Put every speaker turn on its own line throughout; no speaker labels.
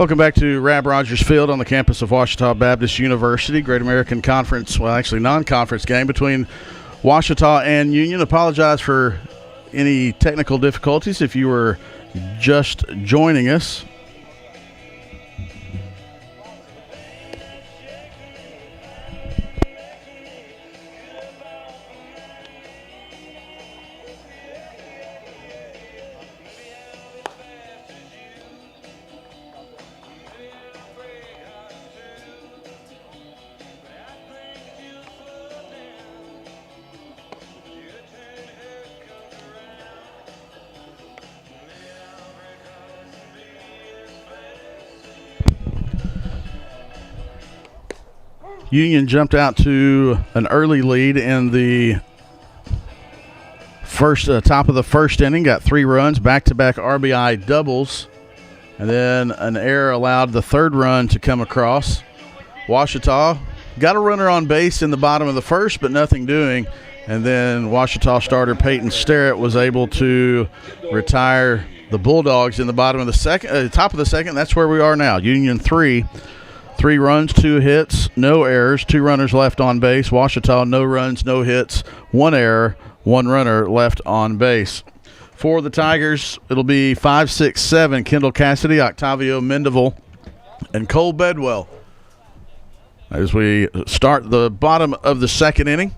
Welcome back to Rab Rogers Field on the campus of Ouachita Baptist University. Great American Conference, well, actually non-conference game between Ouachita and Union. Apologize for any technical difficulties if you were just joining us. Union jumped out to an early lead in the first top of the first inning, got 3 runs, back-to-back RBI doubles, and then an error allowed the third run to come across. Ouachita got a runner on base in the bottom of the first, but nothing doing, and then Ouachita starter Peyton Sterrett was able to retire the Bulldogs in the bottom of the second, top of the second. That's where we are now. Union 3 runs, 2 hits, no errors, 2 runners left on base. Ouachita, no runs, no hits, 1 error, 1 runner left on base. For the Tigers, it'll be 5, 6, 7. Kendall Cassidy, Octavio Mendeville, and Cole Bedwell. As we start the bottom of the second inning.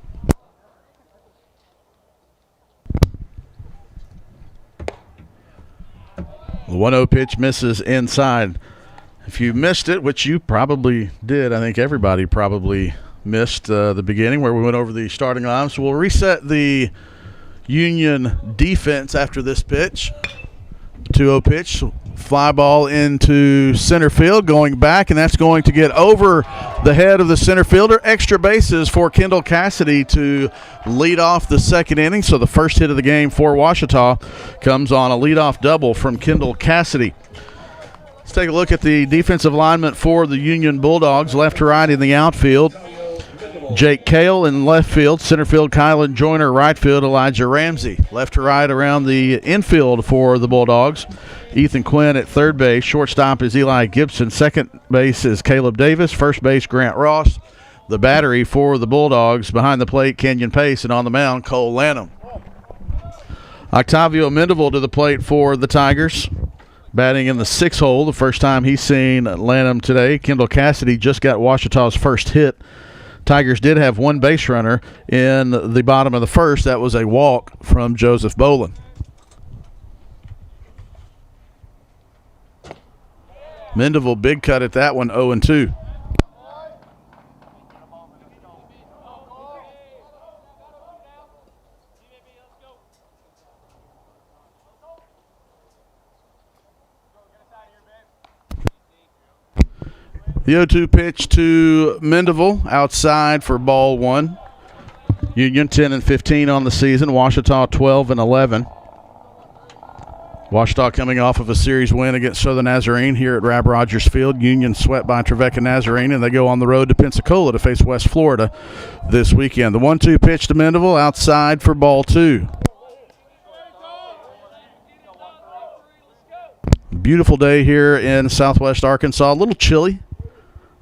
The 1-0 pitch misses inside. If you missed it, which you probably did, I think everybody probably missed the beginning where we went over the starting line. So we'll reset the Union defense after this pitch. 2-0 pitch, fly ball into center field, going back, and that's going to get over the head of the center fielder. Extra bases for Kendall Cassidy to lead off the second inning. So the first hit of the game for Ouachita comes on a leadoff double from Kendall Cassidy. Let's take a look at the defensive alignment for the Union Bulldogs. Left to right in the outfield, Jake Kale in left field. Center field, Kylan Joyner. Right field, Elijah Ramsey. Left to right around the infield for the Bulldogs, Ethan Quinn at third base. Shortstop is Eli Gibson. Second base is Caleb Davis. First base, Grant Ross. The battery for the Bulldogs, behind the plate, Kenyon Pace, and on the mound, Cole Lanham. Octavio Mendeville to the plate for the Tigers, batting in the 6th hole, the first time he's seen Lanham today. Kendall Cassidy just got Ouachita's first hit. Tigers did have 1 base runner in the bottom of the first. That was a walk from Joseph Bolin. Mendeville, big cut at that one, 0-2. The 0-2 pitch to Mendeville, outside for ball 1. Union 10-15 on the season. Ouachita 12-11. Ouachita coming off of a series win against Southern Nazarene here at Rab Rogers Field. Union swept by Trevecca Nazarene, and they go on the road to Pensacola to face West Florida this weekend. The 1-2 pitch to Mendeville, outside for ball 2. Beautiful day here in Southwest Arkansas. A little chilly.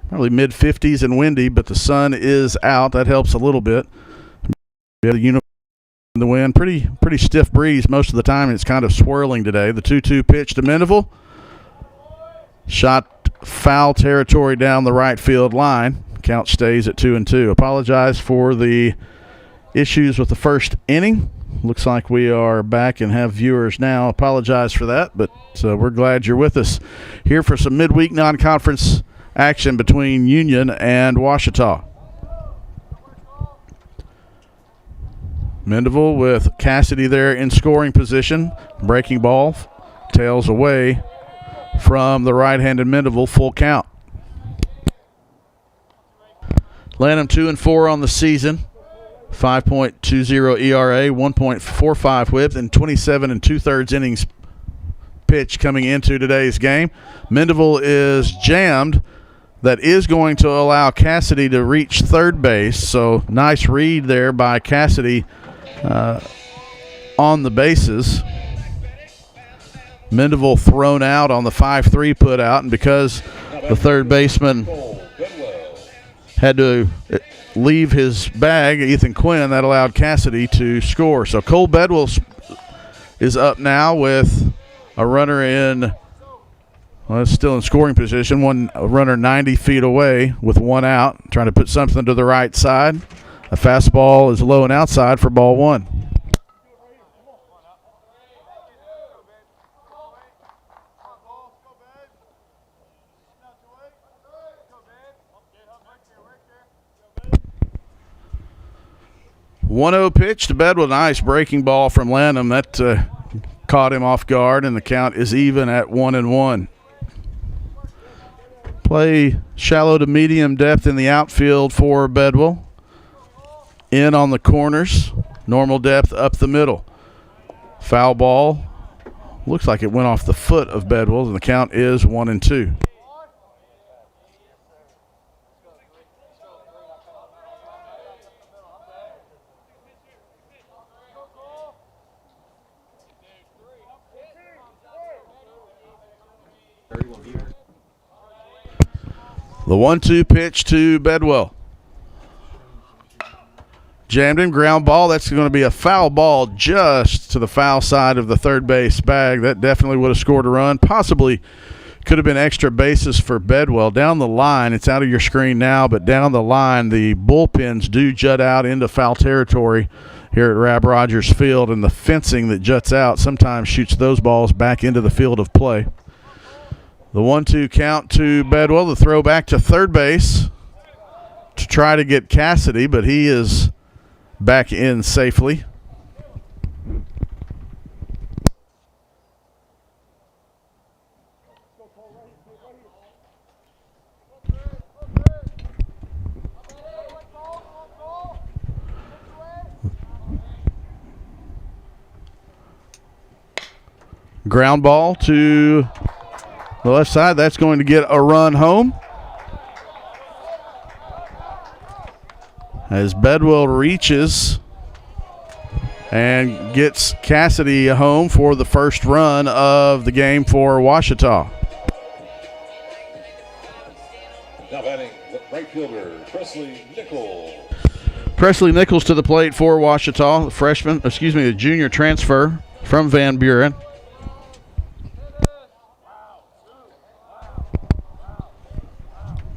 Probably mid-50s and windy, but the sun is out. That helps a little bit. We have the uniform in the wind. Pretty stiff breeze most of the time. It's kind of swirling today. The 2-2 pitch to Mendeville. Shot foul territory down the right field line. Count stays at 2-2. Apologize for the issues with the first inning. Looks like we are back and have viewers now. Apologize for that, but we're glad you're with us here for some midweek non-conference action between Union and Ouachita. Mendeville with Cassidy there in scoring position. Breaking ball, tails away from the right-handed Mendeville, full count. Lanham 2-4 on the season. 5.20 ERA, 1.45 whip, and 27 2/3 innings pitch coming into today's game. Mendeville is jammed. That is going to allow Cassidy to reach third base. So nice read there by Cassidy on the bases. Mendeville thrown out on the 5-3 put out, and because the third baseman had to leave his bag, Ethan Quinn, that allowed Cassidy to score. So Cole Bedwell is up now with a runner in, well, it's still in scoring position, a runner 90 feet away with one out, trying to put something to the right side. A fastball is low and outside for ball one. One 1-0 pitch to Bedwell. Nice breaking ball from Lanham. That caught him off guard, and the count is even at 1-1. Play shallow to medium depth in the outfield for Bedwell. In on the corners. Normal depth up the middle. Foul ball. Looks like it went off the foot of Bedwell, and the count is 1-2. The 1-2 pitch to Bedwell. Jammed in, ground ball. That's going to be a foul ball just to the foul side of the third base bag. That definitely would have scored a run. Possibly could have been extra bases for Bedwell. Down the line, it's out of your screen now, but down the line, the bullpens do jut out into foul territory here at Rab Rogers Field, and the fencing that juts out sometimes shoots those balls back into the field of play. The 1-2 count to Bedwell. The throw back to third base to try to get Cassidy, but he is back in safely. Ground ball to the left side. That's going to get a run home. As Bedwell reaches and gets Cassidy home for the first run of the game for Ouachita.
Now batting right fielder Presley Nichols.
Presley Nichols to the plate for Ouachita, the junior transfer from Van Buren.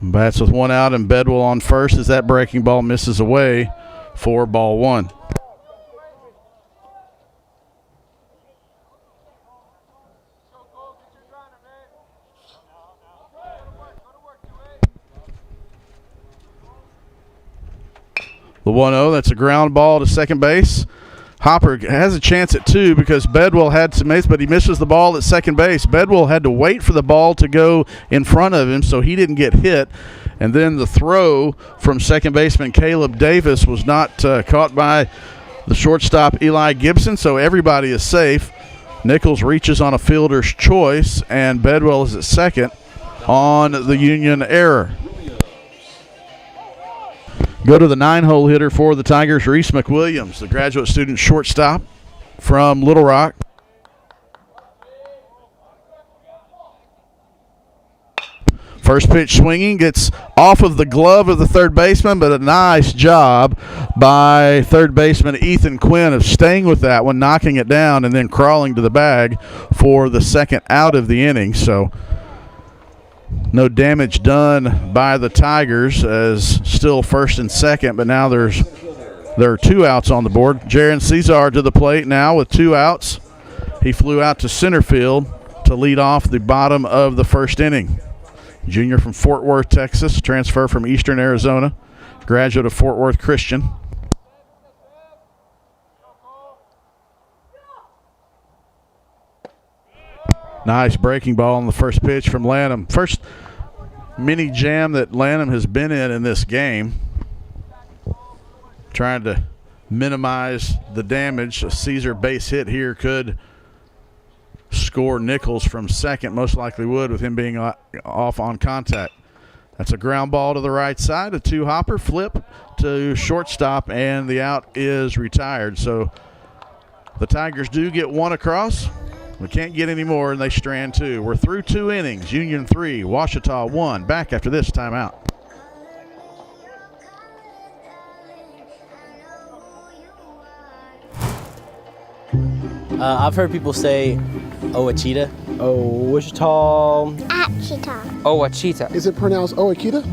Bats with one out and Bedwell on first as that breaking ball misses away for ball one. The 1-0, that's a ground ball to second base. Hopper has a chance at two because Bedwell had some ace, but he misses the ball at second base. Bedwell had to wait for the ball to go in front of him, so he didn't get hit. And then the throw from second baseman Caleb Davis was not caught by the shortstop Eli Gibson, so everybody is safe. Nichols reaches on a fielder's choice, and Bedwell is at second on the Union error. Go to the 9-hole hitter for the Tigers, Reese McWilliams, the graduate student shortstop from Little Rock. First pitch swinging, gets off of the glove of the third baseman, but a nice job by third baseman Ethan Quinn of staying with that one, knocking it down, and then crawling to the bag for the second out of the inning. So no damage done by the Tigers, as still first and second, but now there are two outs on the board. Jaron Cesar to the plate now with two outs. He flew out to center field to lead off the bottom of the first inning. Junior from Fort Worth, Texas, transfer from Eastern Arizona, graduate of Fort Worth Christian. Nice breaking ball on the first pitch from Lanham. First mini jam that Lanham has been in this game. Trying to minimize the damage. A Caesar base hit here could score Nichols from second, most likely would, with him being off on contact. That's a ground ball to the right side, a two-hopper flip to shortstop, and the out is retired. So the Tigers do get one across. We can't get any more, and they strand 2. We're through 2 innings. Union 3, Ouachita 1. Back after this timeout.
I've heard people say Ouachita.
Wichita.
Achita.
Ouachita.
Is it pronounced Ouachita?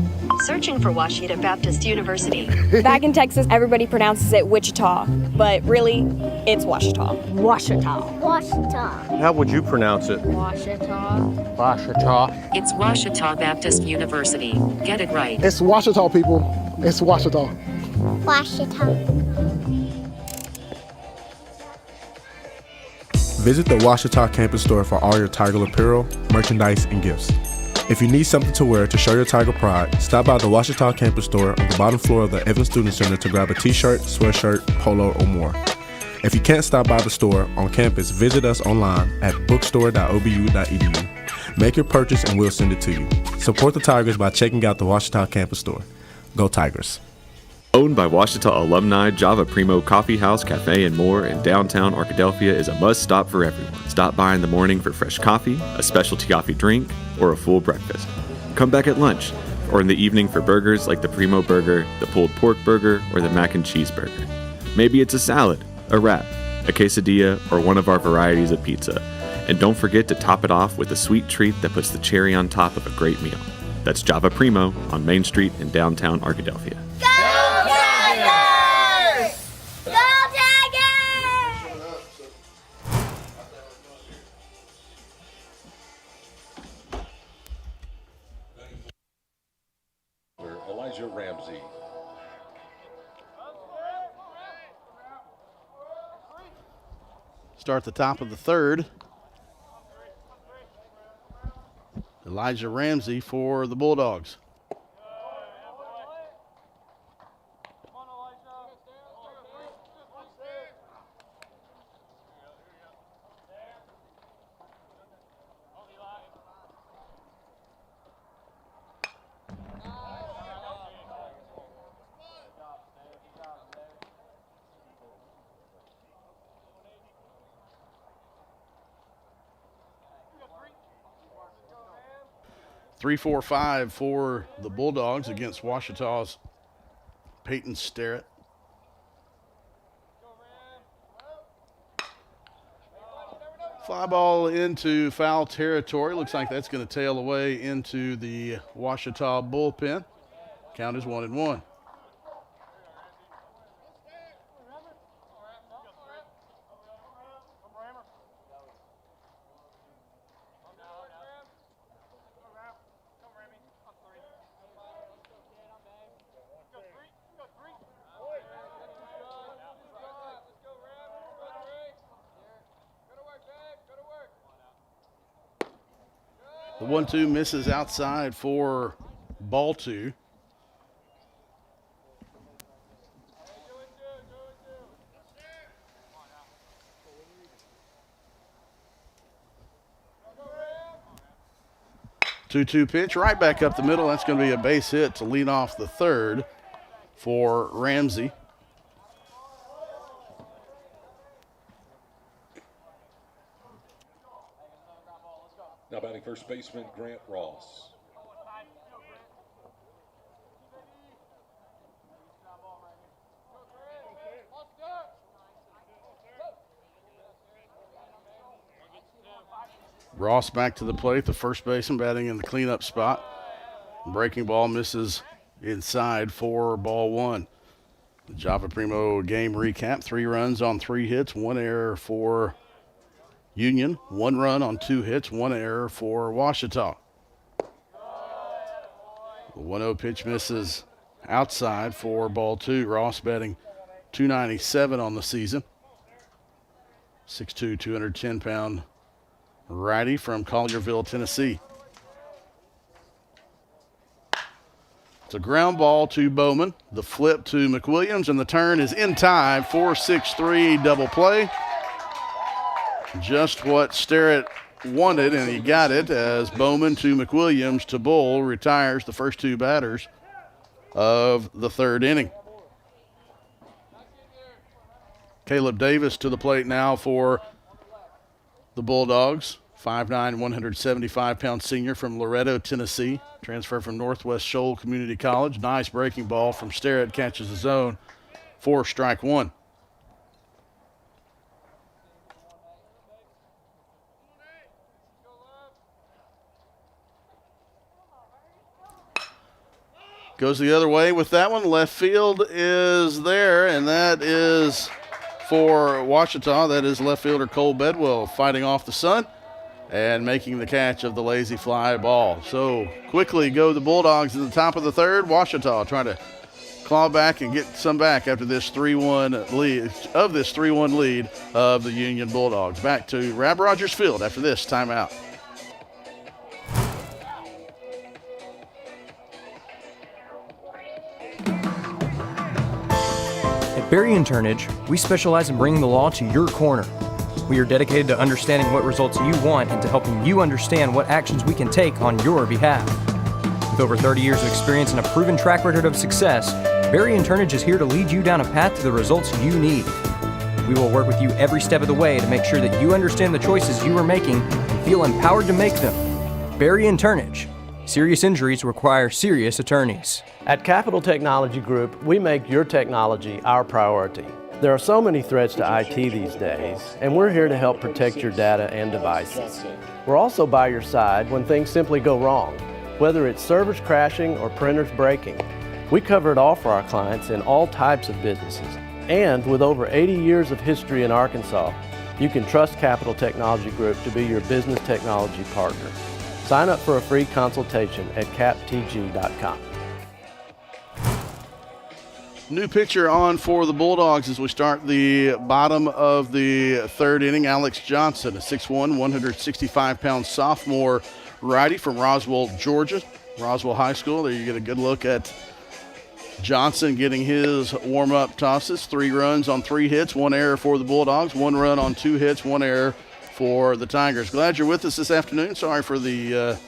Searching for Ouachita Baptist University.
Back in Texas, everybody pronounces it Wichita, but really, it's Ouachita.
Washita. Washita.
How would you pronounce it?
Washita.
Ouachita.
It's Ouachita Baptist University. Get it right.
It's Washita, people. It's Washita.
Washita.
Visit the Ouachita campus store for all your Tiger apparel, merchandise, and gifts. If you need something to wear to show your Tiger pride, stop by the Ouachita campus store on the bottom floor of the Evans Student Center to grab a t-shirt, sweatshirt, polo, or more. If you can't stop by the store on campus, visit us online at bookstore.obu.edu. Make your purchase and we'll send it to you. Support the Tigers by checking out the Ouachita campus store. Go Tigers.
Owned by Ouachita alumni, Java Primo Coffee House, Cafe, and more in downtown Arkadelphia is a must-stop for everyone. Stop by in the morning for fresh coffee, a specialty coffee drink, or a full breakfast. Come back at lunch, or in the evening for burgers like the Primo Burger, the pulled pork burger, or the mac and cheese burger. Maybe it's a salad, a wrap, a quesadilla, or one of our varieties of pizza. And don't forget to top it off with a sweet treat that puts the cherry on top of a great meal. That's Java Primo on Main Street in downtown Arkadelphia.
Elijah Ramsey.
Start the top of the 3rd. Elijah Ramsey for the Bulldogs. Three, 4, 5 for the Bulldogs against Ouachita's Peyton Sterrett. Fly ball into foul territory. Looks like that's going to tail away into the Ouachita bullpen. Count is 1-1. The 1-2 misses outside for ball 2. Two-two pitch right back up the middle. That's going to be a base hit to lead off the 3rd for Ramsey.
Now batting first baseman Grant Ross.
Ross back to the plate, the first baseman batting in the cleanup spot. Breaking ball misses inside for ball 1. The Java Primo game recap: 3 runs on 3 hits, 1 error for Union, 1 run on 2 hits, 1 error for Ouachita. The 1-0 pitch misses outside for ball 2. Ross batting .297 on the season. 6'2", 210-pound righty from Collierville, Tennessee. It's a ground ball to Bowman. The flip to McWilliams, and the turn is in time. 4-6-3 double play. Just what Sterrett wanted, and he got it as Bowman to McWilliams to Bull retires the first 2 batters of the 3rd inning. Caleb Davis to the plate now for the Bulldogs. 5'9", 175-pound senior from Loretto, Tennessee. Transfer from Northwest Shoal Community College. Nice breaking ball from Sterrett, catches the zone for strike one. Goes the other way with that one. Left field is there, and that is for Ouachita. That is left fielder Cole Bedwell fighting off the sun and making the catch of the lazy fly ball. So quickly go the Bulldogs at the top of the third. Ouachita trying to claw back and get some back after this 3-1 lead of the Union Bulldogs. Back to Rab Rogers Field after this timeout.
At Berry and Turnage, we specialize in bringing the law to your corner. We are dedicated to understanding what results you want and to helping you understand what actions we can take on your behalf. With over 30 years of experience and a proven track record of success, Berry and Turnage is here to lead you down a path to the results you need. We will work with you every step of the way to make sure that you understand the choices you are making and feel empowered to make them. Berry and Turnage. Serious injuries require serious attorneys.
At Capital Technology Group, we make your technology our priority. There are so many threats to IT these days, and we're here to help protect your data and devices. We're also by your side when things simply go wrong, whether it's servers crashing or printers breaking. We cover it all for our clients in all types of businesses. And with over 80 years of history in Arkansas, you can trust Capital Technology Group to be your business technology partner. Sign up for a free consultation at captg.com.
New pitcher on for the Bulldogs as we start the bottom of the third inning. Alex Johnson, a 6'1", 165-pound sophomore righty from Roswell, Georgia. Roswell High School. There you get a good look at Johnson getting his warm-up tosses. 3 runs on 3 hits, 1 error for the Bulldogs, 1 run on 2 hits, 1 error for the Tigers. Glad you're with us this afternoon. Sorry for the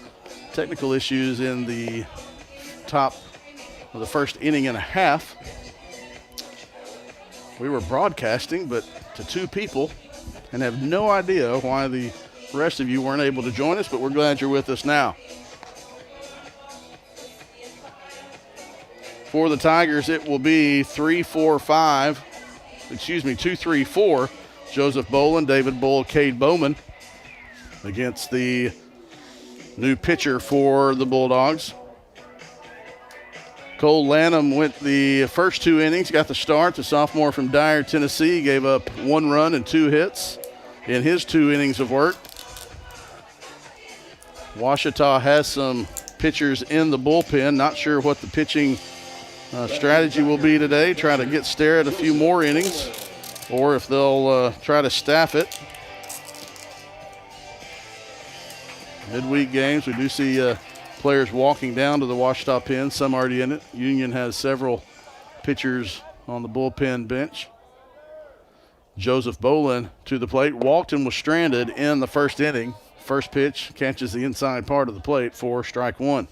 technical issues in the top of the first inning and a half. We were broadcasting, but to 2 people, and have no idea why the rest of you weren't able to join us, but we're glad you're with us now. For the Tigers, it will be 2-3-4. Joseph Boland, David Bull, Cade Bowman against the new pitcher for the Bulldogs. Cole Lanham went the first 2 innings, got the start. The sophomore from Dyer, Tennessee, gave up 1 run and 2 hits in his 2 innings of work. Ouachita has some pitchers in the bullpen. Not sure what the pitching strategy will be today. Try to get Sterrett a few more innings, or if they'll try to staff it. Midweek games, we do see players walking down to the Ouachita pen, some already in it. Union has several pitchers on the bullpen bench. Joseph Boland to the plate, walked and was stranded in the first inning. First pitch catches the inside part of the plate for strike 1.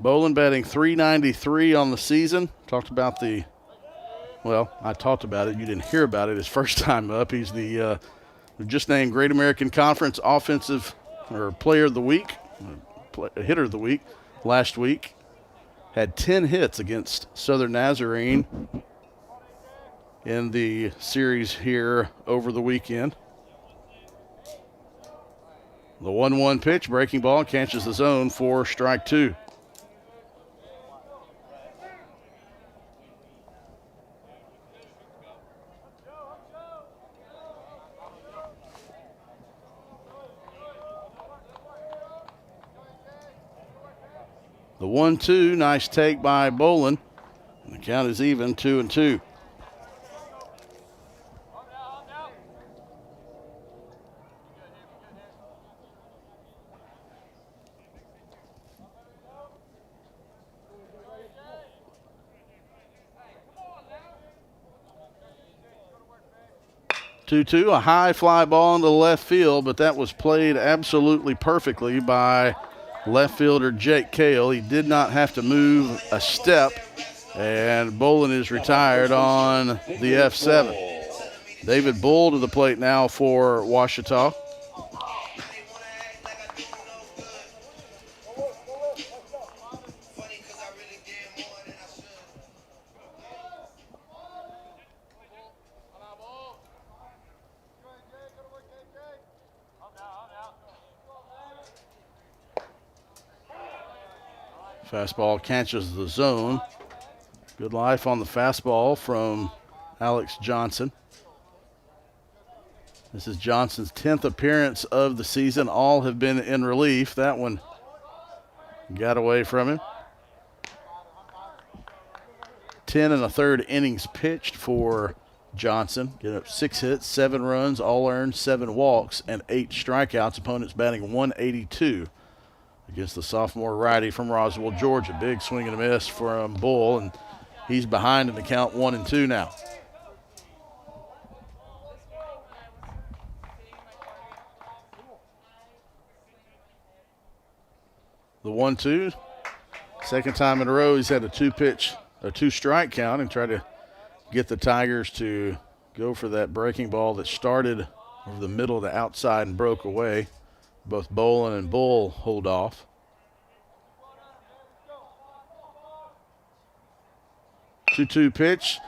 Boland batting .393 on the season. I talked about it. You didn't hear about it his first time up. He's the just named Great American Conference Offensive or Player of the Week, Hitter of the Week last week. Had 10 hits against Southern Nazarene in the series here over the weekend. The 1-1 pitch, breaking ball, catches the zone for strike 2. The 1-2, nice take by Boland. And the count is even, 2-2. A high fly ball into the left field, but that was played absolutely perfectly by left fielder Jake Cale. He did not have to move a step, and Boland is retired on the F7. David Bull to the plate now for Ouachita. Fastball catches the zone. Good life on the fastball from Alex Johnson. This is Johnson's 10th appearance of the season. All have been in relief. That one got away from him. 10 1/3 innings pitched for Johnson. Get up 6 hits, 7 runs, all earned, 7 walks, and 8 strikeouts. Opponents batting .182 against the sophomore righty from Roswell, Georgia. Big swing and a miss from Bull, and he's behind in the count 1-2 now. The 1-2, second time in a row he's had a 2-strike count, and tried to get the Tigers to go for that breaking ball that started over the middle to outside and broke away. Both Bolin and Bull hold off. Two pitch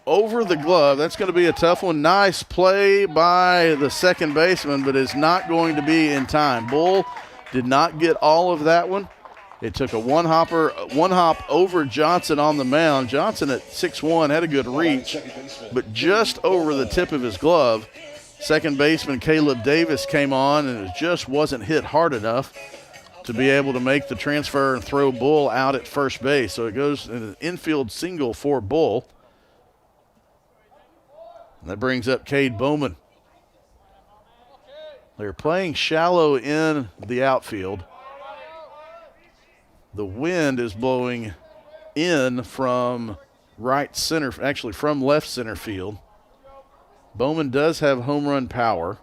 over the glove. That's going to be a tough one. Nice play by the second baseman, but it's not going to be in time. Bull did not get all of that one. It took a one hop over Johnson on the mound. Johnson at 6'1" had a good reach, but just over the tip of his glove. Second baseman Caleb Davis came on, and it just wasn't hit hard enough to be able to make the transfer and throw Bull out at first base. So it goes in an infield single for Bull. And that brings up Cade Bowman. They're playing shallow in the outfield. The wind is blowing in from right center, actually from left center field. Bowman does have home run power.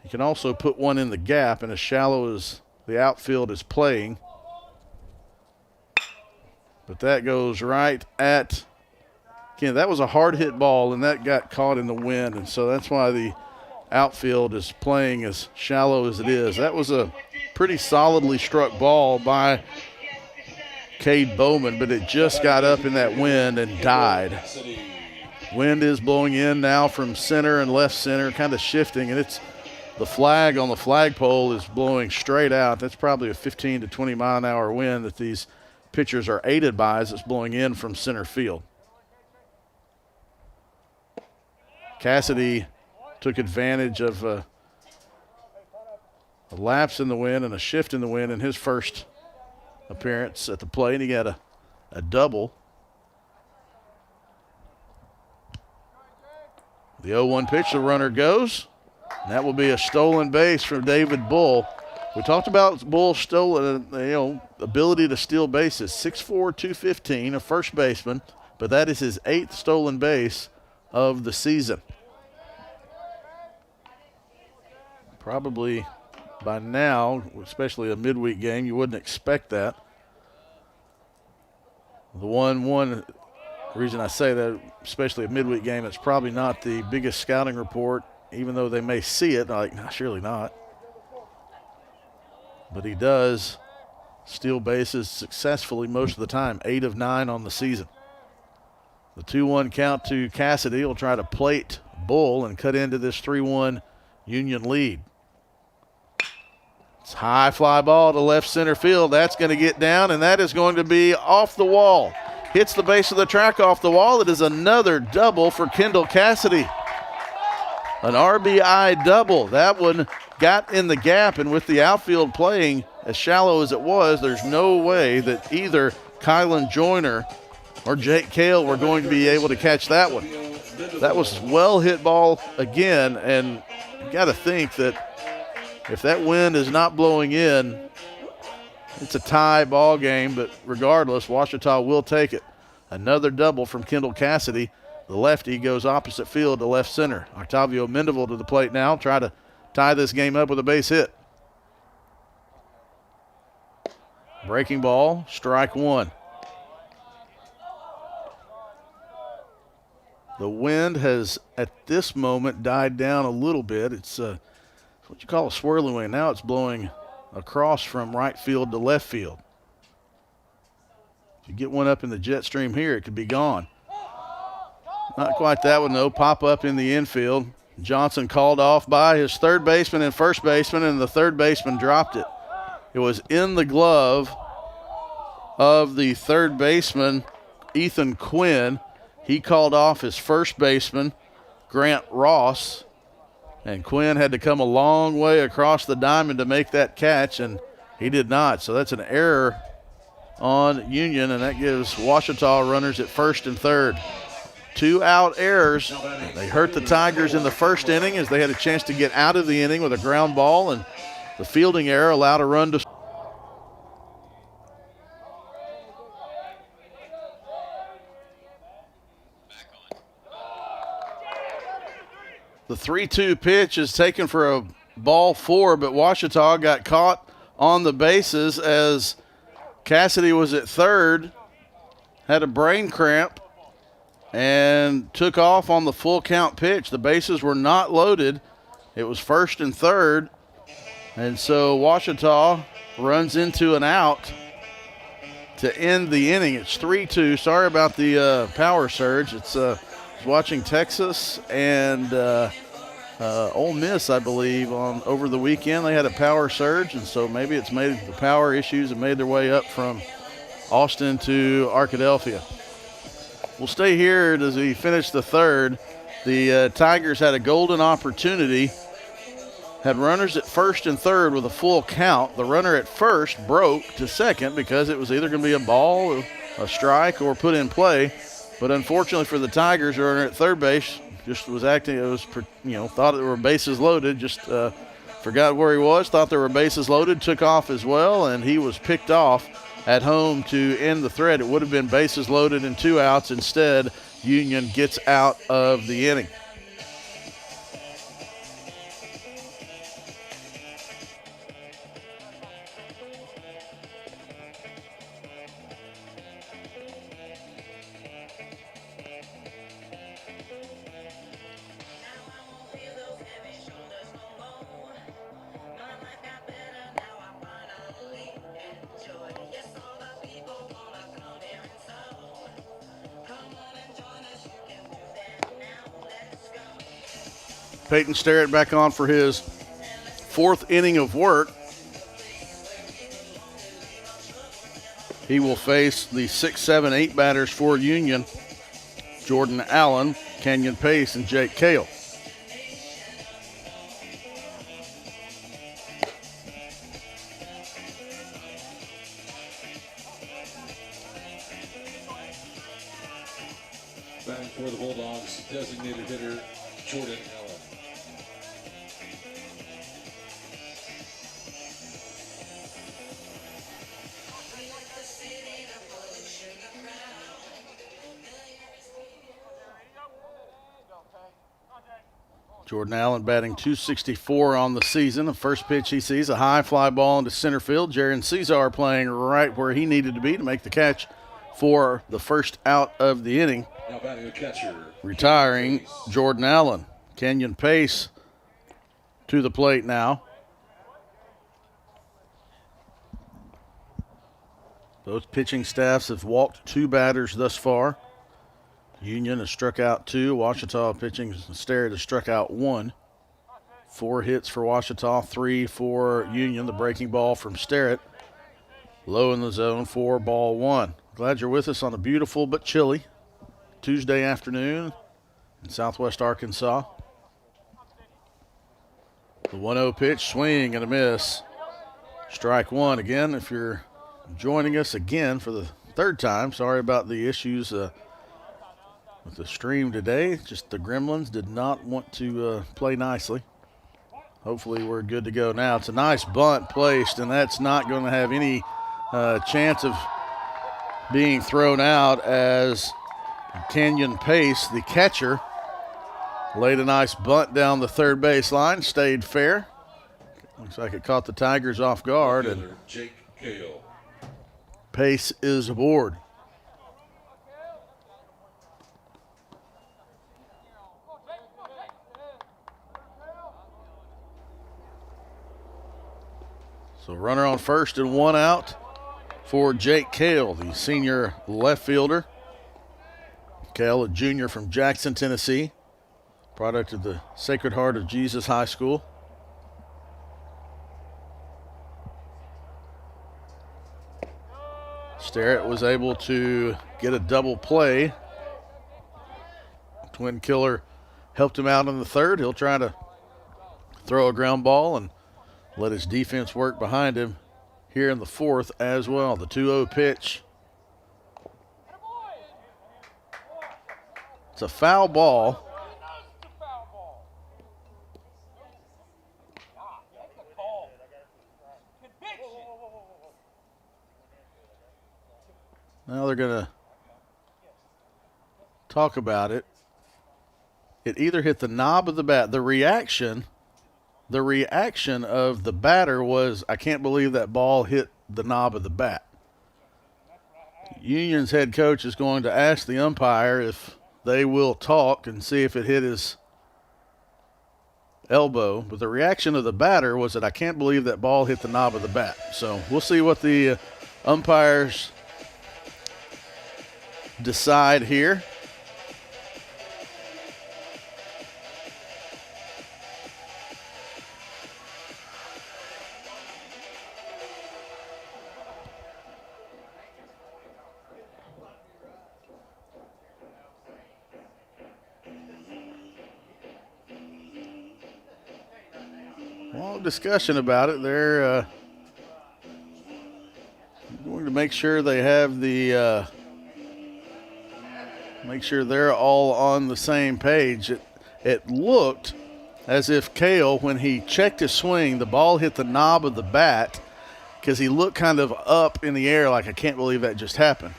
He can also put one in the gap, and as shallow as the outfield is playing. But that goes right at, again, that was a hard hit ball, and that got caught in the wind, and so that's why the outfield is playing as shallow as it is. That was a pretty solidly struck ball by Cade Bowman, but it just got up in that wind and died. Wind is blowing in now from center and left center, kind of shifting, and it's the flag on the flagpole is blowing straight out. That's probably a 15 to 20 mile an hour wind that these pitchers are aided by as it's blowing in from center field. Cassidy took advantage of a lapse in the wind and a shift in the wind in his first appearance at the plate, and he got a double. The 0-1 pitch, the runner goes, and that will be a stolen base from David Bull. We talked about Bull's ability to steal bases. 6'4", 215, a first baseman, but that is his 8th stolen base of the season. Probably by now, especially a midweek game, you wouldn't expect that. The 1-1, the reason I say that, especially a midweek game, it's probably not the biggest scouting report, even though they may see it. Like, nah, surely not. But he does steal bases successfully most of the time, 8 of 9 on the season. The 2-1 count to Cassidy will try to plate Bull and cut into this 3-1 Union lead. It's high fly ball to left center field. That's going to get down, and that is going to be off the wall. Hits the base of the track off the wall. It is another double for Kendall Cassidy. An RBI double. That one got in the gap, and with the outfield playing as shallow as it was, there's no way that either Kylan Joyner or Jake Kale were going to be able to catch that one. That was well hit ball again, and you got to think that if that wind is not blowing in, it's a tie ball game, but regardless, Ouachita will take it. Another double from Kendall Cassidy. The lefty goes opposite field to left center. Octavio Mendeville to the plate now, try to tie this game up with a base hit. Breaking ball, strike one. The wind has, at this moment, died down a little bit. It's what you call a swirling wind. Now it's blowing across from right field to left field. If you get one up in the jet stream here, it could be gone. Not quite that one, though. Pop up in the infield. Johnson called off by his third baseman and first baseman, and the third baseman dropped it. It was in the glove of the third baseman, Ethan Quinn. He called off his first baseman, Grant Ross, and Quinn had to come a long way across the diamond to make that catch, and he did not. So that's an error on Union, and that gives Ouachita runners at first and third. 2 out errors. They hurt the Tigers in the first inning as they had a chance to get out of the inning with a ground ball, and the fielding error allowed a run to. The 3-2 pitch is taken for a ball 4, but Ouachita got caught on the bases as Cassidy was at third, had a brain cramp, and took off on the full count pitch. The bases were not loaded. It was first and third, and so Ouachita runs into an out to end the inning. It's 3-2. Sorry about the power surge. It's watching Texas and Ole Miss, I believe, over the weekend. They had a power surge, and so maybe it's made the power issues and made their way up from Austin to Arkadelphia. We'll stay here as we finish the third. The Tigers had a golden opportunity, had runners at first and third with a full count. The runner at first broke to second because it was either going to be a ball, a strike, or put in play. But unfortunately for the Tigers, the runner at third base just was acting, thought there were bases loaded, just forgot where he was, thought there were bases loaded, took off as well, and he was picked off at home to end the thread. It would have been bases loaded and 2 outs. Instead, Union gets out of the inning. Peyton Sterrett back on for his 4th inning of work. He will face the 6, 7, 8 batters for Union: Jordan Allen, Kenyon Pace, and Jake Cale.
Batting for the Bulldogs, designated hitter Jordan Allen.
Jordan Allen batting .264 on the season. The first pitch he sees, a high fly ball into center field. Jaron Cesar playing right where he needed to be to make the catch for the first out of the inning.
Now batting the catcher.
Retiring Jordan Allen. Kenyon Pace to the plate now. Both pitching staffs have walked 2 batters thus far. Union has struck out 2. Ouachita pitching Sterrett has struck out 1. 4 hits for Ouachita, 3 for Union. The breaking ball from Sterrett. Low in the zone, 4, ball 1. Glad you're with us on a beautiful but chilly Tuesday afternoon in southwest Arkansas. The 1-0 pitch, swing and a miss. Strike 1 again. If you're joining us again for the 3rd time, sorry about the issues with the stream today. Just the Gremlins did not want to play nicely. Hopefully we're good to go now. It's a nice bunt placed, and that's not going to have any chance of being thrown out as Kenyon Pace, the catcher, laid a nice bunt down the third base line, stayed fair. Looks like it caught the Tigers off guard, and
Jake Cale.
Pace is aboard. So runner on first and 1 out for Jake Kale, the senior left fielder. Kale, a junior from Jackson, Tennessee, product of the Sacred Heart of Jesus High School. Starrett was able to get a double play. Twin Killer helped him out in the third. He'll try to throw a ground ball and let his defense work behind him here in the fourth as well. The 2-0 pitch. It's a foul ball. Now they're going to talk about it. It either hit the knob of the bat. The reaction of the batter was, I can't believe that ball hit the knob of the bat. Union's head coach is going to ask the umpire if they will talk and see if it hit his elbow. But the reaction of the batter was that I can't believe that ball hit the knob of the bat. So we'll see what the umpires decide here. Long discussion about it. They're going to make sure they have the make sure they're all on the same page. It looked as if Kale, when he checked his swing, the ball hit the knob of the bat because he looked kind of up in the air like, I can't believe that just happened.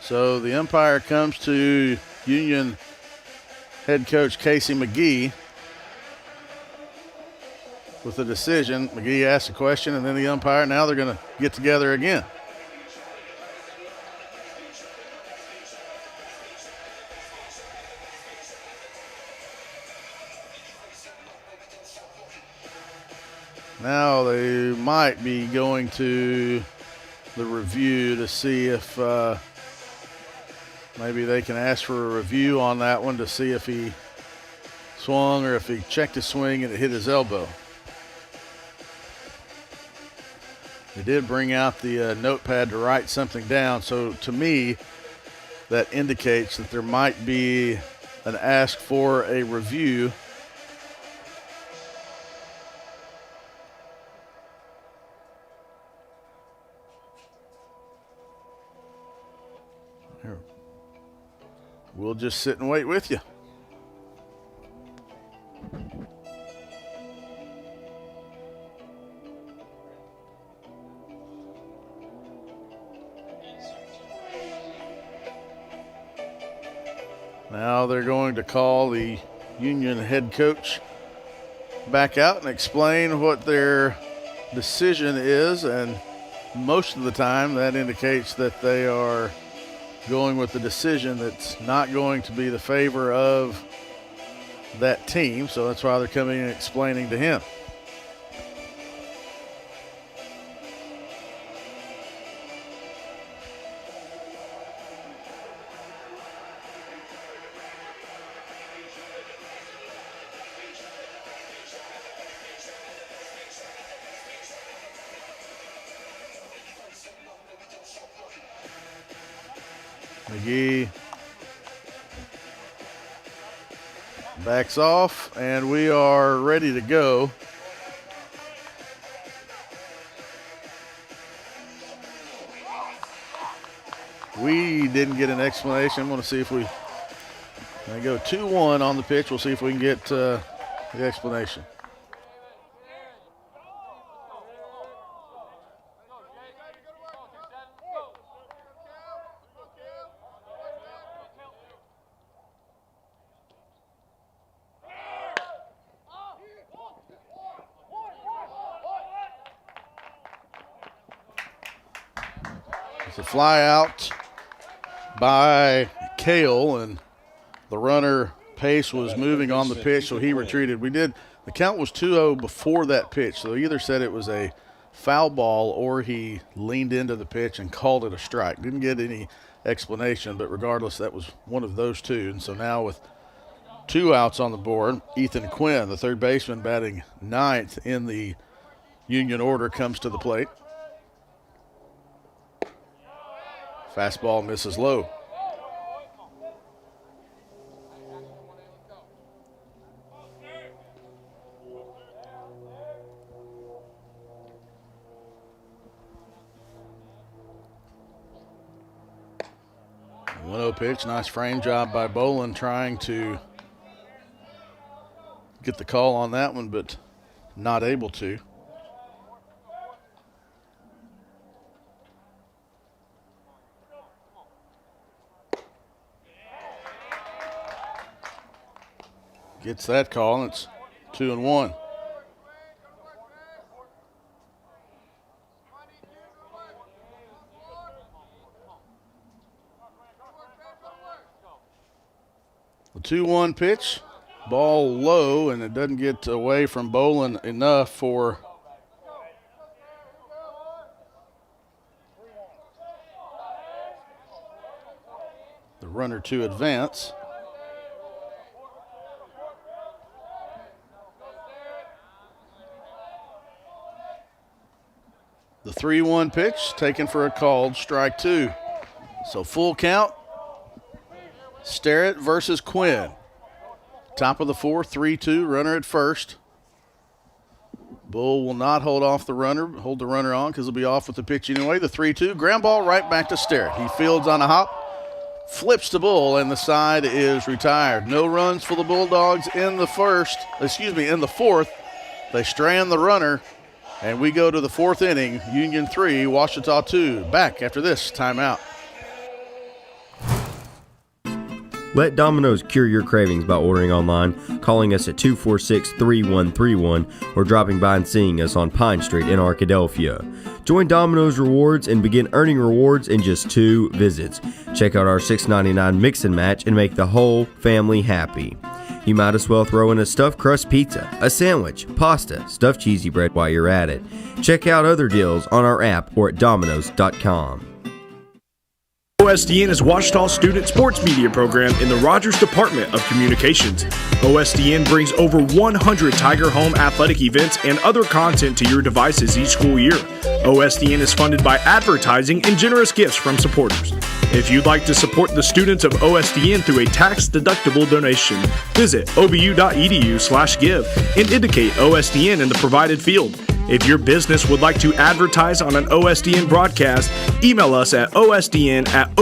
So the umpire comes to Union head coach Casey McGee with a decision. McGee asks a question, and then the umpire, now they're going to get together again. Now they might be going to the review to see if maybe they can ask for a review on that one to see if he swung or if he checked his swing and it hit his elbow. They did bring out the notepad to write something down, so to me that indicates that there might be an ask for a review. Here. We'll just sit and wait with you. Now they're going to call the Union head coach back out and explain what their decision is, and most of the time that indicates that they are going with the decision that's not going to be the favor of that team, so that's why they're coming and explaining to him. McGee backs off, and we are ready to go. We didn't get an explanation. I'm going to see if we go 2-1 on the pitch. We'll see if we can get the explanation. It's a fly out by Kale, and the runner pace was moving on the pitch, so he retreated. The count was 2-0 before that pitch, so he either said it was a foul ball or he leaned into the pitch and called it a strike. Didn't get any explanation, but regardless, that was one of those two. And so now with 2 outs on the board, Ethan Quinn, the third baseman batting 9th in the Union order, comes to the plate. Fastball misses low. The 1-0 pitch, nice frame job by Bolin trying to get the call on that one, but not able to. Gets that call, and it's 2-1. The 2-1 pitch, ball low, and it doesn't get away from Bolin enough for the runner to advance. The 3-1 pitch taken for a called strike 2. So full count. Sterrett versus Quinn. Top of the 4th, 3-2, runner at first. Bull will not hold the runner on because he'll be off with the pitch anyway. The 3-2, ground ball right back to Sterrett. He fields on a hop, flips the Bull, and the side is retired. No runs for the Bulldogs in the 4th. They strand the runner, and we go to the 4th inning. Union 3, Ouachita 2. Back after this timeout.
Let Domino's cure your cravings by ordering online, calling us at 246-3131, or dropping by and seeing us on Pine Street in Arkadelphia. Join Domino's Rewards and begin earning rewards in just 2 visits. Check out our $6.99 mix and match and make the whole family happy. You might as well throw in a stuffed crust pizza, a sandwich, pasta, stuffed cheesy bread while you're at it. Check out other deals on our app or at Domino's.com.
OSDN is Ouachita Student Sports Media Program in the Rogers Department of Communications. OSDN brings over 100 Tiger Home athletic events and other content to your devices each school year. OSDN is funded by advertising and generous gifts from supporters. If you'd like to support the students of OSDN through a tax-deductible donation, visit obu.edu/give and indicate OSDN in the provided field. If your business would like to advertise on an OSDN broadcast, email us at osdn@obu.edu.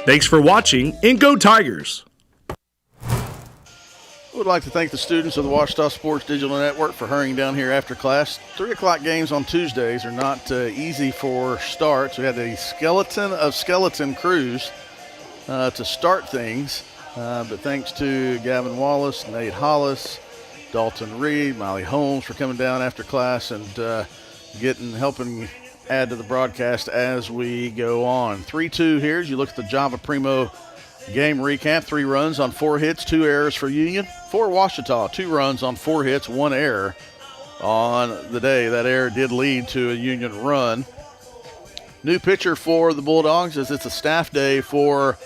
Thanks for watching, and go Tigers!
I would like to thank the students of the Ouachita Sports Digital Network for hurrying down here after class. 3 o'clock games on Tuesdays are not easy for starts. We had a skeleton of skeleton crews to start things, but thanks to Gavin Wallace, Nate Hollis, Dalton Reed, Miley Holmes for coming down after class and helping add to the broadcast as we go on. 3-2 here as you look at the Java Primo game recap. 3 runs on 4 hits, 2 errors for Union. For Ouachita, 2 runs on 4 hits, 1 error on the day. That error did lead to a Union run. New pitcher for the Bulldogs as it's a staff day for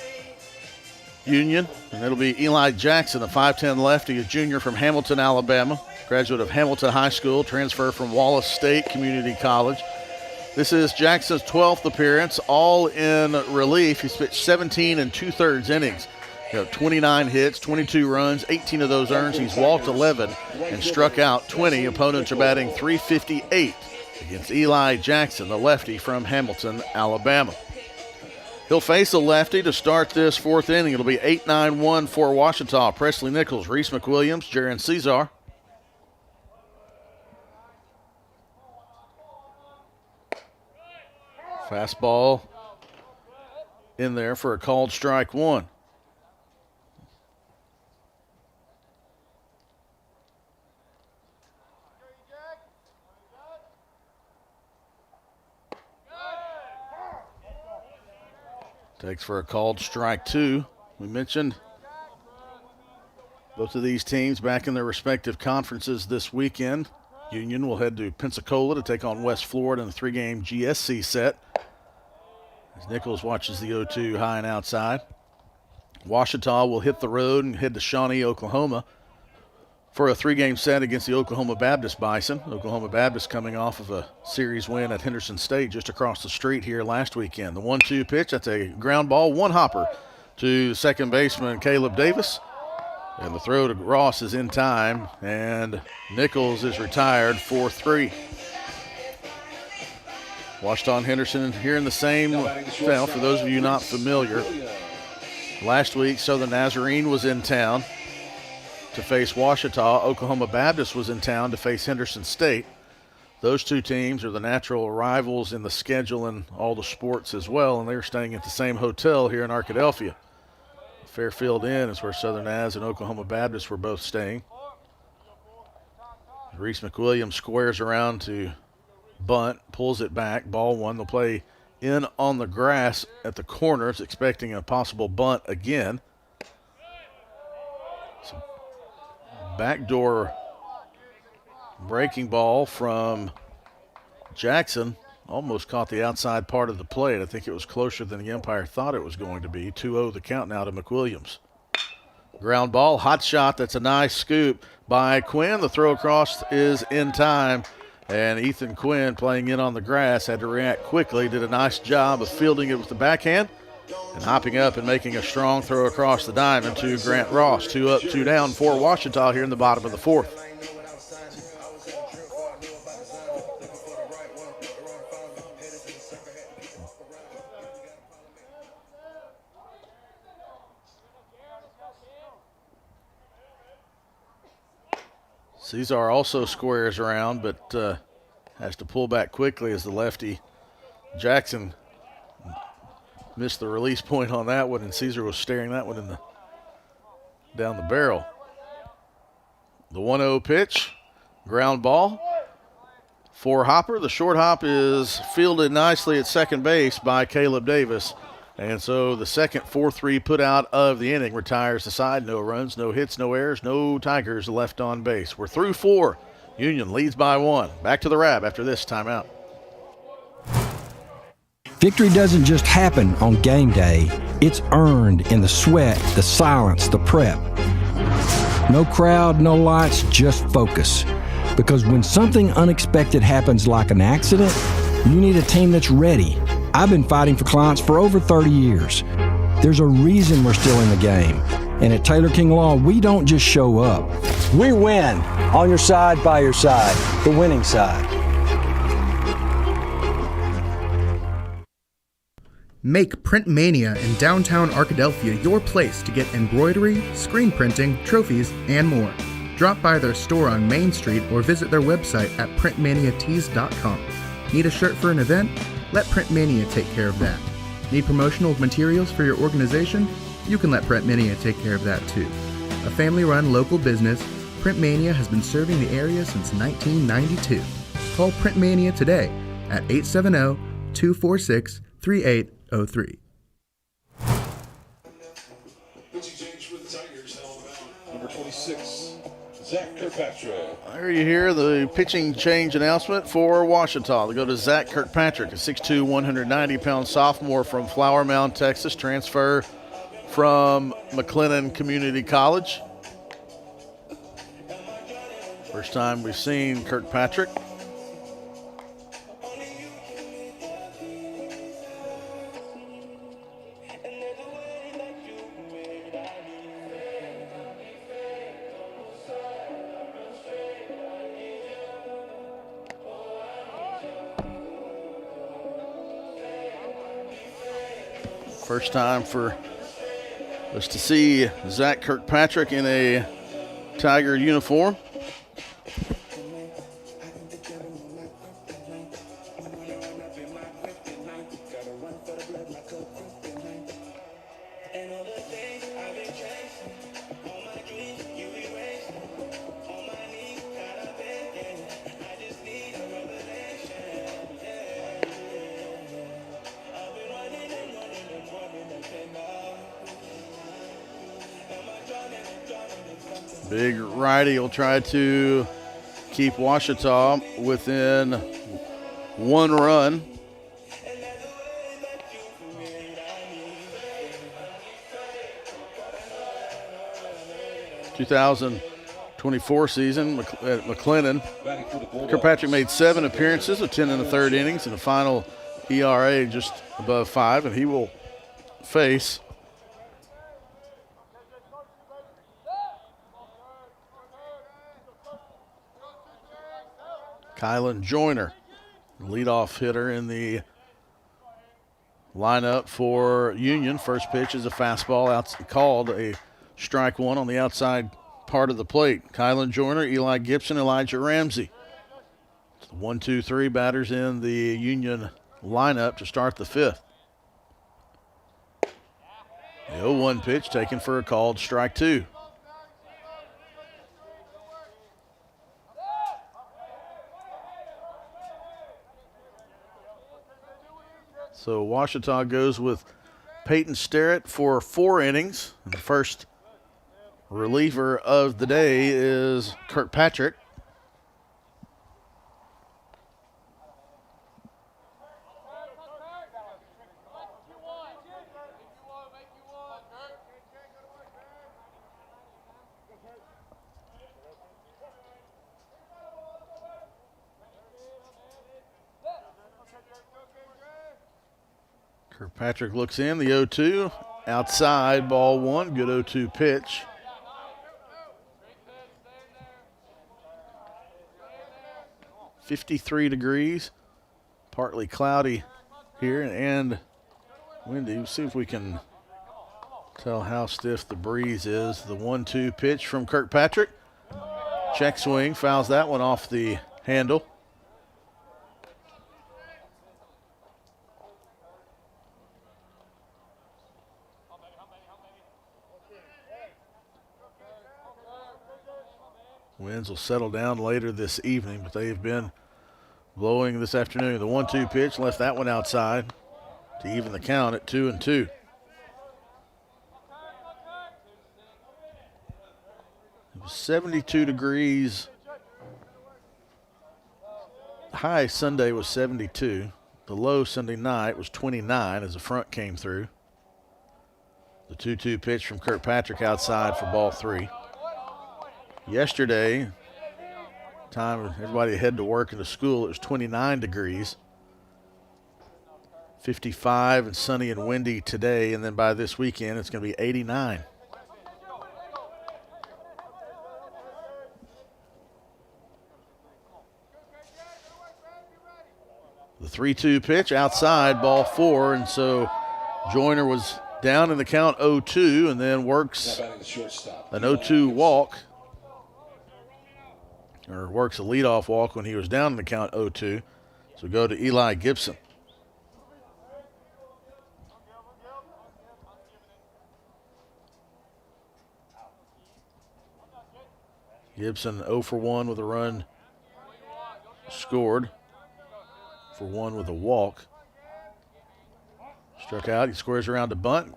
Union, and it'll be Eli Jackson, a 5'10 lefty, a junior from Hamilton, Alabama, graduate of Hamilton High School, transfer from Wallace State Community College. This is Jackson's 12th appearance, all in relief. He's pitched 17 2/3 innings. 29 hits, 22 runs, 18 of those earned. He's walked 11 and struck out 20. Opponents are batting .358 against Eli Jackson, the lefty from Hamilton, Alabama. He'll face a lefty to start this 4th inning. It'll be 8-9-1 for Ouachita. Presley Nichols, Reese McWilliams, Jaron Cesar. Fastball in there for a called strike 1. Takes for a called strike 2. We mentioned Both of these teams back in their respective conferences this weekend. Union will head to Pensacola to take on West Florida in a 3-game GSC set. As Nichols watches the 0-2 high and outside. Ouachita will hit the road and head to Shawnee, Oklahoma for a 3-game set against the Oklahoma Baptist Bison. Oklahoma Baptist coming off of a series win at Henderson State just across the street here last weekend. The 1-2 pitch, that's a ground ball, one hopper to second baseman Caleb Davis. And the throw to Ross is in time, and Nichols is retired 4-3. Ouachita and Henderson here in the same, well, for those of you not familiar, last week Southern Nazarene was in town to face Ouachita. Oklahoma Baptist was in town to face Henderson State. Those two teams are the natural rivals in the schedule and all the sports as well, and they're staying at the same hotel here in Arkadelphia. Fairfield Inn is where Southern Naz and Oklahoma Baptist were both staying. Reese McWilliams squares around to bunt, pulls it back, ball one. They'll play in on the grass at the corners, expecting a possible bunt again. Some backdoor breaking ball from Jackson. Almost caught the outside part of the plate. I think it was closer than the umpire thought it was going to be. 2-0 the count now to McWilliams. Ground ball, hot shot. That's a nice scoop by Quinn. The throw across is in time. And Ethan Quinn, playing in on the grass, had to react quickly. Did a nice job of fielding it with the backhand and hopping up and making a strong throw across the diamond to Grant Ross. 2 up, 2 down for Ouachita here in the bottom of the fourth. Cesar also squares around, but has to pull back quickly as the lefty Jackson missed the release point on that one, and Cesar was staring that one down the barrel. The 1-0 pitch, ground ball for Hopper. The short hop is fielded nicely at second base by Caleb Davis. And so the second 4-3 put out of the inning retires the side. No runs, no hits, no errors, no Tigers left on base. We're through 4. Union leads by 1. Back to the Rab after this timeout.
Victory doesn't just happen on game day. It's earned in the sweat, the silence, the prep. No crowd, no lights, just focus. Because when something unexpected happens like an accident, you need a team that's ready. I've been fighting for clients for over 30 years. There's a reason we're still in the game. And at Taylor King Law, we don't just show up. We win. On your side, by your side. The winning side.
Make Print Mania in downtown Arkadelphia your place to get embroidery, screen printing, trophies, and more. Drop by their store on Main Street or visit their website at printmaniatees.com. Need a shirt for an event? Let Print Mania take care of that. Need promotional materials for your organization? You can let Print Mania take care of that too. A family-run local business, Print Mania has been serving the area since 1992. Call Print Mania today at 870-246-3803.
Number 26, Zach Kirkpatrick.
There you hear the pitching change announcement for Ouachita. They go to Zach Kirkpatrick, a 6'2", 190-pound sophomore from Flower Mound, Texas, transfer from McLennan Community College. First time we've seen Kirkpatrick. First time for us to see Zach Kirkpatrick in a Tiger uniform. Big righty will try to keep Ouachita within one run. '24 season at McLennan. Kirkpatrick made 7 appearances of 10 in the third innings and a final ERA just above 5, and he will face Kylan Joyner, leadoff hitter in the lineup for Union. First pitch is a fastball called a strike one on the outside part of the plate. Kylan Joyner, Eli Gibson, Elijah Ramsey. It's the 1-2-3 batters in the Union lineup to start the 5th. The 0-1 pitch taken for a called strike 2. So Ouachita goes with Peyton Sterrett for 4 innings. And the first reliever of the day is Kirkpatrick. Kirkpatrick looks in, the 0-2, outside, ball 1, good 0-2 pitch. .53 degrees, partly cloudy here and windy. We'll see if we can tell how stiff the breeze is. The 1-2 pitch from Kirkpatrick. Check swing, fouls that one off the handle. Winds will settle down later this evening, but they've been blowing this afternoon. The 1-2 pitch left that one outside to even the count at 2-2. It was 72 degrees. The high Sunday was 72. The low Sunday night was 29 as the front came through. The 2-2 pitch from Kirkpatrick outside for ball 3. Yesterday, time everybody head to work and to school, it was 29 degrees. 55 and sunny and windy today, and then by this weekend it's going to be 89. The 3-2 pitch outside, ball 4, and so Joyner was down in the count 0-2 and then works an 0-2 walk. Or works a leadoff walk when he was down in the count 0-2. So go to Eli Gibson. Gibson 0 for 1 with a run scored. For 1 with a walk. Struck out, he squares around to bunt.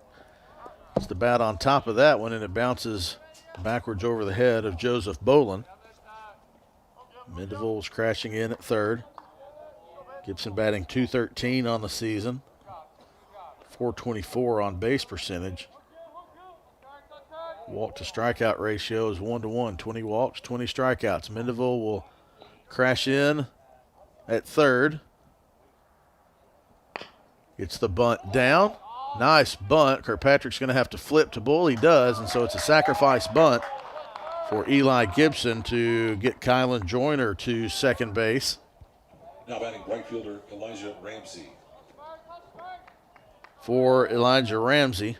It's the bat on top of that one, and it bounces backwards over the head of Joseph Bolin. Mendeville's crashing in at third. Gibson batting .213 on the season. .424 on base percentage. Walk to strikeout ratio is 1-to-1. 20 walks, 20 strikeouts. Mendeville will crash in at third. Gets the bunt down. Nice bunt. Kirkpatrick's going to have to flip to Bull. He does, and so it's a sacrifice bunt for Eli Gibson to get Kylan Joyner to second base.
Now batting right fielder Elijah Ramsey.
For Elijah Ramsey.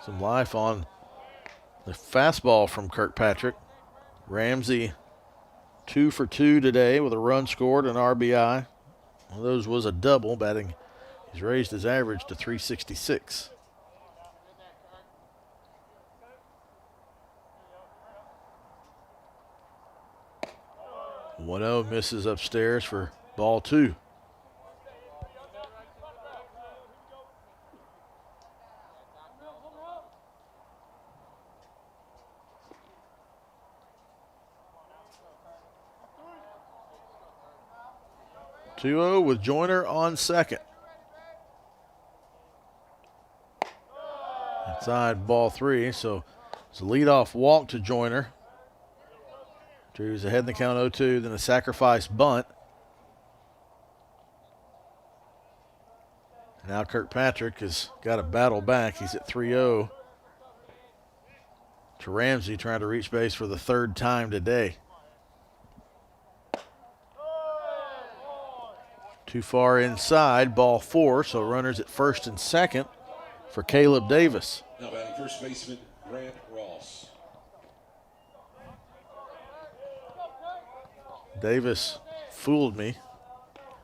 Some life on the fastball from Kirkpatrick. Ramsey 2 for 2 today with a run scored and RBI. One of those was a double, batting He's raised his average to 366. 1-0 misses upstairs for ball 2. With Joyner on second. Inside ball 3, so it's a leadoff walk to Joyner. Drew's ahead in the count 0-2, then a sacrifice bunt. Now Kirkpatrick has got to battle back. He's at 3-0. To Ramsey trying to reach base for the third time today. Too far inside, ball 4, so runners at first and second for Caleb Davis.
Now batting first baseman Grant Ross.
Davis fooled me.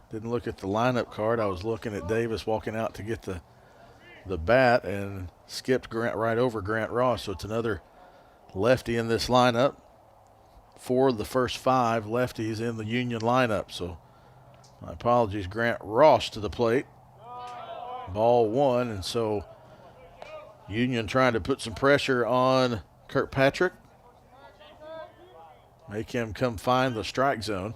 Didn't look at the lineup card. I was looking at Davis walking out to get the bat and skipped Grant right over Grant Ross. So it's another lefty in this lineup. 4 of the first 5 lefties in the Union lineup. So my apologies, Grant Ross to the plate. Ball 1, and so Union trying to put some pressure on Kirkpatrick. Make him come find the strike zone.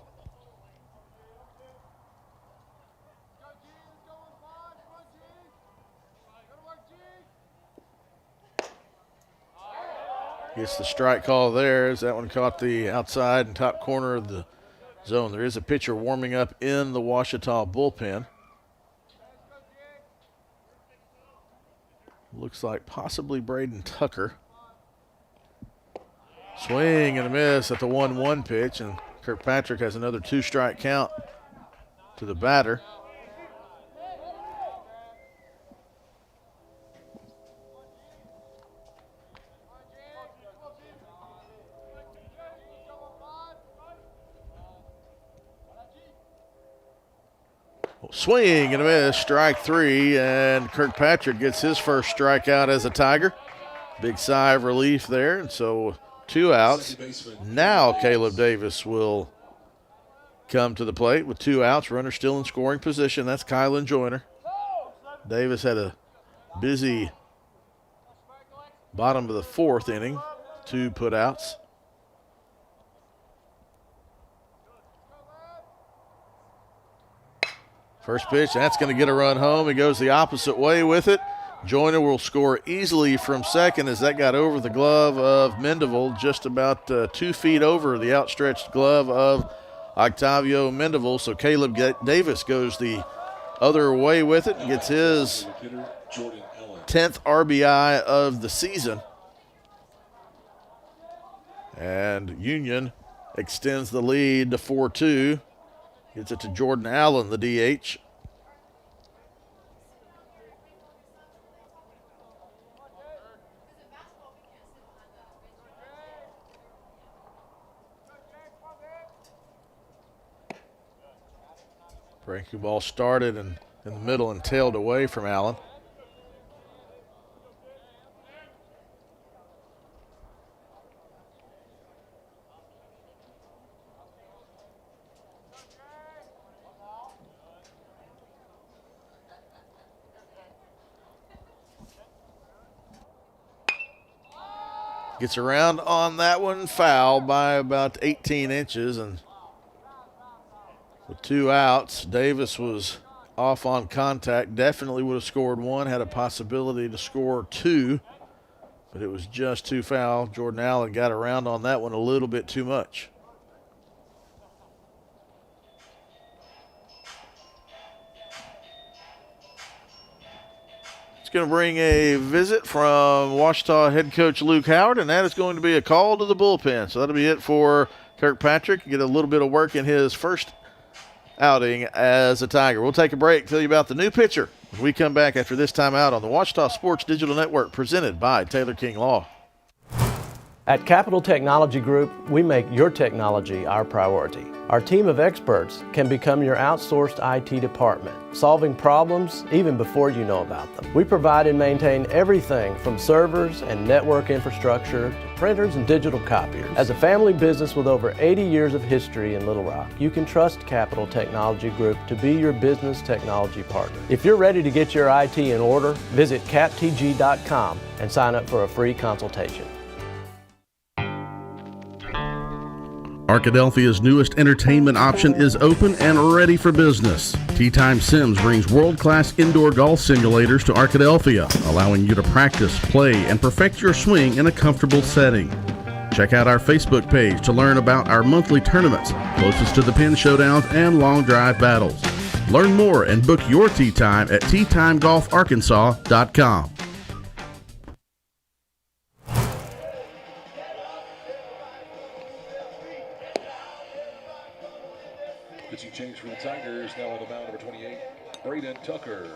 Gets the strike call there as that one caught the outside and top corner of the zone. There is a pitcher warming up in the Ouachita bullpen. Looks like possibly Braden Tucker. Swing and a miss at the 1-1 pitch, and Kirkpatrick has another 2-strike count to the batter. Swing and a miss, strike 3, and Kirkpatrick gets his first strikeout as a Tiger. Big sigh of relief there, and so 2 outs. Now Caleb Davis will come to the plate with 2 outs. Runner still in scoring position. That's Kylan Joyner. Davis had a busy bottom of the 4th inning. 2 putouts. First pitch, that's going to get a run home. He goes the opposite way with it. Joyner will score easily from second as that got over the glove of Mendeville, just about 2 feet over the outstretched glove of Octavio Mendeville. So Caleb Davis goes the other way with it and gets his 10th RBI of the season. And Union extends the lead to 4-2. Gets it to Jordan Allen, the DH. Breaking ball started and in the middle and tailed away from Allen. Gets around on that one, foul by about 18 inches, and with 2 outs, Davis was off on contact. Definitely would have scored 1, had a possibility to score 2, but it was just too foul. Jordan Allen got around on that one a little bit too much. Going to bring a visit from Ouachita head coach Luke Howard, and that is going to be a call to the bullpen. So that'll be it for Kirkpatrick. Get a little bit of work in his first outing as a Tiger. We'll take a break, tell you about the new pitcher when we come back after this time out on the Ouachita Sports Digital Network, presented by Taylor King Law.
At Capital Technology Group, we make your technology our priority. Our team of experts can become your outsourced IT department, solving problems even before you know about them. We provide and maintain everything from servers and network infrastructure to printers and digital copiers. As a family business with over 80 years of history in Little Rock, you can trust Capital Technology Group to be your business technology partner. If you're ready to get your IT in order, visit captg.com and sign up for a free consultation.
Arkadelphia's newest entertainment option is open and ready for business. Tee Time Sims brings world-class indoor golf simulators to Arkadelphia, allowing you to practice, play, and perfect your swing in a comfortable setting. Check out our Facebook page to learn about our monthly tournaments, closest to the pin showdowns and long drive battles. Learn more and book your tee time at teetimegolfarkansas.com.
Pitching change for the Tigers. Now on the mound, number 28, Braden Tucker.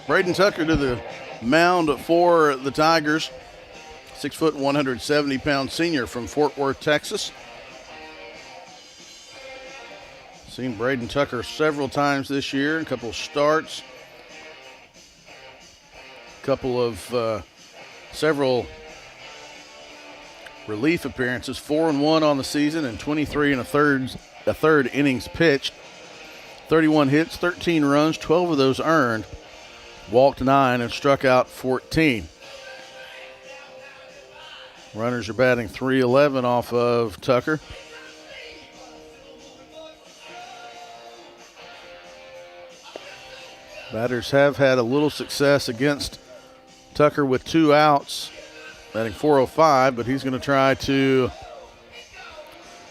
Braden Tucker to the mound for the Tigers. 6 foot, 170 pound senior from Fort Worth, Texas. Seen Braden Tucker several times this year, a couple of starts, several relief appearances, 4-1 on the season and 23 and a third innings pitched. 31 hits, 13 runs, 12 of those earned. Walked 9 and struck out 14. Runners are batting .311 off of Tucker. Batters have had a little success against Tucker with 2 outs, batting .405, but he's going to try to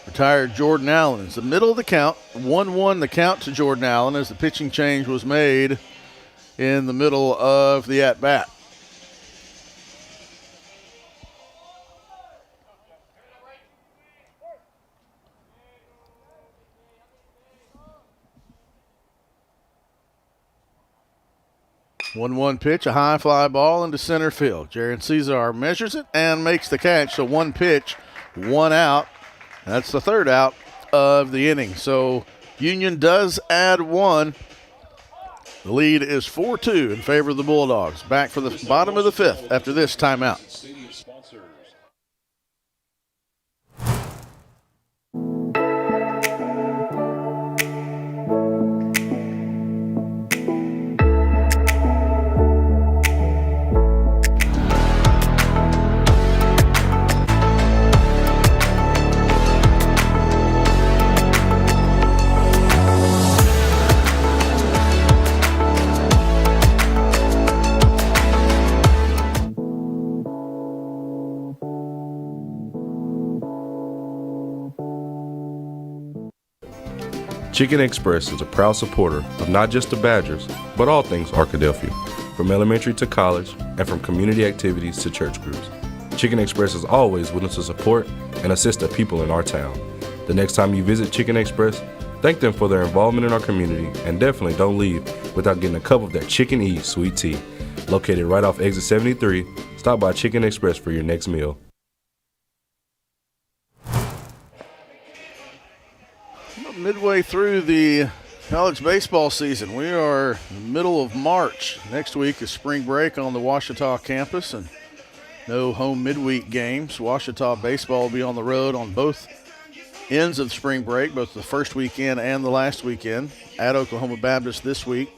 retire Jordan Allen. It's the middle of the count, 1-1 the count to Jordan Allen as the pitching change was made in the middle of the at-bat. One pitch, a high fly ball into center field. Jaron Cesar measures it and makes the catch. So 1 pitch, 1 out. That's the 3rd out of the inning. So Union does add 1. The lead is 4-2 in favor of the Bulldogs. Back for the bottom of the 5th after this timeout.
Chicken Express is a proud supporter of not just the Badgers, but all things Arkadelphia, from elementary to college and from community activities to church groups. Chicken Express is always willing to support and assist the people in our town. The next time you visit Chicken Express, thank them for their involvement in our community and definitely don't leave without getting a cup of that Chicken E sweet tea. Located right off exit 73, stop by Chicken Express for your next meal.
Midway through the college baseball season. We are in the middle of March. Next week is spring break on the Ouachita campus and no home midweek games. Ouachita baseball will be on the road on both ends of spring break, both the first weekend and the last weekend. At Oklahoma Baptist this week,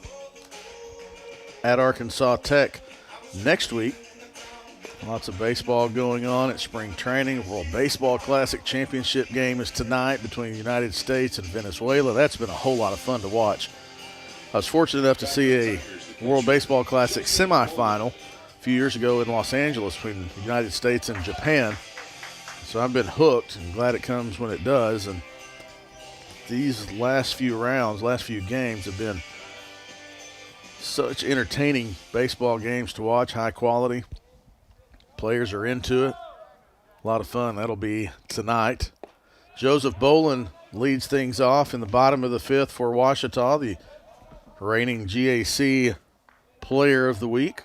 at Arkansas Tech next week. Lots of baseball going on at spring training. World Baseball Classic Championship game is tonight between the United States and Venezuela. That's been a whole lot of fun to watch. I was fortunate enough to see a World Baseball Classic semifinal a few years ago in Los Angeles between the United States and Japan. So I've been hooked and glad it comes when it does. And these last few rounds, last few games have been such entertaining baseball games to watch, high quality. Players are into it. A lot of fun. That'll be tonight. Joseph Bolin leads things off in the bottom of the fifth for Ouachita, the reigning GAC Player of the Week.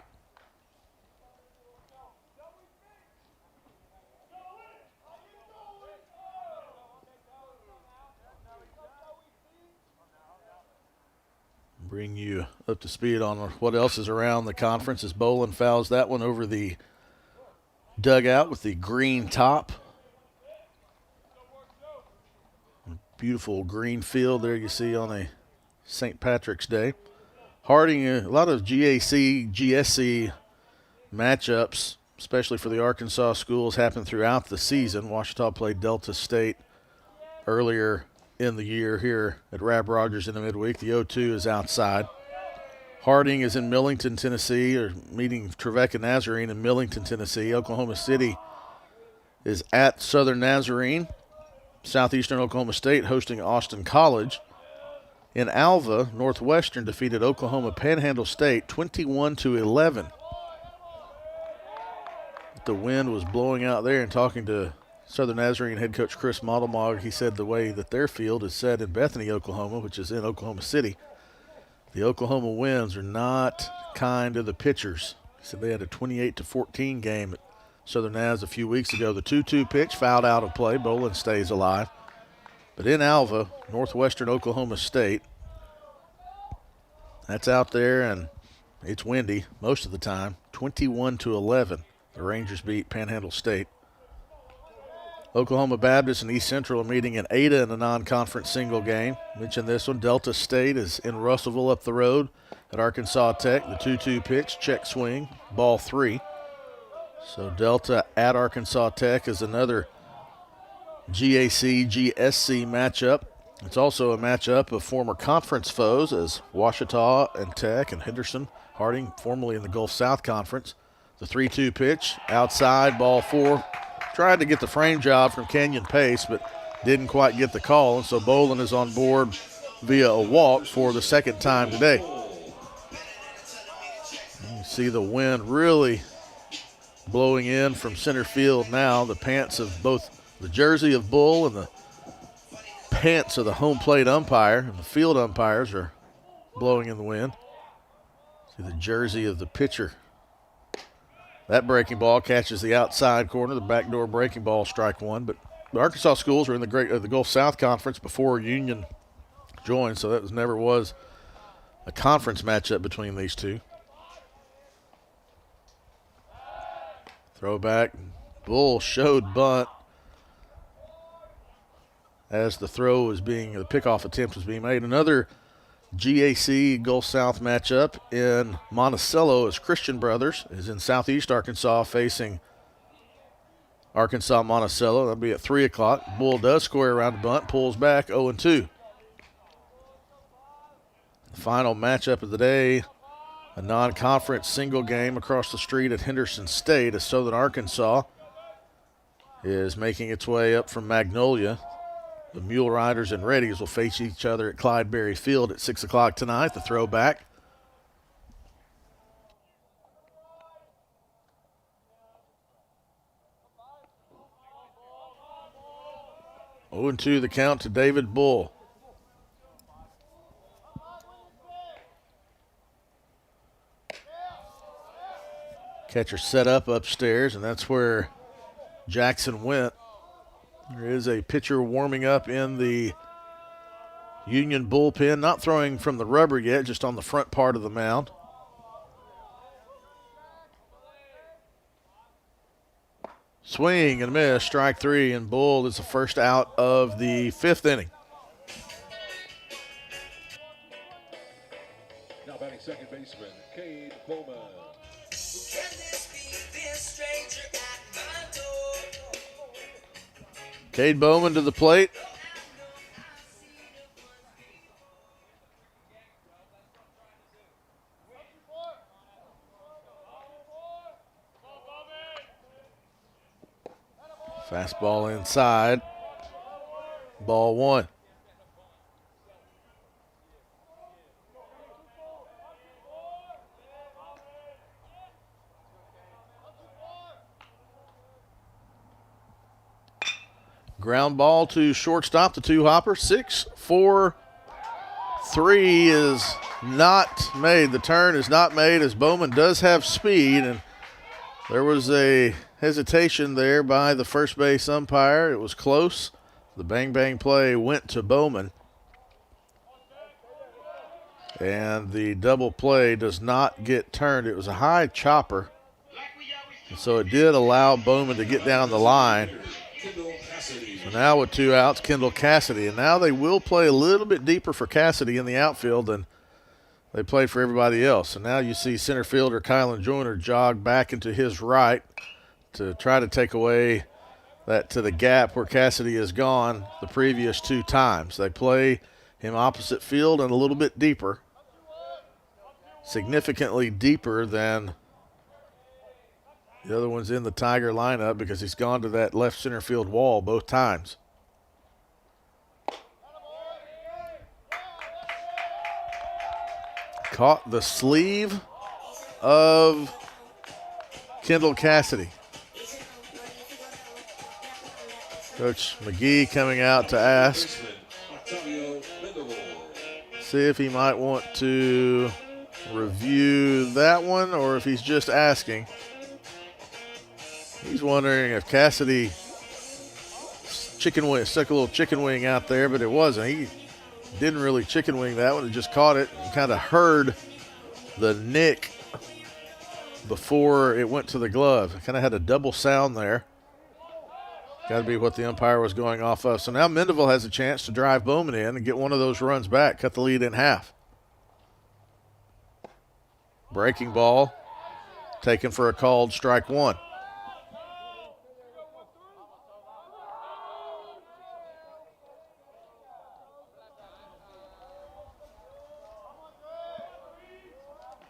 Bring you up to speed on what else is around the conference as Bolin fouls that one over the dugout with the green top. Beautiful green field there you see on a St. Patrick's Day. Harding, a lot of GAC, GSC matchups, especially for the Arkansas schools, happen throughout the season. Ouachita played Delta State earlier in the year here at Rab Rogers in the midweek. The 0-2 is outside. Harding is in Millington, Tennessee, or meeting Trevecca Nazarene in Millington, Tennessee. Oklahoma City is at Southern Nazarene. Southeastern Oklahoma State hosting Austin College. In Alva, Northwestern defeated Oklahoma Panhandle State 21-11. The wind was blowing out there, and talking to Southern Nazarene head coach Chris Modelmog, he said the way that their field is set in Bethany, Oklahoma, which is in Oklahoma City, the Oklahoma winds are not kind to the pitchers. He said they had a 28-14 game at Southern Naz a few weeks ago. The 2-2 pitch fouled out of play. Bolin stays alive. But in Alva, Northwestern Oklahoma State, that's out there, and it's windy most of the time. 21-11, the Rangers beat Panhandle State. Oklahoma Baptist and East Central are meeting in Ada in a non-conference single game. Mentioned this one. Delta State is in Russellville up the road at Arkansas Tech. The 2-2 pitch, check swing, ball 3. So Delta at Arkansas Tech is another GAC, GSC matchup. It's also a matchup of former conference foes as Ouachita and Tech and Henderson, Harding, formerly in the Gulf South Conference. The 3-2 pitch, outside, ball 4. Tried to get the frame job from Kenyon Pace, but didn't quite get the call. And so Bolin is on board via a walk for the second time today. You see the wind really blowing in from center field now. The pants of both the jersey of Bull and the pants of the home plate umpire and the field umpires are blowing in the wind. See the jersey of the pitcher. That breaking ball catches the outside corner, the backdoor breaking ball, strike one. But the Arkansas schools are in the Gulf South Conference before Union joined, so that never was a conference matchup between these two. Throwback. Bull showed bunt as the pickoff attempt was being made. Another GAC Gulf South matchup in Monticello as Christian Brothers is in Southeast Arkansas facing Arkansas Monticello. That'll be at 3 o'clock. Bull does square around the bunt, pulls back 0-2. The final matchup of the day, a non-conference single game across the street at Henderson State as Southern Arkansas is making its way up from Magnolia. The Mule Riders and Reddies will face each other at Clydeberry Field at 6 o'clock tonight. The throwback. Oh, 0-2 the count to David Bull. Catcher set up upstairs, and that's where Jackson went. There is a pitcher warming up in the Union bullpen, not throwing from the rubber yet, just on the front part of the mound. Swing and a miss, strike 3, and Bull is the first out of the 5th inning.
Now batting second baseman, Cade Bowman.
Cade Bowman to the plate. Fastball inside. Ball 1. Ground ball to shortstop, the two-hopper. 6-4-3 is not made. The turn is not made as Bowman does have speed, and there was a hesitation there by the first base umpire. It was close. The bang-bang play went to Bowman. And the double play does not get turned. It was a high chopper. And so it did allow Bowman to get down the line. So now with 2 outs, Kendall Cassidy. And now they will play a little bit deeper for Cassidy in the outfield than they played for everybody else. And now you see center fielder Kylan Joyner jog back into his right to try to take away that to the gap where Cassidy has gone the previous 2 times. They play him opposite field and a little bit deeper. Significantly deeper than the other one's in the Tiger lineup because he's gone to that left center field wall both times. Caught the sleeve of Kendall Cassidy. Coach McGee coming out to ask. See if he might want to review that one or if he's just asking. He's wondering if Cassidy stuck a little chicken wing out there, but it wasn't. He didn't really chicken wing that one. He just caught it and kind of heard the nick before it went to the glove. It kind of had a double sound there. Got to be what the umpire was going off of. So now Mendeville has a chance to drive Bowman in and get one of those runs back, cut the lead in half. Breaking ball taken for a called strike 1.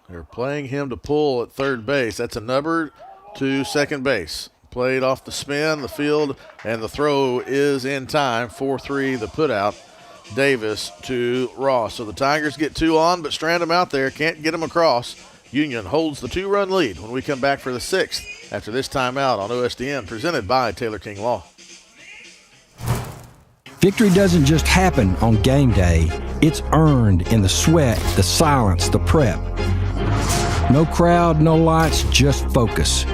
They're playing him to pull at third base. That's a number to second base. Played off the spin, the field, and the throw is in time. 4-3 the putout. Davis to Ross. So the Tigers get 2 on, but strand them out there. Can't get them across. Union holds the 2-run lead when we come back for the 6th after this timeout on OSDN, presented by Taylor King Law.
Victory doesn't just happen on game day. It's earned in the sweat, the silence, the prep. No crowd, no lights, just focus.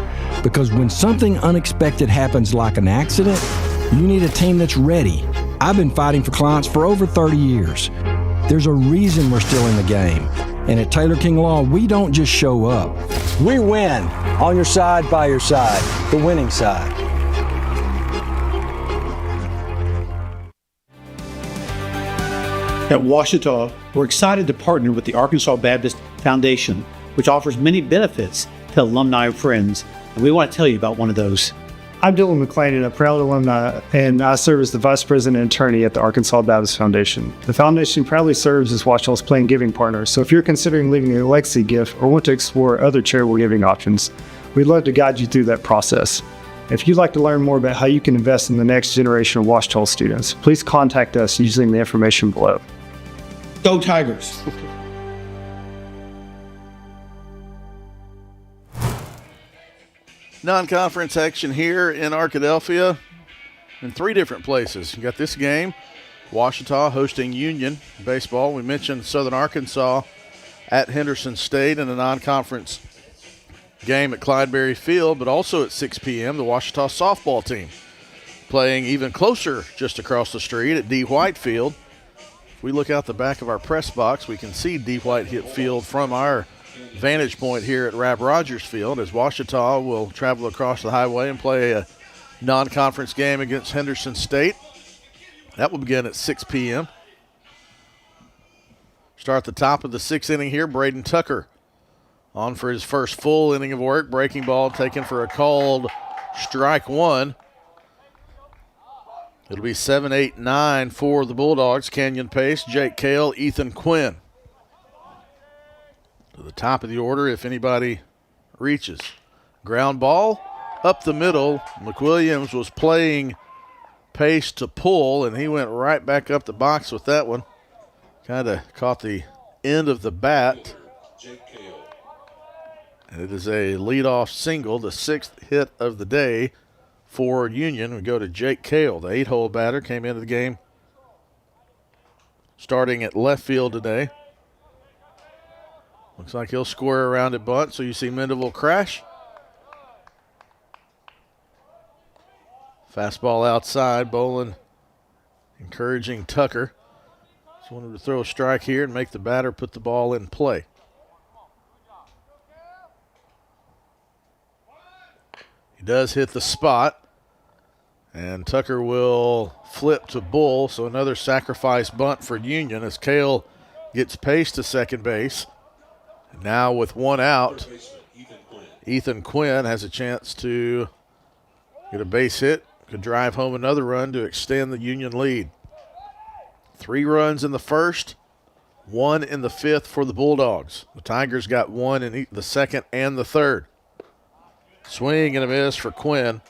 Because when something unexpected happens like an accident, you need a team that's ready. I've been fighting for clients for over 30 years. There's a reason we're still in the game. And at Taylor King Law, we don't just show up.
We win on your side, by your side, the winning side.
At Ouachita, we're excited to partner with the Arkansas Baptist Foundation, which offers many benefits to alumni and friends. And we want to tell you about one of those.
I'm Dylan McClain, a proud alumni, and I serve as the Vice President and Attorney at the Arkansas Baptist Foundation. The foundation proudly serves as Ouachita's Planned Giving partner, so if you're considering leaving a legacy gift or want to explore other charitable giving options, we'd love to guide you through that process. If you'd like to learn more about how you can invest in the next generation of Ouachita students, please contact us using the information below.
Go Tigers!
Non-conference action here in Arkadelphia in 3 different places. You got this game, Ouachita hosting Union baseball. We mentioned Southern Arkansas at Henderson State in a non-conference game at Clydeberry Field, but also at 6 p.m., the Ouachita softball team playing even closer just across the street at D. White Field. If we look out the back of our press box, we can see D. White Field from our vantage point here at Rab Rogers Field, as Ouachita will travel across the highway and play a non-conference game against Henderson State. That will begin at 6 p.m. Start the top of the 6th inning here. Braden Tucker on for his first full inning of work. Breaking ball taken for a called strike 1. It'll be 7-8-9 for the Bulldogs. Kenyon Pace, Jake Cale, Ethan Quinn. To the top of the order if anybody reaches. Ground ball up the middle. McWilliams was playing Pace to pull, and he went right back up the box with that one. Kind of caught the end of the bat. And it is a leadoff single, the 6th hit of the day for Union. We go to Jake Kale, the 8-hole batter, came into the game starting at left field today. Looks like he'll square around at bunt, so you see Mendeville crash. Fastball outside. Bolin encouraging Tucker. Just wanted to throw a strike here and make the batter put the ball in play. He does hit the spot. And Tucker will flip to Bull, so another sacrifice bunt for Union as Kale gets paced to second base. And now with one out, Ethan Quinn has a chance to get a base hit, could drive home another run to extend the Union lead. 3 runs in the first, 1 in the 5th for the Bulldogs. The Tigers got 1 in the second and the third. Swing and a miss for Quinn.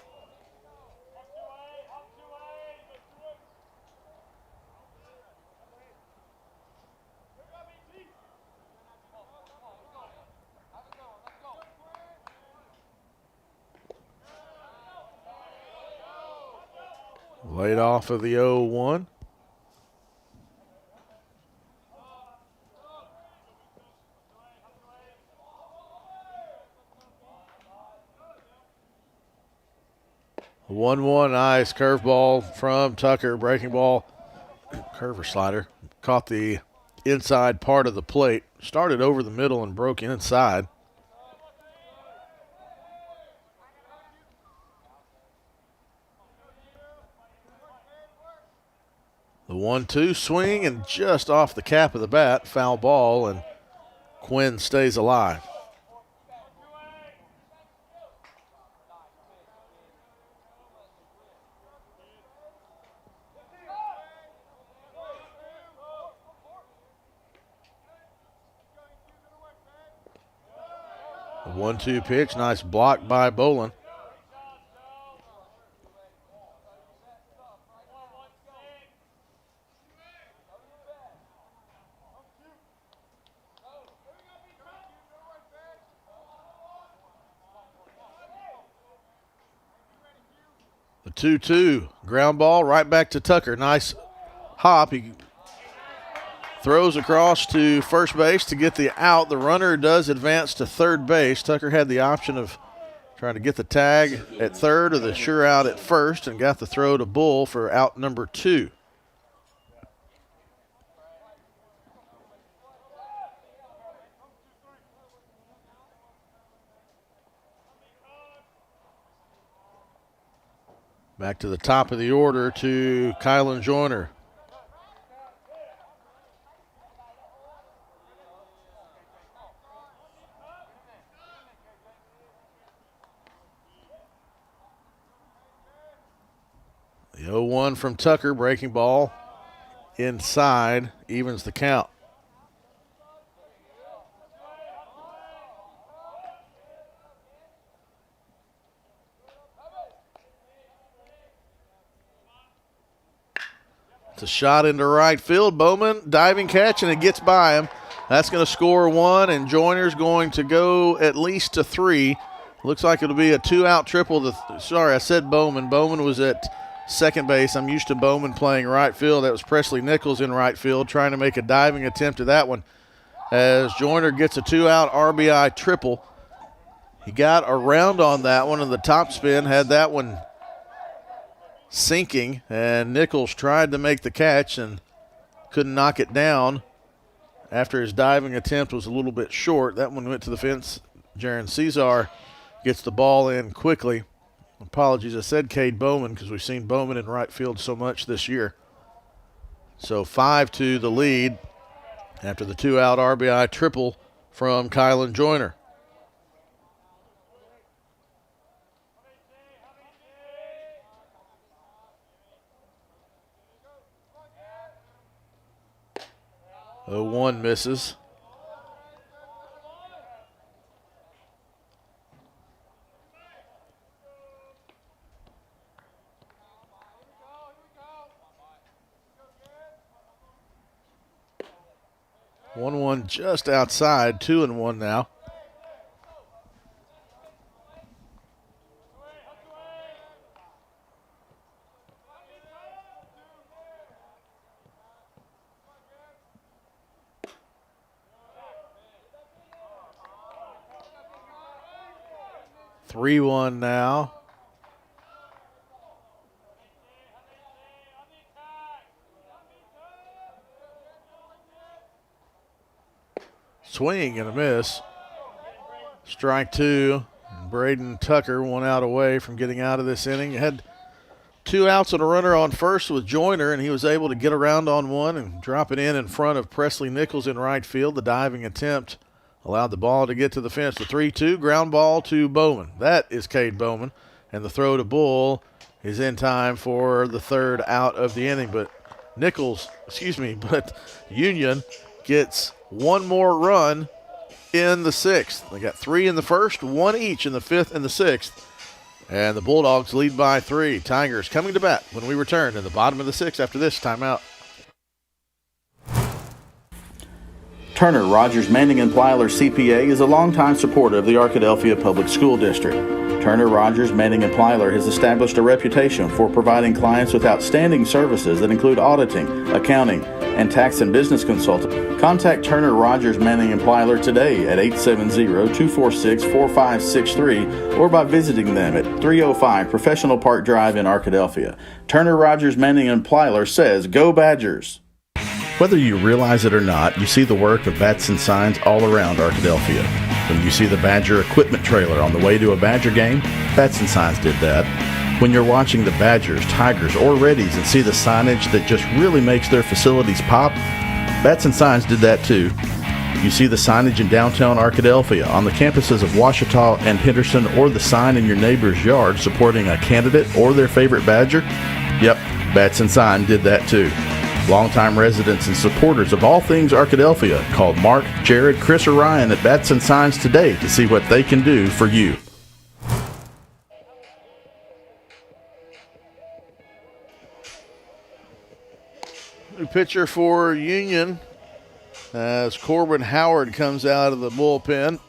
Laid off of the 0-1. A 1-1 nice curveball from Tucker. Breaking ball, curve slider. Caught the inside part of the plate. Started over the middle and broke inside. The 1-2 swing and just off the cap of the bat, foul ball, and Quinn stays alive. The 1-2 pitch, nice block by Bolin. The 2-2 ground ball right back to Tucker. Nice hop. He throws across to first base to get the out. The runner does advance to third base. Tucker had the option of trying to get the tag at third or the sure out at first and got the throw to Bull for out number 2. Back to the top of the order to Kylan Joyner. The 0-1 from Tucker, breaking ball inside, evens the count. It's a shot into right field. Bowman diving catch, and it gets by him. That's going to score 1, and Joyner's going to go at least to 3. Looks like it'll be a 2-out triple. Sorry, I said Bowman. Bowman was at second base. I'm used to Bowman playing right field. That was Presley Nichols in right field trying to make a diving attempt at that one. As Joyner gets a 2-out RBI triple. He got around on that one, and the top spin had that one sinking, and Nichols tried to make the catch and couldn't knock it down after his diving attempt was a little bit short. That one went to the fence. Jaron Cesar gets the ball in quickly. Apologies, I said Cade Bowman because we've seen Bowman in right field so much this year. So 5-2 the lead after the 2-out RBI triple from Kylan Joyner. The 1 misses. One just outside, 2-1 now. 3-1 now. Swing and a miss. Strike two. Braden Tucker 1 out away from getting out of this inning. Had 2 outs and a runner on first with Joyner, and he was able to get around on one and drop it in front of Presley Nichols in right field. The diving attempt allowed the ball to get to the fence. The 3-2 ground ball to Bowman. That is Cade Bowman. And the throw to Bull is in time for the 3rd out of the inning. But Union gets one more run in the 6th. They got 3 in the 1st, 1 each in the 5th and the 6th. And the Bulldogs lead by 3. Tigers coming to bat when we return in the bottom of the 6th after this timeout.
Turner Rogers Manning & Plyler CPA is a longtime supporter of the Arkadelphia Public School District. Turner Rogers Manning & Plyler has established a reputation for providing clients with outstanding services that include auditing, accounting, and tax and business consulting. Contact Turner Rogers Manning & Plyler today at 870-246-4563 or by visiting them at 305 Professional Park Drive in Arkadelphia. Turner Rogers Manning & Plyler says, "Go Badgers!"
Whether you realize it or not, you see the work of Batson Signs all around Arkadelphia. When you see the Badger equipment trailer on the way to a Badger game, Batson Signs did that. When you're watching the Badgers, Tigers, or Reddies and see the signage that just really makes their facilities pop, Batson Signs did that too. You see the signage in downtown Arkadelphia, on the campuses of Ouachita and Henderson, or the sign in your neighbor's yard supporting a candidate or their favorite Badger? Yep, Batson Sign did that too. Longtime residents and supporters of all things Arkadelphia, call Mark, Jared, Chris, or Ryan at Batson Signs today to see what they can do for you. New pitcher for Union as Corbin Howard comes out of the bullpen.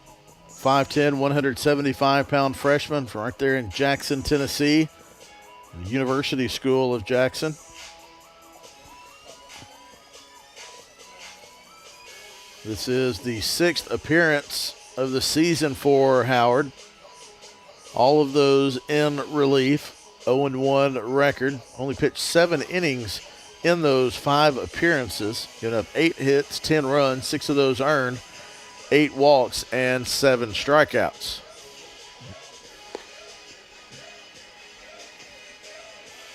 5'10", 175-pound freshman from right there in Jackson, Tennessee, the University School of Jackson. This is the 6th appearance of the season for Howard. All of those in relief. 0-1 record. Only pitched 7 innings in those 5 appearances. Giving up 8 hits, 10 runs, 6 of those earned, 8 walks, and 7 strikeouts.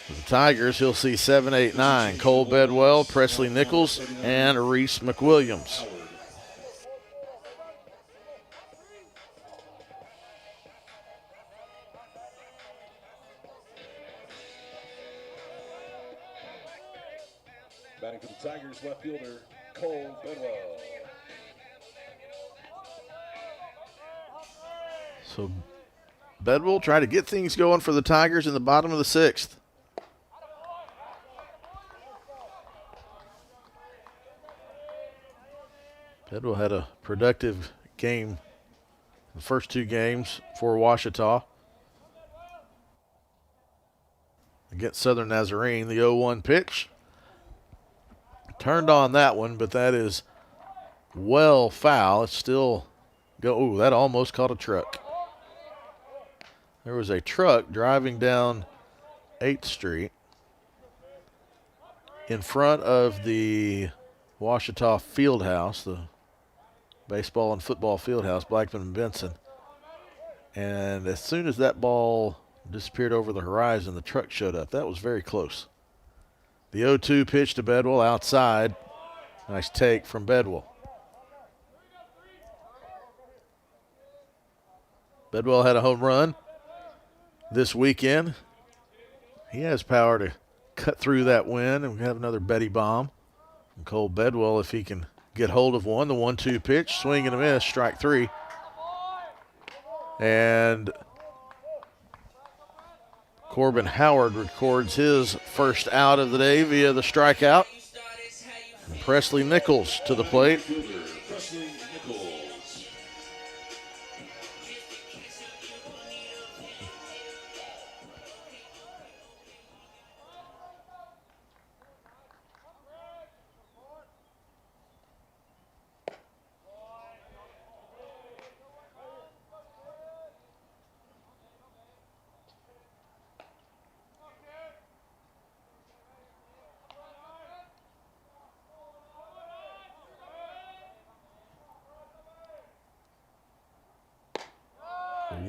For the Tigers, he'll see 7, 8, 9. Cole Bedwell, Presley Nichols, and Reese McWilliams.
Batting for the Tigers, left fielder Cole Bedwell.
So Bedwell trying to get things going for the Tigers in the bottom of the 6th. Bedwell had a productive game, the first 2 games for Ouachita. Against Southern Nazarene, the 0-1 pitch. Turned on that one, but that is well foul. It's still go. Ooh, that almost caught a truck. There was a truck driving down 8th Street in front of the Ouachita Fieldhouse, the baseball and football fieldhouse, Blackman and Benson. And as soon as that ball disappeared over the horizon, the truck showed up. That was very close. The 0-2 pitch to Bedwell outside. Nice take from Bedwell. Bedwell had a home run this weekend. He has power to cut through that wind, and we have another Betty bomb from Cole Bedwell if he can get hold of one. The 1-2 pitch, swing and a miss, strike 3. And Corbin Howard records his first out of the day via the strikeout. And Presley Nichols to the plate.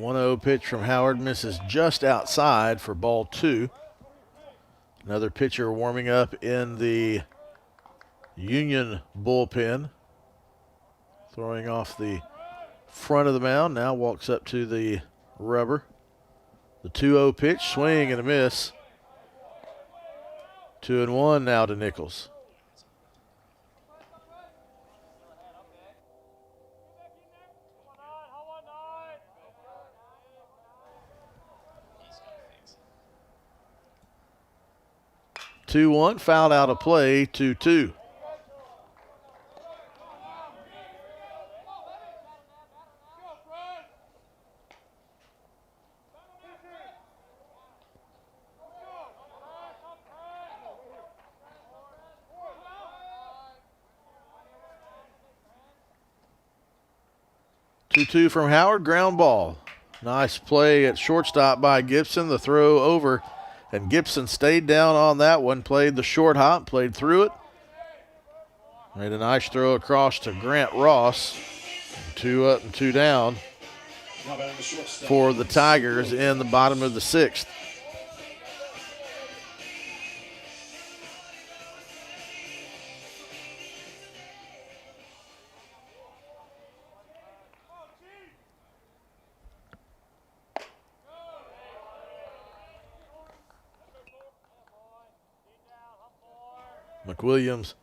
1-0 pitch from Howard misses just outside for ball 2. Another pitcher warming up in the Union bullpen. Throwing off the front of the mound. Now walks up to the rubber. The 2-0 pitch, swing and a miss. 2-1 now to Nichols. Two-one, fouled out of play, 2-2. Two from Howard, ground ball. Nice play at shortstop by Gibson. The throw over, and Gibson stayed down on that one, played the short hop, played through it. Made a nice throw across to Grant Ross. 2 up and 2 down for the Tigers in the bottom of the 6th. McWilliams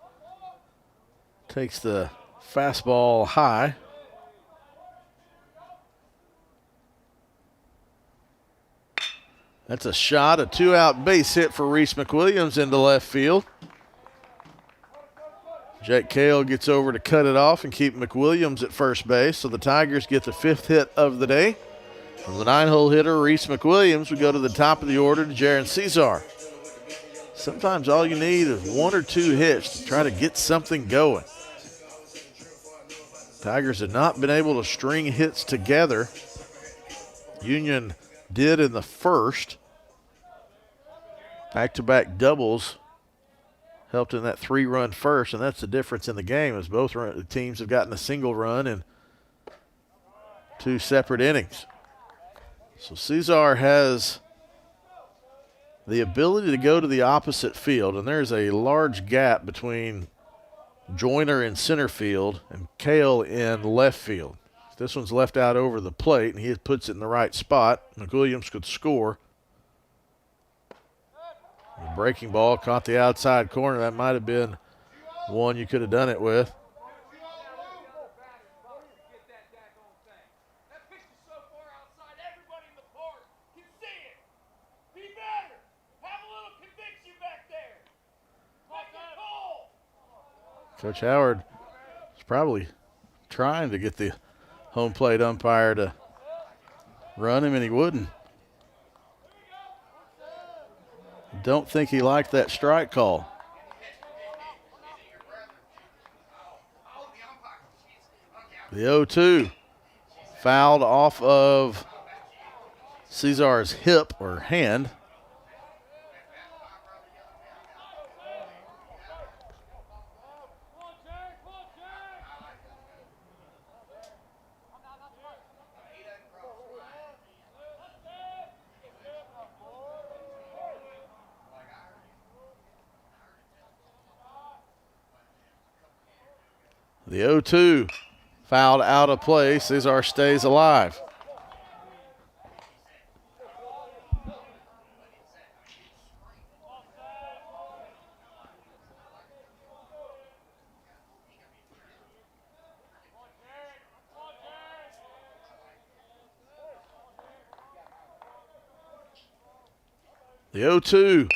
takes the fastball high. That's a shot, a 2-out base hit for Reese McWilliams into left field. Jake Cale gets over to cut it off and keep McWilliams at first base, so the Tigers get the 5th hit of the day. From the 9-hole hitter, Reese McWilliams, we go to the top of the order to Jaron Cesar. Sometimes all you need is 1 or 2 hits to try to get something going. Tigers have not been able to string hits together. Union did in the first. Back-to-back doubles helped in that 3-run first, and that's the difference in the game, as both teams have gotten a single run in 2 separate innings. So Cesar has the ability to go to the opposite field, and there's a large gap between Joyner in center field and Cale in left field. This one's left out over the plate, and he puts it in the right spot. McWilliams could score. The breaking ball caught the outside corner. That might have been one you could have done it with. Coach Howard is probably trying to get the home plate umpire to run him, and he wouldn't. Don't think he liked that strike call. The 0-2 fouled off of Cesar's hip or hand. The 0-2 fouled out of play. Cesar stays alive. The 0-2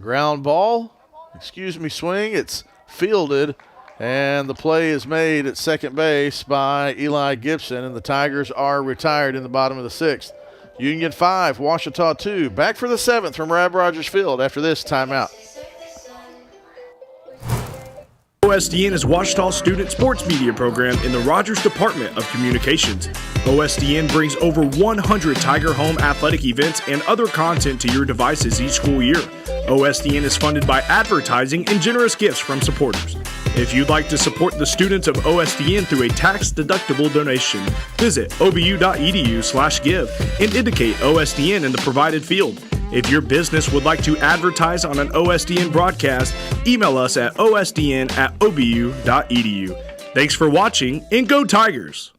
ground ball, swing. It's fielded. And the play is made at second base by Eli Gibson, and the Tigers are retired in the bottom of the 6th. Union 5, Ouachita 2. Back for the 7th from Rab Rogers Field after this timeout.
OSDN is Ouachita's student sports media program in the Rogers Department of Communications. OSDN brings over 100 Tiger Home athletic events and other content to your devices each school year. OSDN is funded by advertising and generous gifts from supporters. If you'd like to support the students of OSDN through a tax-deductible donation, visit obu.edu/give and indicate OSDN in the provided field. If your business would like to advertise on an OSDN broadcast, email us at osdn@obu.edu. Thanks for watching, and go Tigers!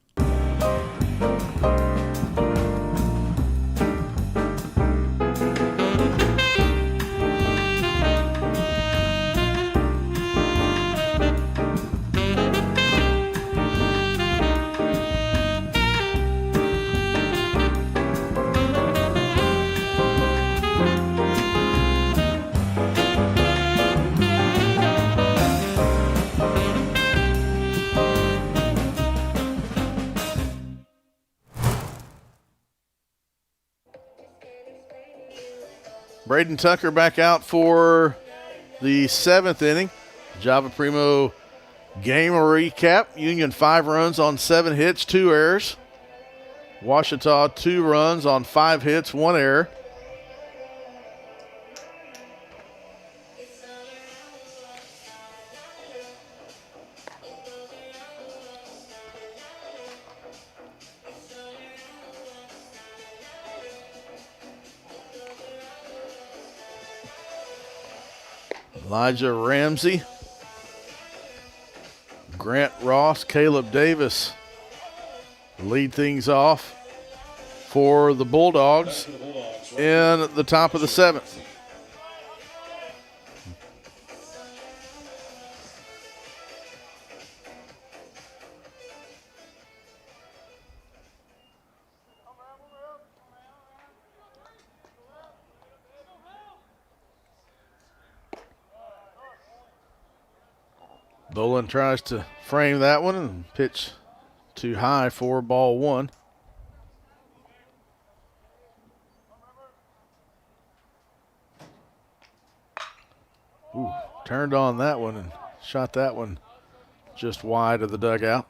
Braden Tucker back out for the 7th inning. Java Primo game recap. Union 5 runs on 7 hits, 2 errors. Ouachita 2 runs on 5 hits, 1 error. Elijah Ramsey, Grant Ross, Caleb Davis lead things off for the Bulldogs in the top of the 7th. Dolan tries to frame that one and pitch too high for ball 1. Ooh, turned on that one and shot that one just wide of the dugout.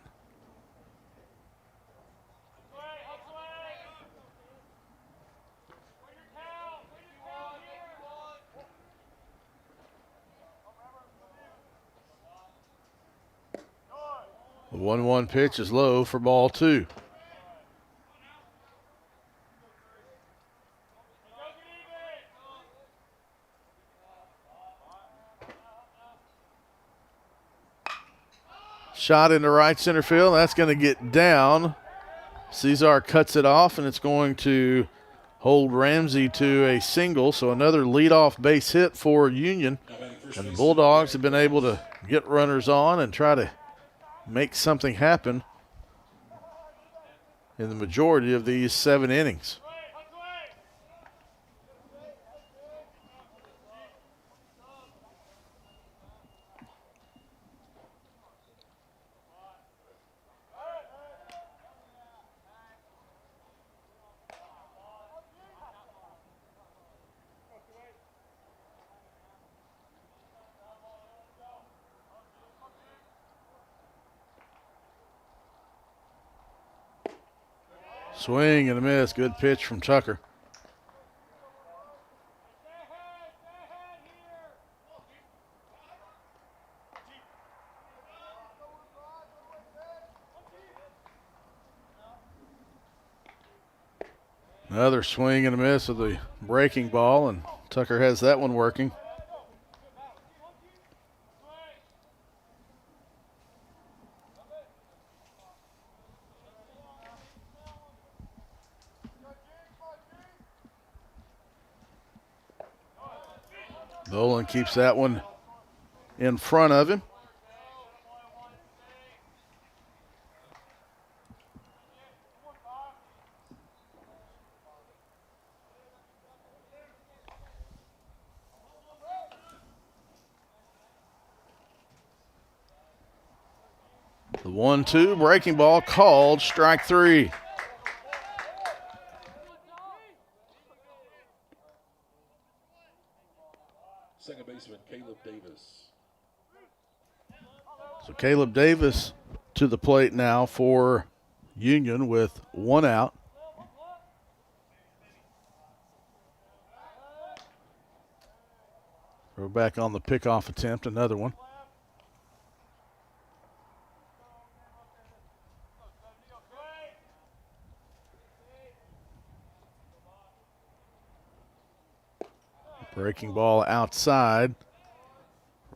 The 1-1 pitch is low for ball 2. Shot into right center field. That's going to get down. Cesar cuts it off, and it's going to hold Ramsey to a single. So another leadoff base hit for Union. And the Bulldogs have been able to get runners on and try to make something happen in the majority of these 7 innings. Swing and a miss. Good pitch from Tucker. Another swing and a miss of the breaking ball, and Tucker has that one working. Dolan keeps that one in front of him. The 1-2 breaking ball called strike 3.
Second baseman Caleb Davis.
So Caleb Davis to the plate now for Union with 1 out. Throw back on the pickoff attempt, another one. Breaking ball outside.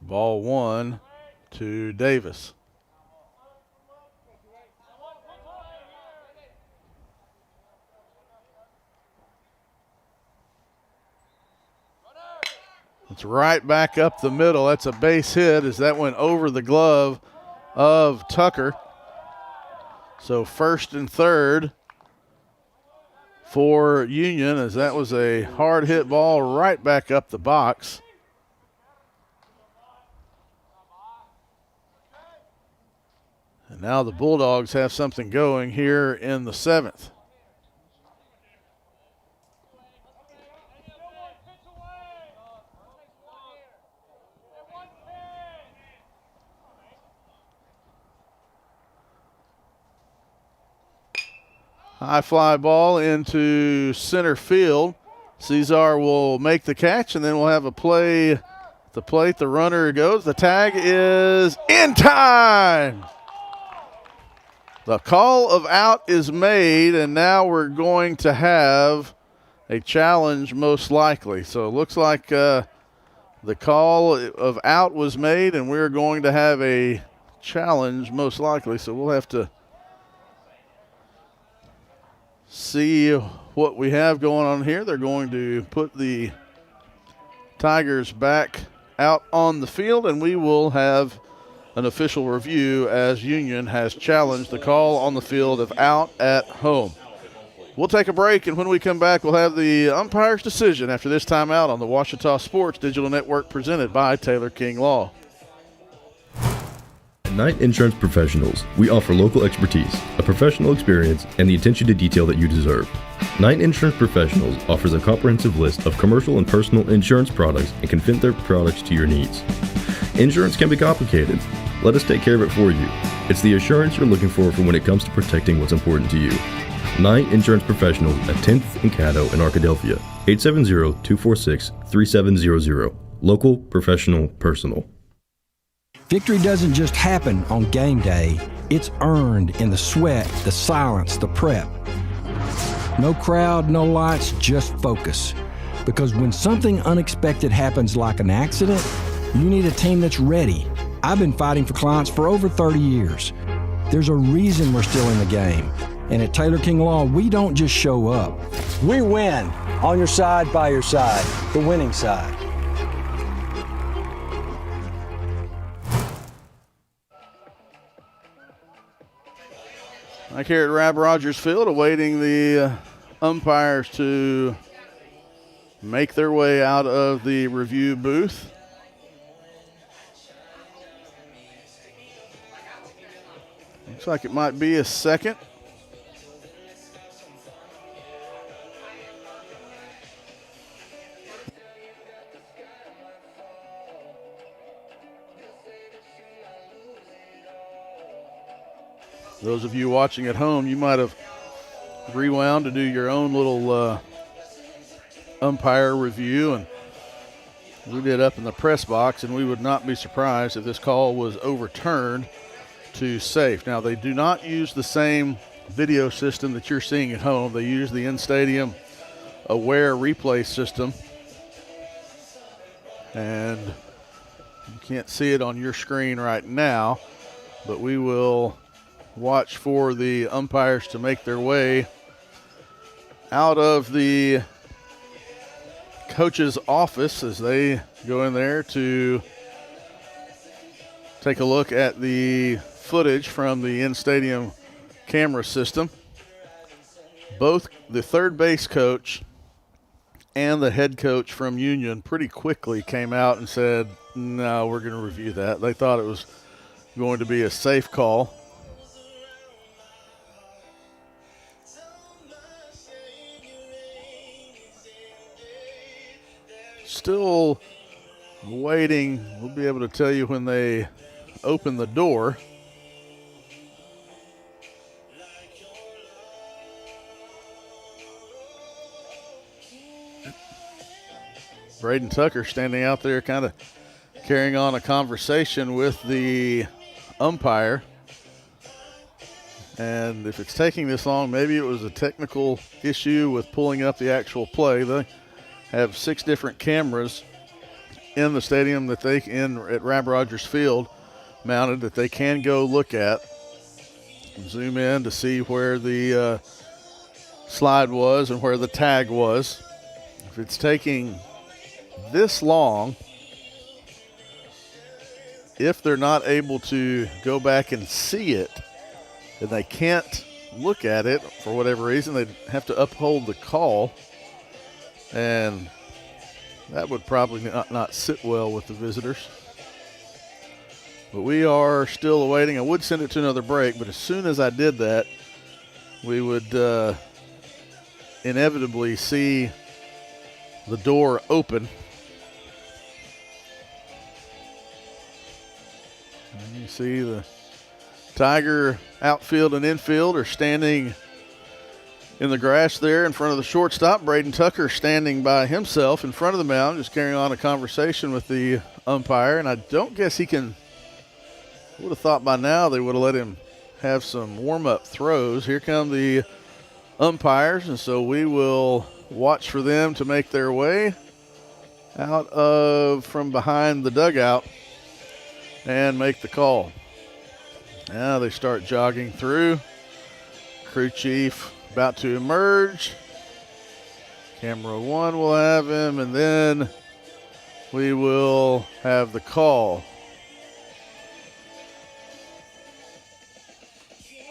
Ball 1 to Davis. It's right back up the middle. That's a base hit as that went over the glove of Tucker. So first and third for Union, as that was a hard hit ball right back up the box. And now the Bulldogs have something going here in the 7th. High fly ball into center field. Cesar will make the catch, and then we'll have a play at the plate. The runner goes. The tag is in time. The call of out is made, and now we're going to have a challenge most likely. So it looks like the call of out was made, and we're going to have a challenge most likely. So we'll have to see what we have going on here. They're going to put the Tigers back out on the field, and we will have an official review as Union has challenged the call on the field of out at home. We'll take a break, and when we come back, we'll have the umpire's decision after this timeout on the Ouachita Sports Digital Network presented by Taylor King Law.
At Knight Insurance Professionals, we offer local expertise, a professional experience, and the attention to detail that you deserve. Knight Insurance Professionals offers a comprehensive list of commercial and personal insurance products and can fit their products to your needs. Insurance can be complicated. Let us take care of it for you. It's the assurance you're looking for when it comes to protecting what's important to you. Knight Insurance Professionals at 10th and Caddo in Arkadelphia. 870-246-3700. Local, professional, personal.
Victory doesn't just happen on game day. It's earned in the sweat, the silence, the prep. No crowd, no lights, just focus. Because when something unexpected happens like an accident, you need a team that's ready. I've been fighting for clients for over 30 years. There's a reason we're still in the game. And at Taylor King Law, we don't just show up.
We win. On your side, by your side. The winning side.
Back here at Rab Rogers Field, awaiting the umpires to make their way out of the review booth. Looks like it might be a second. Those of you watching at home, you might have rewound to do your own little umpire review, and we did up in the press box, and we would not be surprised if this call was overturned to safe. Now, they do not use the same video system that you're seeing at home. They use the in-stadium Aware replay system, and you can't see it on your screen right now, but we will watch for the umpires to make their way out of the coach's office as they go in there to take a look at the footage from the in-stadium camera system. Both the third base coach and the head coach from Union pretty quickly came out and said, no, we're going to review that. They thought it was going to be a safe call. Still waiting. We'll be able to tell you when they open the door. Braden Tucker standing out there kind of carrying on a conversation with the umpire. And if it's taking this long, maybe it was a technical issue with pulling up the actual play. They have 6 different cameras in the stadium that they at Rab Rogers Field mounted that they can go look at. Zoom in to see where the slide was and where the tag was. If it's taking this long, if they're not able to go back and see it, and they can't look at it for whatever reason, they'd have to uphold the call, and that would probably not sit well with the visitors. But we are still awaiting. I would send it to another break, but as soon as I did that, we would inevitably see the door open. And you see the Tiger outfield and infield are standing in the grass there in front of the shortstop. Braden Tucker standing by himself in front of the mound, just carrying on a conversation with the umpire. And I don't guess he can, would have thought by now they would have let him have some warm-up throws. Here come the umpires, and so we will watch for them to make their way out from behind the dugout and make the call. Now they start jogging through. Crew chief about to emerge. Camera 1 will have him, and then we will have the call.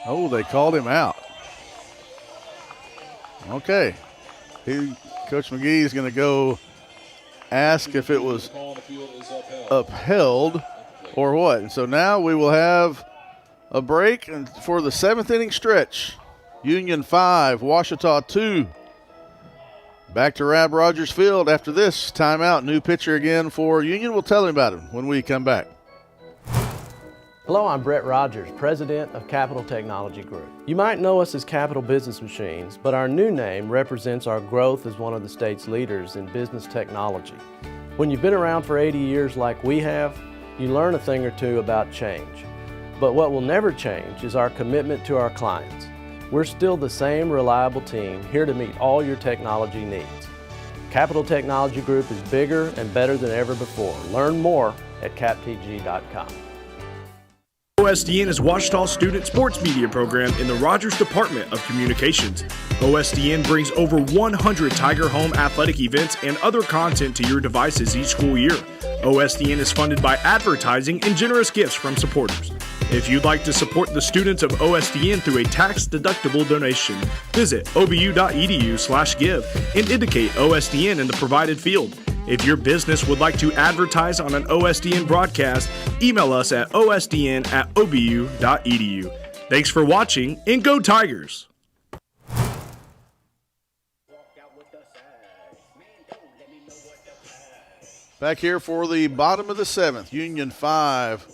Oh, they called him out. Okay. Coach McGee is going to go ask if it was upheld or what. And so now we will have a break and for the 7th inning stretch. Union 5, Ouachita 2. Back to Rab Rogers Field after this timeout. New pitcher again for Union. We'll tell him about him when we come back.
Hello, I'm Brett Rogers, President of Capital Technology Group. You might know us as Capital Business Machines, but our new name represents our growth as one of the state's leaders in business technology. When you've been around for 80 years like we have, you learn a thing or two about change. But what will never change is our commitment to our clients. We're still the same reliable team here to meet all your technology needs. Capital Technology Group is bigger and better than ever before. Learn more at captg.com.
OSDN is Ouachita's student sports media program in the Rogers Department of Communications. OSDN brings over 100 Tiger Home athletic events and other content to your devices each school year. OSDN is funded by advertising and generous gifts from supporters. If you'd like to support the students of OSDN through a tax-deductible donation, visit obu.edu/give and indicate OSDN in the provided field. If your business would like to advertise on an OSDN broadcast, email us at osdn@obu.edu. Thanks for watching, and go Tigers!
Back here for the bottom of the 7th. Union 5,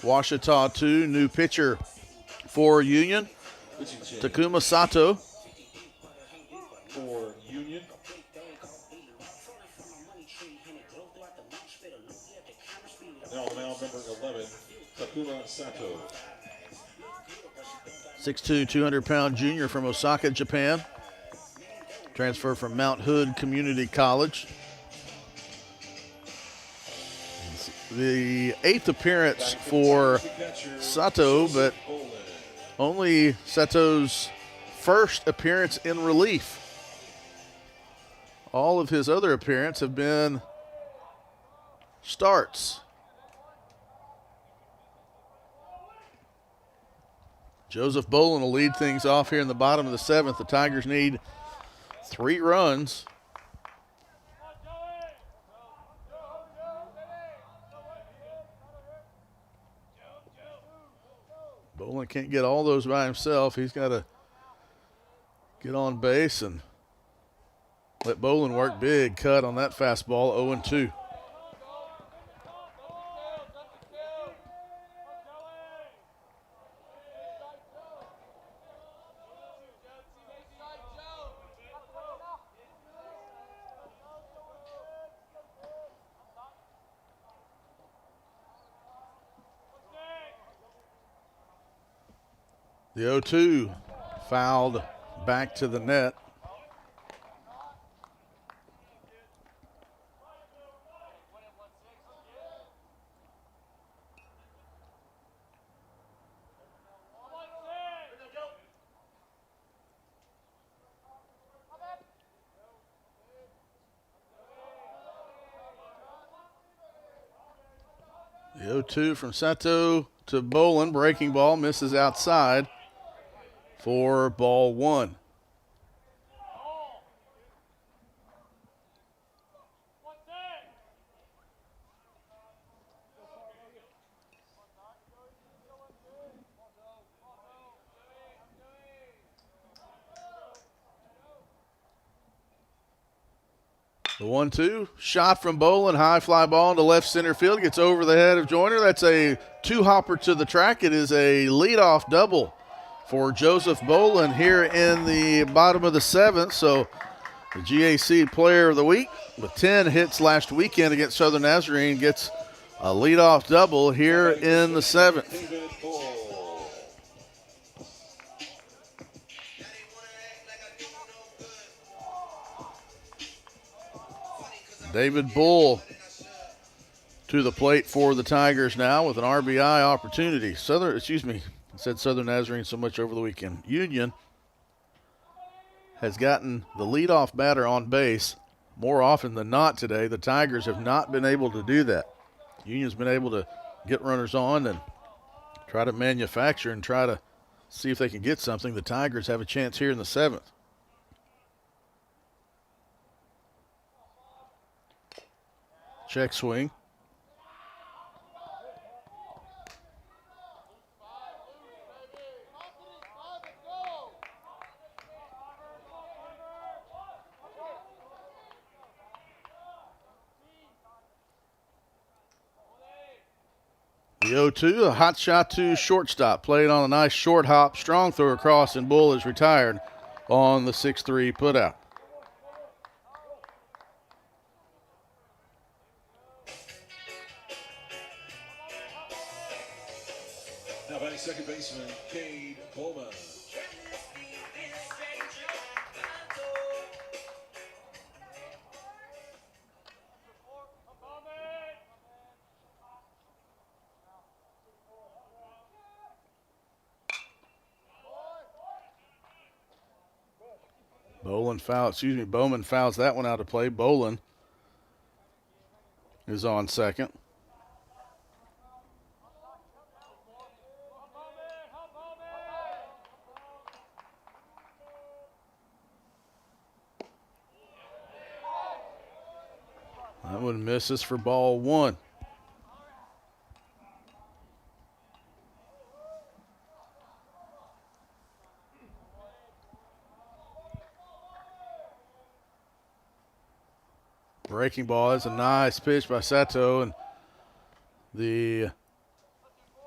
Ouachita 2. New pitcher for Union, Takuma Sato.
For Union. Now the mound, number 11, Takuma Sato.
6'2", 200-pound junior from Osaka, Japan. Transfer from Mount Hood Community College. The 8th appearance for Sato, but only Sato's first appearance in relief. All of his other appearances have been starts. Joseph Bolin will lead things off here in the bottom of the 7th. The Tigers need 3 runs. Bolin can't get all those by himself. He's got to get on base and let Bolin work. Big cut on that fastball, 0-2. The 0-2 fouled back to the net. The 0-2 from Sato to Bolin. Breaking ball misses outside for ball one. The 1-2 shot from Bolin, high fly ball into left center field, gets over the head of Joyner. That's a two-hopper to the track. It is a leadoff double for Joseph Bolin here in the bottom of the seventh. So the GAC Player of the Week with 10 hits last weekend against Southern Nazarene gets a leadoff double here in the seventh. David Bull to the plate for the Tigers now with an RBI opportunity. I said Southern Nazarene so much over the weekend. Union has gotten the leadoff batter on base more often than not today. The Tigers have not been able to do that. Union's been able to get runners on and try to manufacture and try to see if they can get something. The Tigers have a chance here in the seventh. Check swing. The 0-2, a hot shot to shortstop. Played on a nice short hop, strong throw across, and Bull is retired on the 6-3 putout.
Now batting second baseman, Cade Bowman.
Bowman fouls that one out of play. Bolin is on second. That one misses for ball one. Breaking ball is a nice pitch by Sato, and the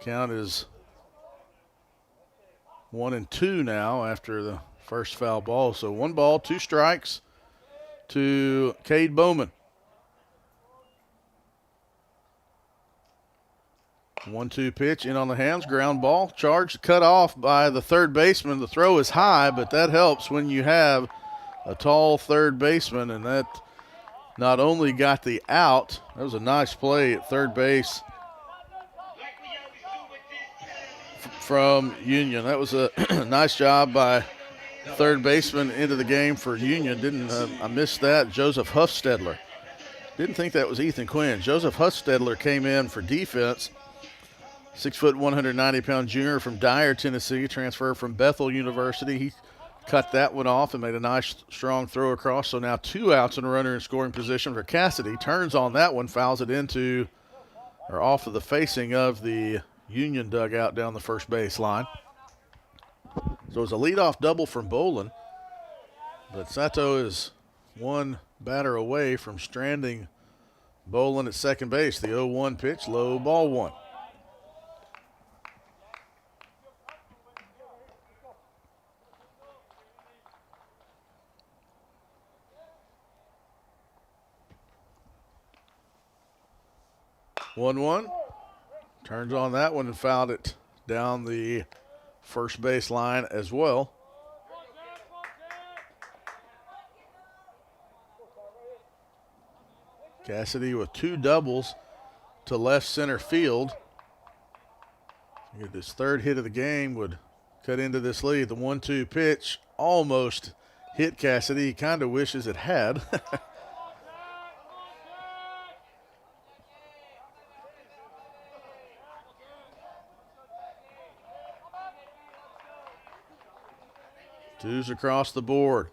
count is 1-2 now after the first foul ball. So 1 ball, 2 strikes to Cade Bowman. 1-2 pitch in on the hands, ground ball, charged, cut off by the third baseman. The throw is high, but that helps when you have a tall third baseman, and that not only got the out, that was a nice play at third base from Union. That was a nice job by third baseman into the game for Union. I missed that. Joseph Huffstedler. Didn't think that was Ethan Quinn. Joseph Huffstedler came in for defense. 6', 190-pound junior from Dyer, Tennessee, transferred from Bethel University. He cut that one off and made a nice, strong throw across. So now 2 outs and a runner in scoring position for Cassidy. Turns on that one, fouls it into or off of the facing of the Union dugout down the first base line. So it was a leadoff double from Bolin, but Sato is one batter away from stranding Bolin at second base. The 0-1 pitch, low, ball one. One. Turns on that one and fouled it down the first base line as well. Cassidy with 2 doubles to left center field. This third hit of the game would cut into this lead. The 1-2 pitch almost hit Cassidy. He kind of wishes it had. Twos across the board.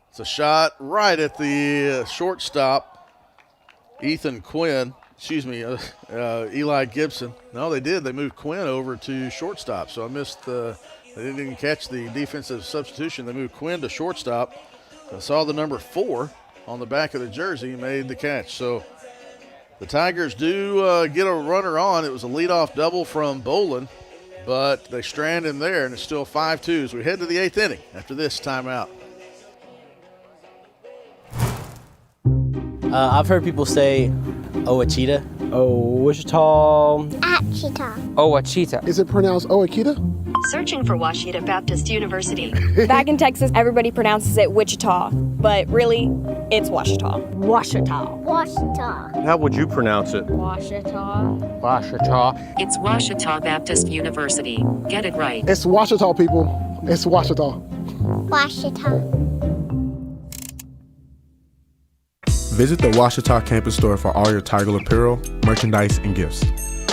It's a shot right at the shortstop, Eli Gibson. No, they did. They moved Quinn over to shortstop, so I missed they didn't catch the defensive substitution. They moved Quinn to shortstop. I saw the number 4 on the back of the jersey, made the catch. So the Tigers do get a runner on. It was a leadoff double from Bolin, but they strand him there, and it's still 5-2 as we head to the 8th inning after this timeout.
I've heard people say Ouachita.
Wichita.
Achita.
Ouachita. Is it pronounced Ouachita?
Searching for Ouachita Baptist University.
Back in Texas, everybody pronounces it Wichita, but really, it's Washita.
Washita. Washita.
How would you pronounce it?
Washita.
Washita.
It's Ouachita Baptist University. Get it right.
It's Washita, people. It's Washita.
Washita.
Visit the Washita campus store for all your Tiger apparel, merchandise, and gifts.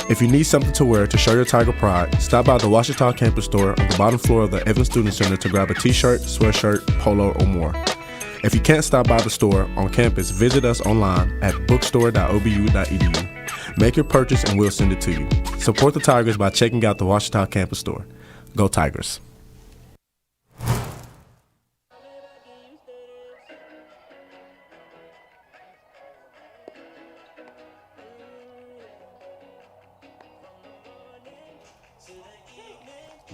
If you need something to wear to show your Tiger pride, stop by the Washita campus store on the bottom floor of the Evans Student Center to grab a t-shirt, sweatshirt, polo, or more. If you can't stop by the store on campus, visit us online at bookstore.obu.edu. Make your purchase and we'll send it to you. Support the Tigers by checking out the Washita campus store. Go Tigers.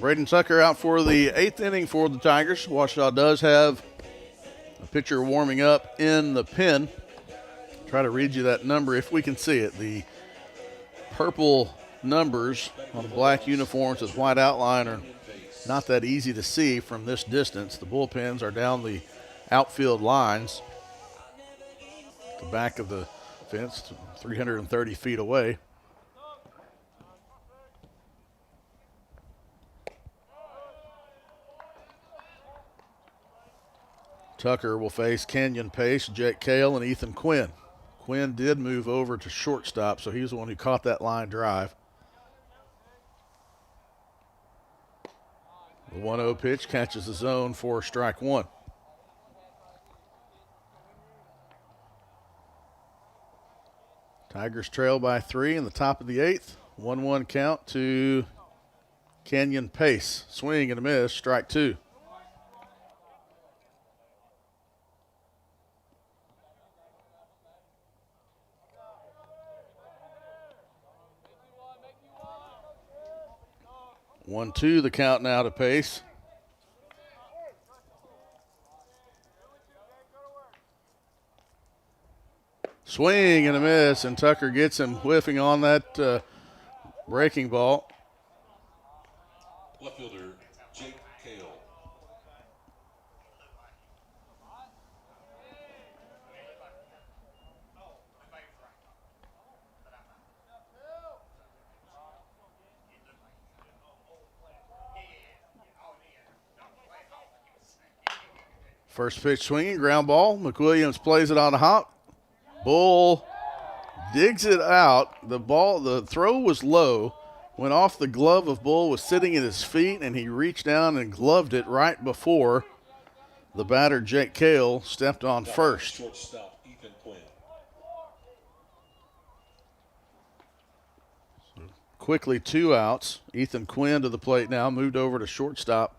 Braden Tucker out for the 8th inning for the Tigers. Washita does have a pitcher warming up in the pen. Try to read you that number if we can see it. The purple numbers on the black uniforms with white outline are not that easy to see from this distance. The bullpens are down the outfield lines. The back of the fence, 330 feet away. Tucker will face Kenyon Pace, Jake Cale, and Ethan Quinn. Quinn did move over to shortstop, so he's the one who caught that line drive. The 1-0 pitch catches the zone for strike one. Tigers trail by 3 in the top of the 8th. 1-1 count to Kenyon Pace. Swing and a miss, strike 2. One, two, the count now to Pace. Swing and a miss, and Tucker gets him whiffing on that breaking ball.
Left fielder, Jake Cale.
First pitch swinging, ground ball. McWilliams plays it on the hop. Bull digs it out. The throw was low, went off the glove of Bull, was sitting at his feet, and he reached down and gloved it right before the batter, Jake Cale, stepped on first.
Shortstop, Ethan Quinn.
Quickly 2 outs. Ethan Quinn to the plate now, moved over to shortstop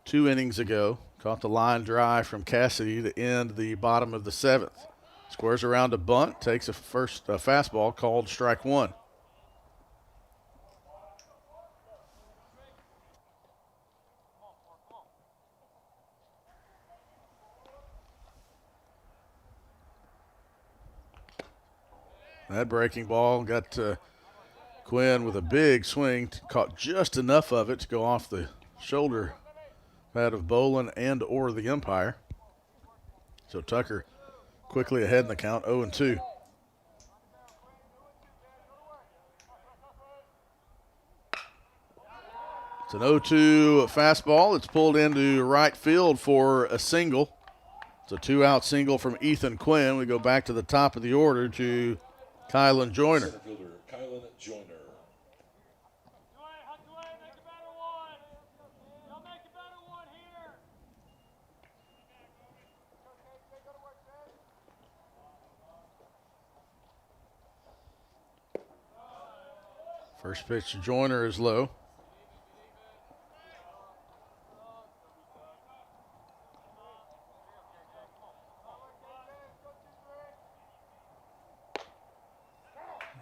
2 innings ago. Caught the line drive from Cassidy to end the bottom of the 7th. Squares around a bunt, takes a fastball called strike 1. That breaking ball got Quinn with a big swing, caught just enough of it to go off the shoulder pad of Bolin and or the umpire. So Tucker quickly ahead in the count, 0-2. It's an 0-2 fastball. It's pulled into right field for a single. It's a 2-out single from Ethan Quinn. We go back to the top of the order to Kylan Joyner.
Center fielder, Kylan Joyner.
First pitch to Joyner is low.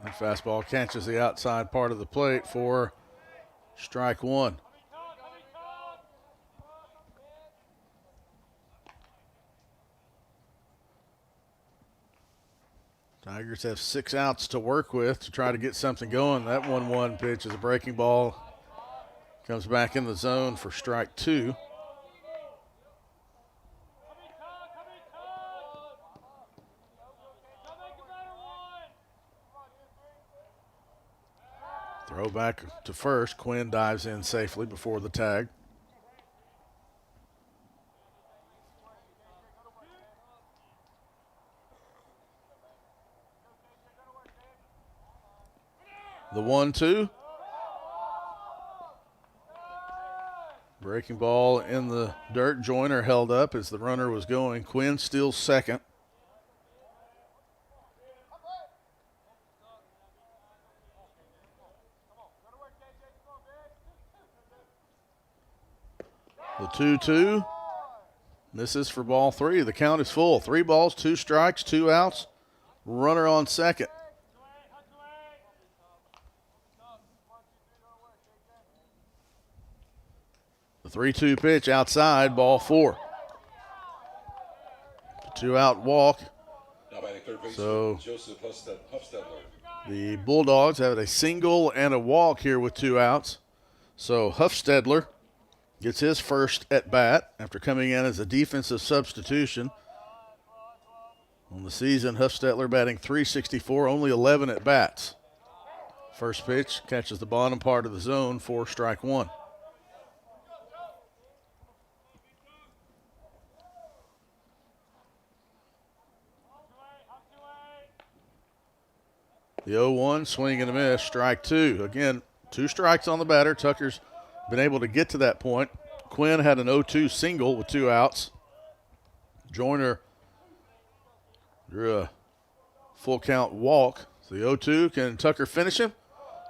The fastball catches the outside part of the plate for strike one. Tigers have 6 outs to work with to try to get something going. That 1-1 pitch is a breaking ball. Comes back in the zone for strike two. Throw back to first. Quinn dives in safely before the tag. The 1-2. Breaking ball in the dirt. Joyner held up as the runner was going. Quinn steals second. The 2-2. This is for ball three. The count is full. 3 balls, 2 strikes, 2 outs. Runner on second. The 3-2 pitch outside, ball 4. 2-out walk. So the Bulldogs have a single and a walk here with 2 outs. So Huffstedler gets his first at bat after coming in as a defensive substitution. On the season, Huffstedler batting .364, only 11 at bats. First pitch catches the bottom part of the zone for strike one. The 0-1, swing and a miss, strike two. Again, 2 strikes on the batter. Tucker's been able to get to that point. Quinn had an 0-2 single with 2 outs. Joyner drew a full count walk. So the 0-2, can Tucker finish him?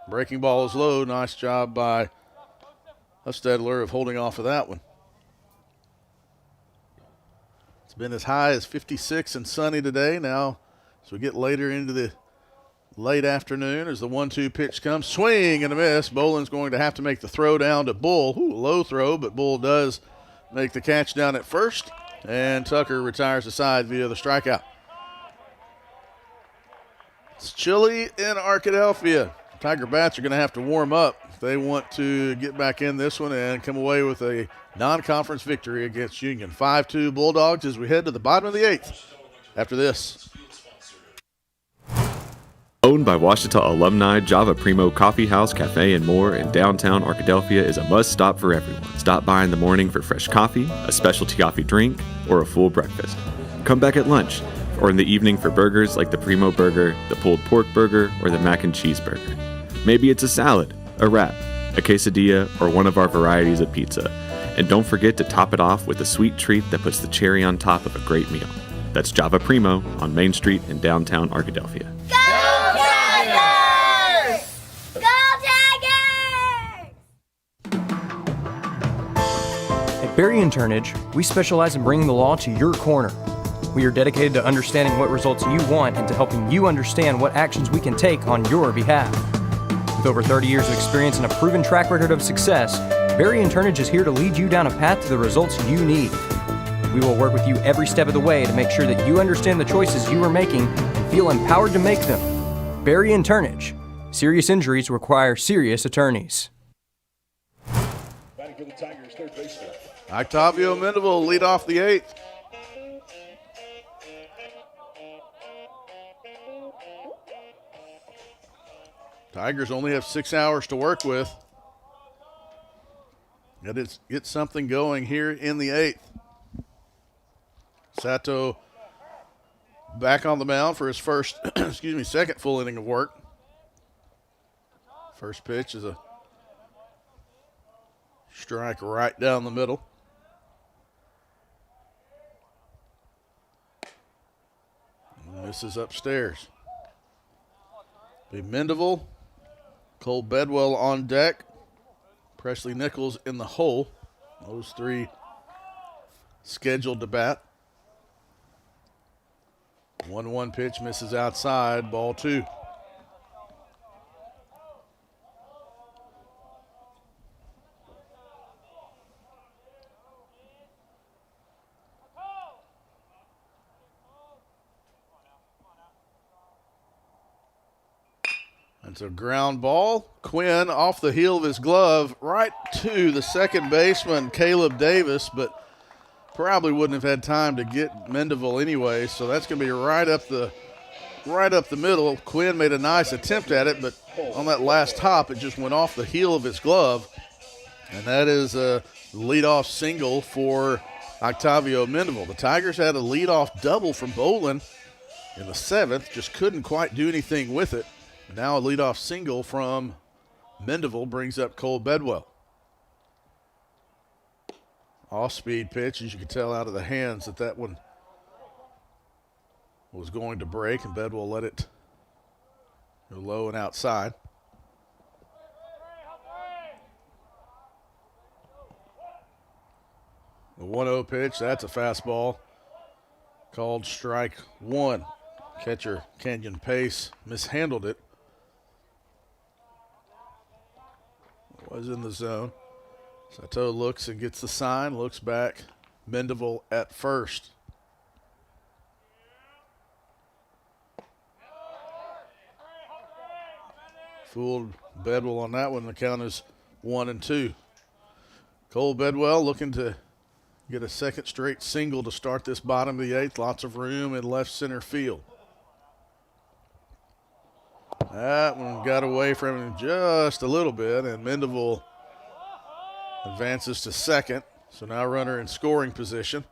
Breaking ball is low. Nice job by Huffstedler of holding off of that one. It's been as high as 56 and sunny today. Now, as we get later into the late afternoon, as the 1-2 pitch comes, swing and a miss. Boland's going to have to make the throw down to Bull. Ooh, low throw, but Bull does make the catch down at first, and Tucker retires the side via the strikeout. It's chilly in Arkadelphia. Tiger bats are going to have to warm up if they want to get back in this one and come away with a non-conference victory against Union. 5-2 Bulldogs as we head to the bottom of the 8th after this.
Owned by Ouachita alumni, Java Primo Coffee House, Cafe, and more in downtown Arkadelphia is a must-stop for everyone. Stop by in the morning for fresh coffee, a specialty coffee drink, or a full breakfast. Come back at lunch, or in the evening for burgers like the Primo Burger, the pulled pork burger, or the mac and cheese burger. Maybe it's a salad, a wrap, a quesadilla, or one of our varieties of pizza. And don't forget to top it off with a sweet treat that puts the cherry on top of a great meal. That's Java Primo on Main Street in downtown Arkadelphia.
At Berry and Turnage, we specialize in bringing the law to your corner. We are dedicated to understanding what results you want and to helping you understand what actions we can take on your behalf. With over 30 years of experience and a proven track record of success, Berry and Turnage is here to lead you down a path to the results you need. We will work with you every step of the way to make sure that you understand the choices you are making and feel empowered to make them. Berry and Turnage. Serious injuries require serious attorneys.
Batting for the Tigers, third baseman.
Octavio Mendeville lead off the 8th. Tigers only have 6 hours to work with. Got to get something going here in the 8th. Sato back on the mound for his first, second full inning of work. First pitch is a strike right down the middle. And this is upstairs. Be Mendeville Cole Bedwell on deck. Presley Nichols in the hole. Those three scheduled to bat. 1-1 pitch misses outside, ball 2. It's a ground ball. Quinn off the heel of his glove right to the second baseman, Caleb Davis, but probably wouldn't have had time to get Mendeville anyway, so that's going to be right up the middle. Quinn made a nice attempt at it, but on that last hop, it just went off the heel of his glove, and that is a leadoff single for Octavio Mendeville. The Tigers had a leadoff double from Bolin in the 7th, just couldn't quite do anything with it. Now a leadoff single from Mendeville brings up Cole Bedwell. Off-speed pitch, as you can tell out of the hands that one was going to break, and Bedwell let it go low and outside. The 1-0 pitch, that's a fastball. Called strike 1. Catcher Kenyon Pace mishandled it. Was in the zone. Sato looks and gets the sign, looks back. Mendeville at first. Fooled Bedwell on that one. The count is 1-2. Cole Bedwell looking to get a second straight single to start this bottom of the 8th. Lots of room in left center field. That one got away from him just a little bit, and Mendeville advances to second. So now runner in scoring position.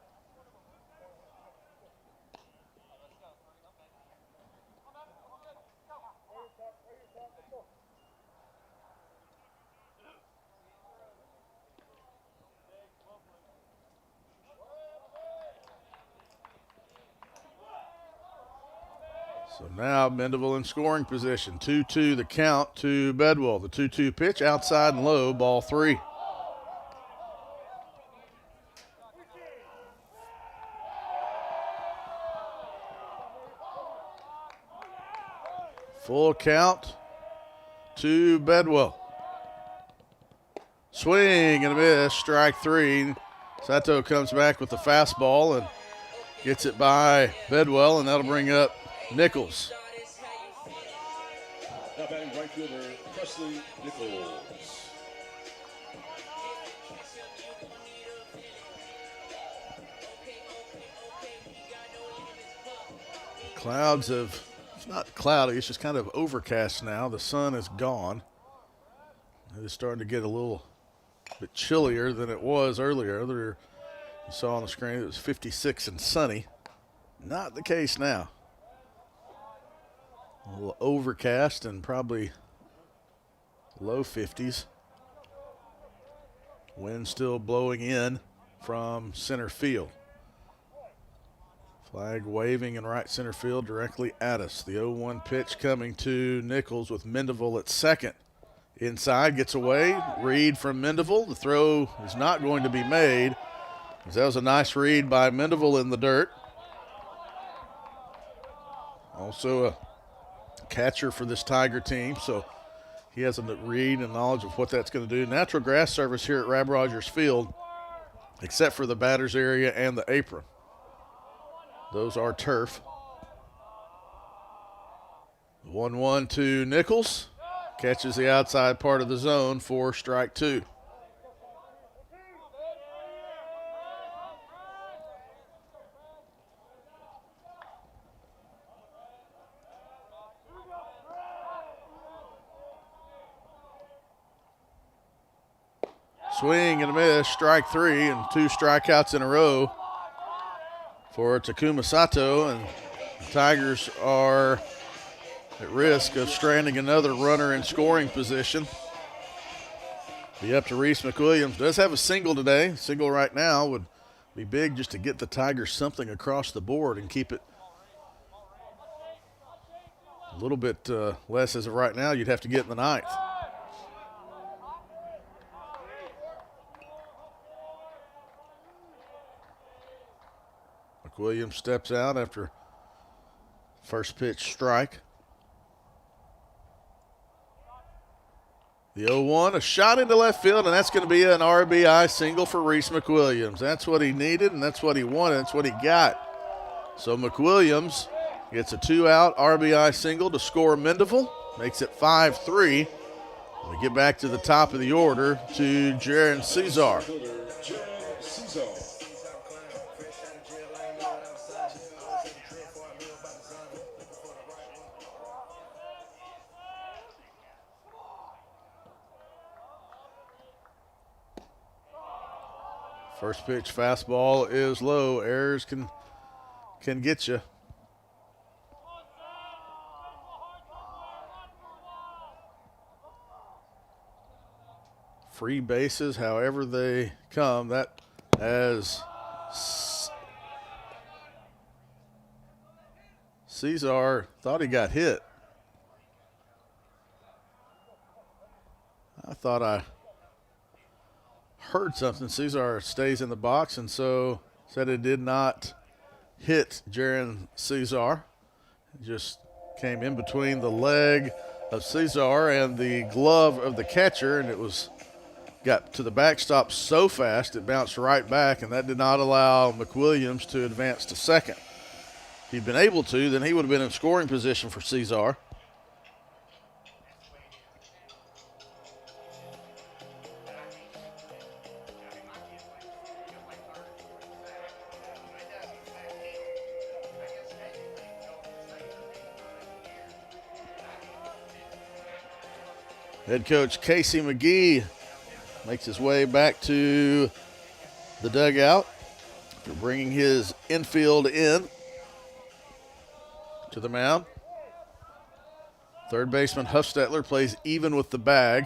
So now Mendeville in scoring position. 2-2 the count to Bedwell. The 2-2 pitch outside and low, ball 3. Full count to Bedwell. Swing and a miss, strike 3. Sato comes back with the fastball and gets it by Bedwell, and that'll bring up Nichols.
Now batting right fielder, Presley Nichols.
Clouds have, it's not cloudy, it's just kind of overcast now. The sun is gone. It is starting to get a little bit chillier than it was earlier. Earlier, you saw on the screen it was 56 and sunny. Not the case now. A little overcast and probably low 50s. Wind still blowing in from center field. Flag waving in right center field directly at us. The 0-1 pitch coming to Nichols with Mendeville at second. Inside, gets away. Read from Mendeville. The throw is not going to be made. That was a nice read by Mendeville in the dirt. Also a catcher for this Tiger team, so he has a read and knowledge of what that's going to do. Natural grass surface here at Rab Rogers Field, except for the batter's area and the apron. Those are turf. 1-1 to Nichols. Catches the outside part of the zone for strike 2. Swing and a miss, strike 3, and 2 strikeouts in a row for Takuma Sato, and the Tigers are at risk of stranding another runner in scoring position. Be up to Reese McWilliams. Does have a single today. Single right now would be big just to get the Tigers something across the board and keep it a little bit less as of right now. You'd have to get in the 9th. McWilliams steps out after first pitch strike. The 0-1, a shot into left field, and that's going to be an RBI single for Reese McWilliams. That's what he needed, and that's what he wanted. That's what he got. So McWilliams gets a 2-out RBI single to score Mendeville. Makes it 5-3. We get back to the top of the order to Jaron Cesar. First pitch fastball is low. Errors can get you. Free bases, however they come. That as Cesar thought he got hit. I thought I heard something. Cesar stays in the box, and so said it did not hit Jaron Cesar. It just came in between the leg of Cesar and the glove of the catcher, and it got to the backstop so fast it bounced right back, and that did not allow McWilliams to advance to second. If he'd been able to, then he would have been in scoring position for Cesar. Head coach Casey McGee makes his way back to the dugout after bringing his infield in to the mound. Third baseman Huffstetler plays even with the bag.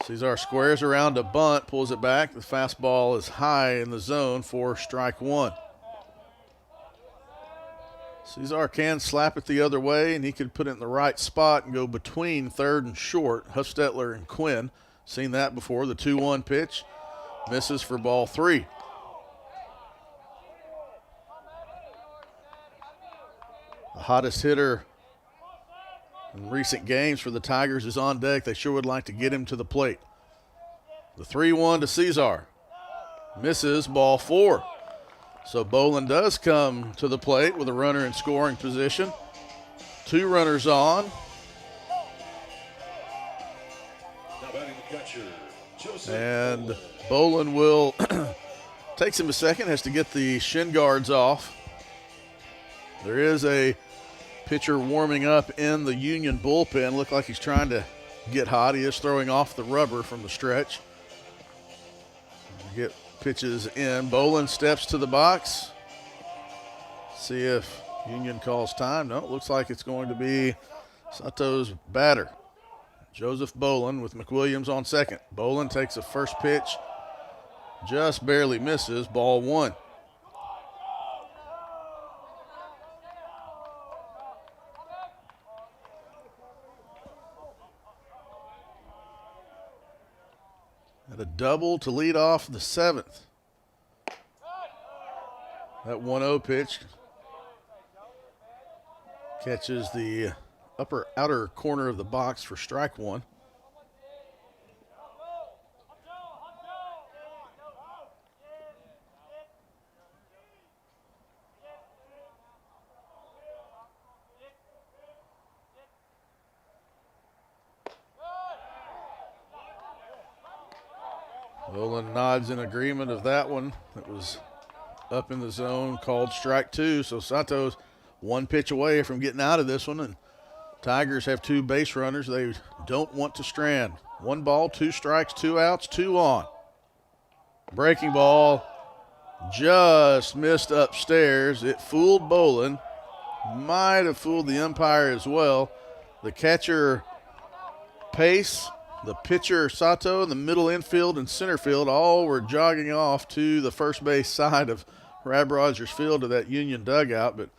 Cesar squares around a bunt, pulls it back. The fastball is high in the zone for strike one. Cesar can slap it the other way, and he could put it in the right spot and go between third and short. Huffstetler and Quinn, seen that before. The 2-1 pitch misses for ball three. The hottest hitter in recent games for the Tigers is on deck. They sure would like to get him to the plate. The 3-1 to Cesar. Misses, ball four. So Boland does come to the plate with a runner in scoring position. Two runners on. And Boland will takes him a second, has to get the shin guards off. There is a pitcher warming up in the Union bullpen. Looked like he's trying to get hot. He is throwing off the rubber from the stretch. Get pitches in. Boland steps to the box. See if Union calls time. No, it looks like it's going to be Sato's batter, Joseph Boland, with McWilliams on second. Boland takes a first pitch, just barely misses, ball one. And a double to lead off the seventh. That 1-0 pitch catches the outer corner of the box for strike one. Boland nods in agreement of that one. It was up in the zone, called strike two. So Sato's one pitch away from getting out of this one, and Tigers have two base runners they don't want to strand. 1 ball, 2 strikes, 2 outs, 2 on. Breaking ball just missed upstairs. It fooled Boland. Might have fooled the umpire as well. The catcher, Pace, the pitcher, Sato, and the middle infield and center field all were jogging off to the first base side of Rab Rogers Field to that Union dugout, but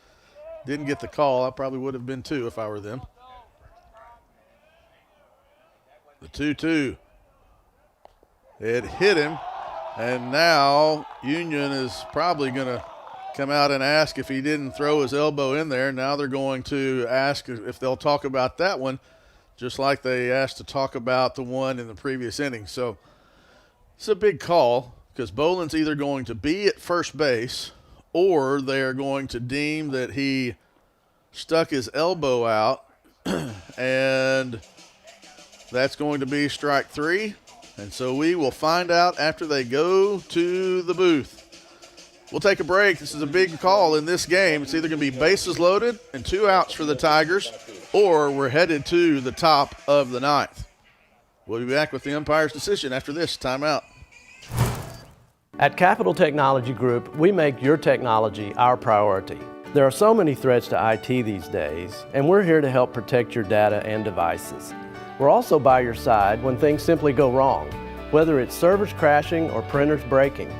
didn't get the call. I probably would have been too if I were them. The 2-2. It hit him And now Union is probably going to come out and ask if he didn't throw his elbow in there. Now they're going to ask if they'll talk about that one, just like they asked to talk about the one in the previous inning. So it's a big call because Boland's either going to be at first base or they're going to deem that he stuck his elbow out, and that's going to be strike 3. And so we will find out after they go to the booth. We'll take a break. This is a big call in this game. It's either going to be bases loaded and 2 outs for the Tigers, or we're headed to the top of the 9th. We'll be back with the umpire's decision after this timeout.
At Capital Technology Group, we make your technology our priority. There are so many threats to IT these days, and we're here to help protect your data and devices. We're also by your side when things simply go wrong, whether it's servers crashing or printers breaking.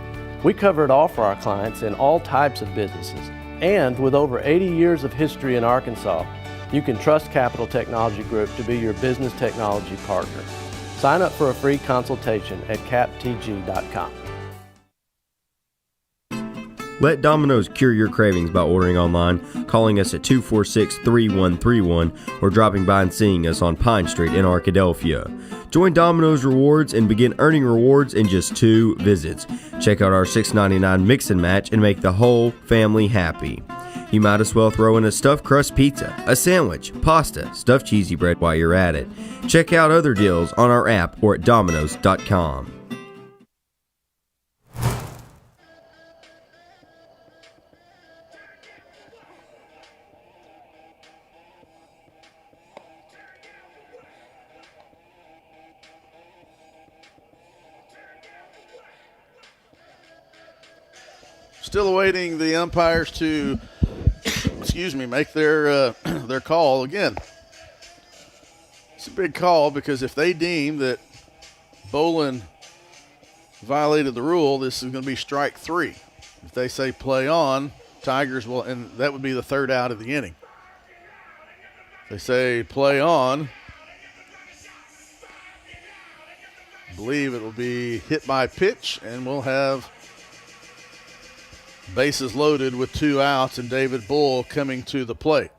We cover it all for our clients in all types of businesses. And with over 80 years of history in Arkansas, you can trust Capital Technology Group to be your business technology partner. Sign up for a free consultation at captg.com.
Let Domino's cure your cravings by ordering online, calling us at 246-3131, or dropping by and seeing us on Pine Street in Arkadelphia. Join Domino's Rewards and begin earning rewards in just 2 visits. Check out our $6.99 mix and match and make the whole family happy. You might as well throw in a stuffed crust pizza, a sandwich, pasta, stuffed cheesy bread while you're at it. Check out other deals on our app or at Domino's.com.
Still awaiting the umpires to, make their call again. It's a big call because if they deem that Boland violated the rule, this is going to be strike 3. If they say play on, Tigers will, and that would be the 3rd out of the inning. If they say play on, I believe it will be hit by pitch, and we'll have bases loaded with 2 outs and David Bull coming to the plate.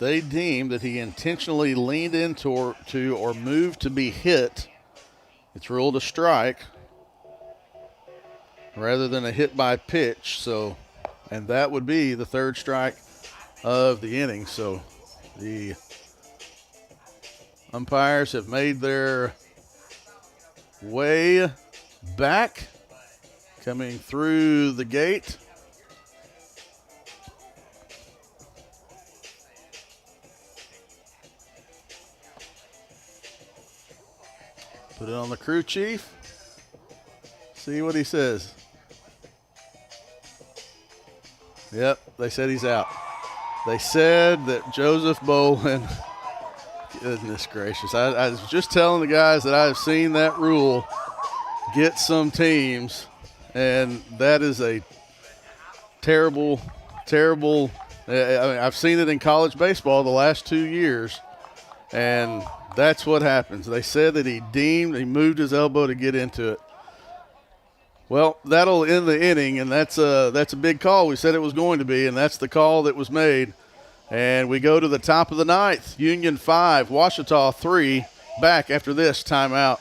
They deem that he intentionally leaned into or moved to be hit, it's ruled a strike rather than a hit by pitch. So, and that would be the 3rd strike of the inning. So the umpires have made their way back, coming through the gate. Put it on the crew chief. See what he says. Yep, they said he's out. They said that Joseph Boland, goodness gracious. I was just telling the guys that I've seen that rule get some teams, and that is a terrible, terrible. I mean, I've seen it in college baseball the last 2 years, and that's what happens. They said that he moved his elbow to get into it. Well, that'll end the inning, and that's a big call. We said it was going to be, and that's the call that was made. And we go to the top of the 9th. Union 5, Ouachita 3. Back after this timeout.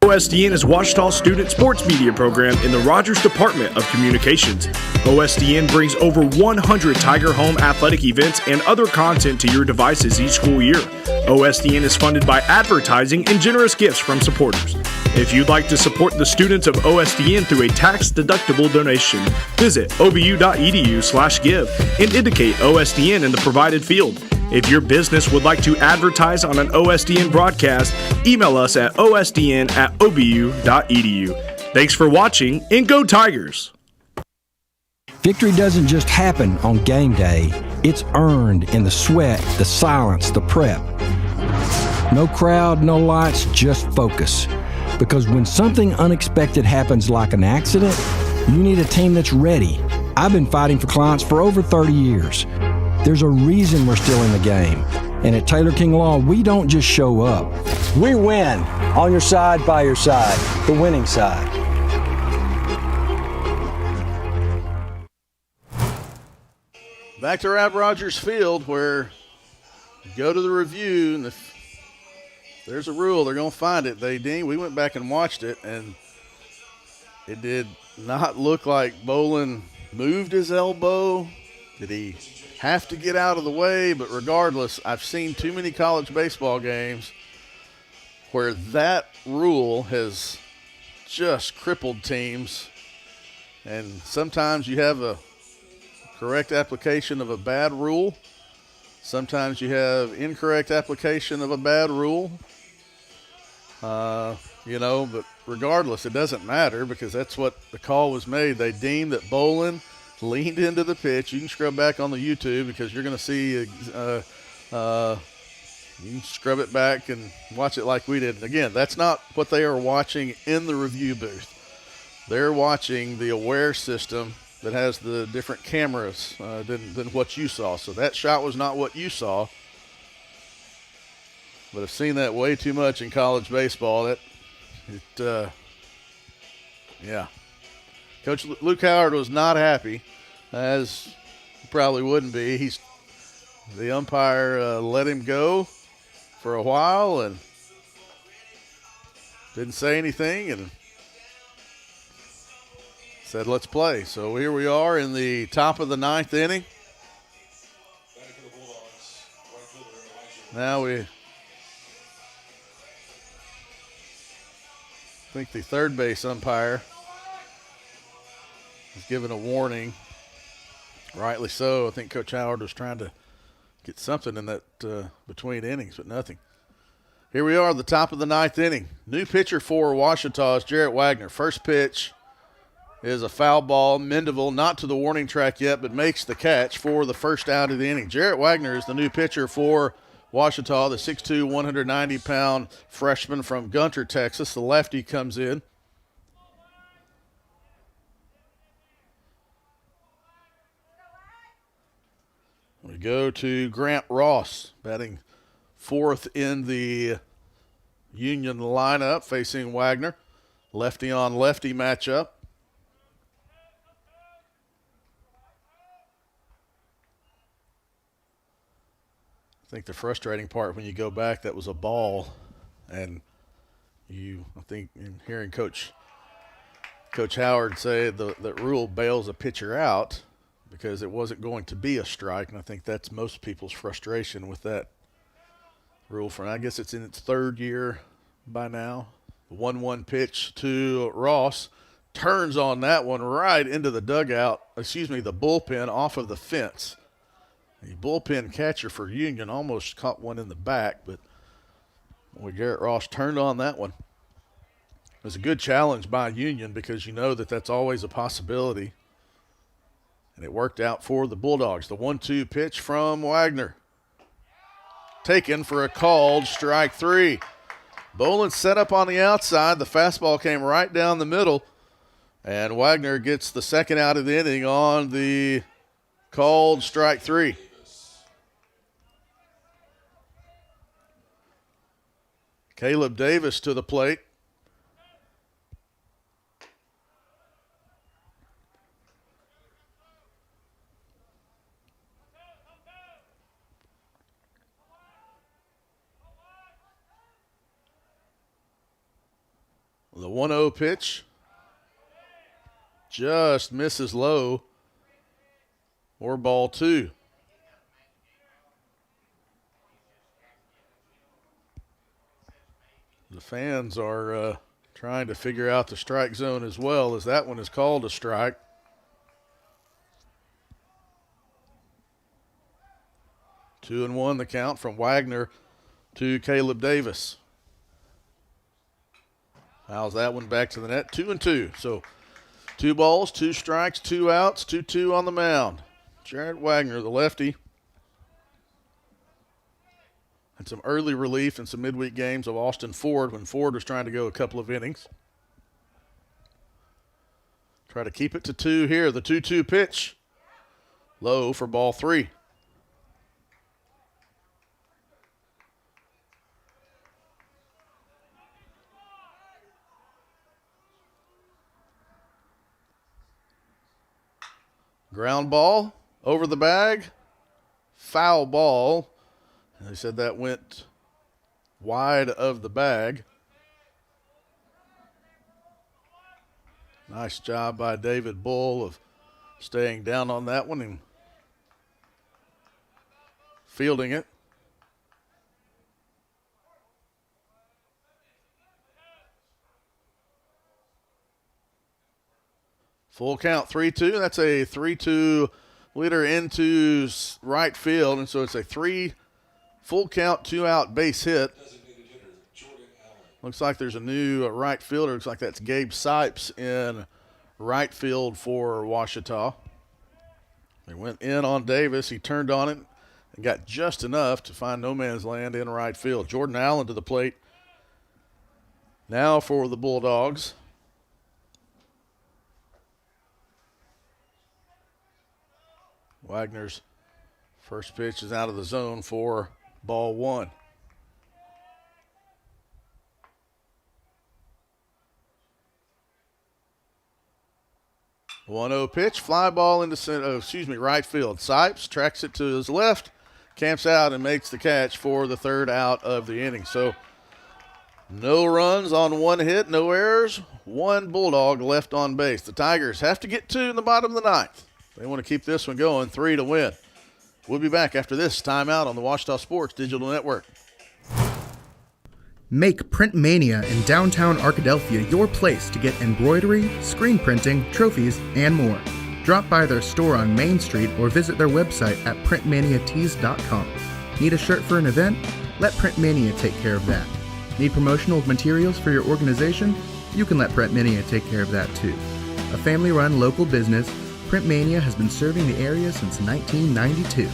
OSDN is Ouachita's student sports media program in the Rogers Department of Communications. OSDN brings over 100 Tiger Home athletic events and other content to your devices each school year. OSDN is funded by advertising and generous gifts from supporters. If you'd like to support the students of OSDN through a tax-deductible donation, visit obu.edu/give and indicate OSDN in the provided field. If your business would like to advertise on an OSDN broadcast, email us at osdn@obu.edu. Thanks for watching, and go Tigers!
Victory doesn't just happen on game day. It's earned in the sweat, the silence, the prep. No crowd, no lights, just focus. Because when something unexpected happens like an accident, you need a team that's ready. I've been fighting for clients for over 30 years. There's a reason we're still in the game. And at Taylor King Law, we don't just show up.
We win. On your side, by your side. The winning side.
Back to Rap Rogers Field, where you go to the review, and if there's a rule, they're going to find it. We went back and watched it, and it did not look like Bolin moved his elbow. Did he have to get out of the way? But regardless, I've seen too many college baseball games where that rule has just crippled teams. And sometimes you have a correct application of a bad rule. Sometimes you have incorrect application of a bad rule. But regardless, it doesn't matter because that's what the call was made. They deemed that Bolin leaned into the pitch. You can scrub back on the YouTube because you're going to see, you can scrub it back and watch it like we did. And again, that's not what they are watching in the review booth. They're watching the Aware system that has the different cameras than what you saw. So that shot was not what you saw. But I've seen that way too much in college baseball. Coach Luke Howard was not happy, as he probably wouldn't be. The umpire let him go for a while and didn't say anything and said, let's play. So here we are in the top of the 9th inning. Now I think the third base umpire was given a warning. Rightly so. I think Coach Howard was trying to get something in that between innings, but nothing. Here we are at the top of the 9th inning. New pitcher for Ouachita is Jarrett Wagner. First pitch is a foul ball. Mendeville not to the warning track yet, but makes the catch for the first out of the inning. Jarrett Wagner is the new pitcher for Ouachita, the 6'2", 190-pound freshman from Gunter, Texas. The lefty comes in. We go to Grant Ross, batting fourth in the Union lineup, facing Wagner. Lefty on lefty matchup. I think the frustrating part when you go back, that was a ball, and I think in hearing Coach Howard say that rule bails a pitcher out because it wasn't going to be a strike, and I think that's most people's frustration with that rule. I guess it's in its third year by now. 1-1 pitch to Ross, turns on that one right into the the bullpen off of the fence. The bullpen catcher for Union almost caught one in the back, but Garrett Ross turned on that one. It was a good challenge by Union because you know that's always a possibility. And it worked out for the Bulldogs. The 1-2 pitch from Wagner. Taken for a called strike 3. Bolin set up on the outside. The fastball came right down the middle. And Wagner gets the second out of the inning on the called strike 3. Caleb Davis to the plate. The 1-0 pitch just misses low, or ball 2. The fans are trying to figure out the strike zone as well, as that one is called a strike. Two and one the count from Wagner to Caleb Davis. Fouls that one back to the net. 2-2. So 2 balls, 2 strikes, 2 outs, 2-2 on the mound. Jarrett Wagner, the lefty. Had some early relief in some midweek games of Austin Ford when Ford was trying to go a couple of innings. Try to keep it to 2 here. The 2-2 pitch. Low for ball 3. Ground ball over the bag. Foul ball. And they said that went wide of the bag. Nice job by David Bull of staying down on that one and fielding it. Full count, 3-2. That's a 3-2 leader into right field, and so it's a 3 full count, 2-out base hit. Looks like there's a new right fielder. Looks like that's Gabe Sipes in right field for Ouachita. They went in on Davis. He turned on it and got just enough to find no man's land in right field. Jordan Allen to the plate now for the Bulldogs. Wagner's first pitch is out of the zone for ball 1. One-zero pitch, fly ball into right field. Sipes tracks it to his left, camps out and makes the catch for the 3rd out of the inning. So no runs on 1 hit, no errors, 1 Bulldog left on base. The Tigers have to get 2 in the bottom of the 9th. They want to keep this one going, 3 to win. We'll be back after this timeout on the Ouachita Sports Digital Network.
Make Print Mania in downtown Arkadelphia your place to get embroidery, screen printing, trophies, and more. Drop by their store on Main Street or visit their website at printmaniatees.com. Need a shirt for an event? Let Print Mania take care of that. Need promotional materials for your organization? You can let Print Mania take care of that too. A family-run local business, Print Mania has been serving the area since 1992.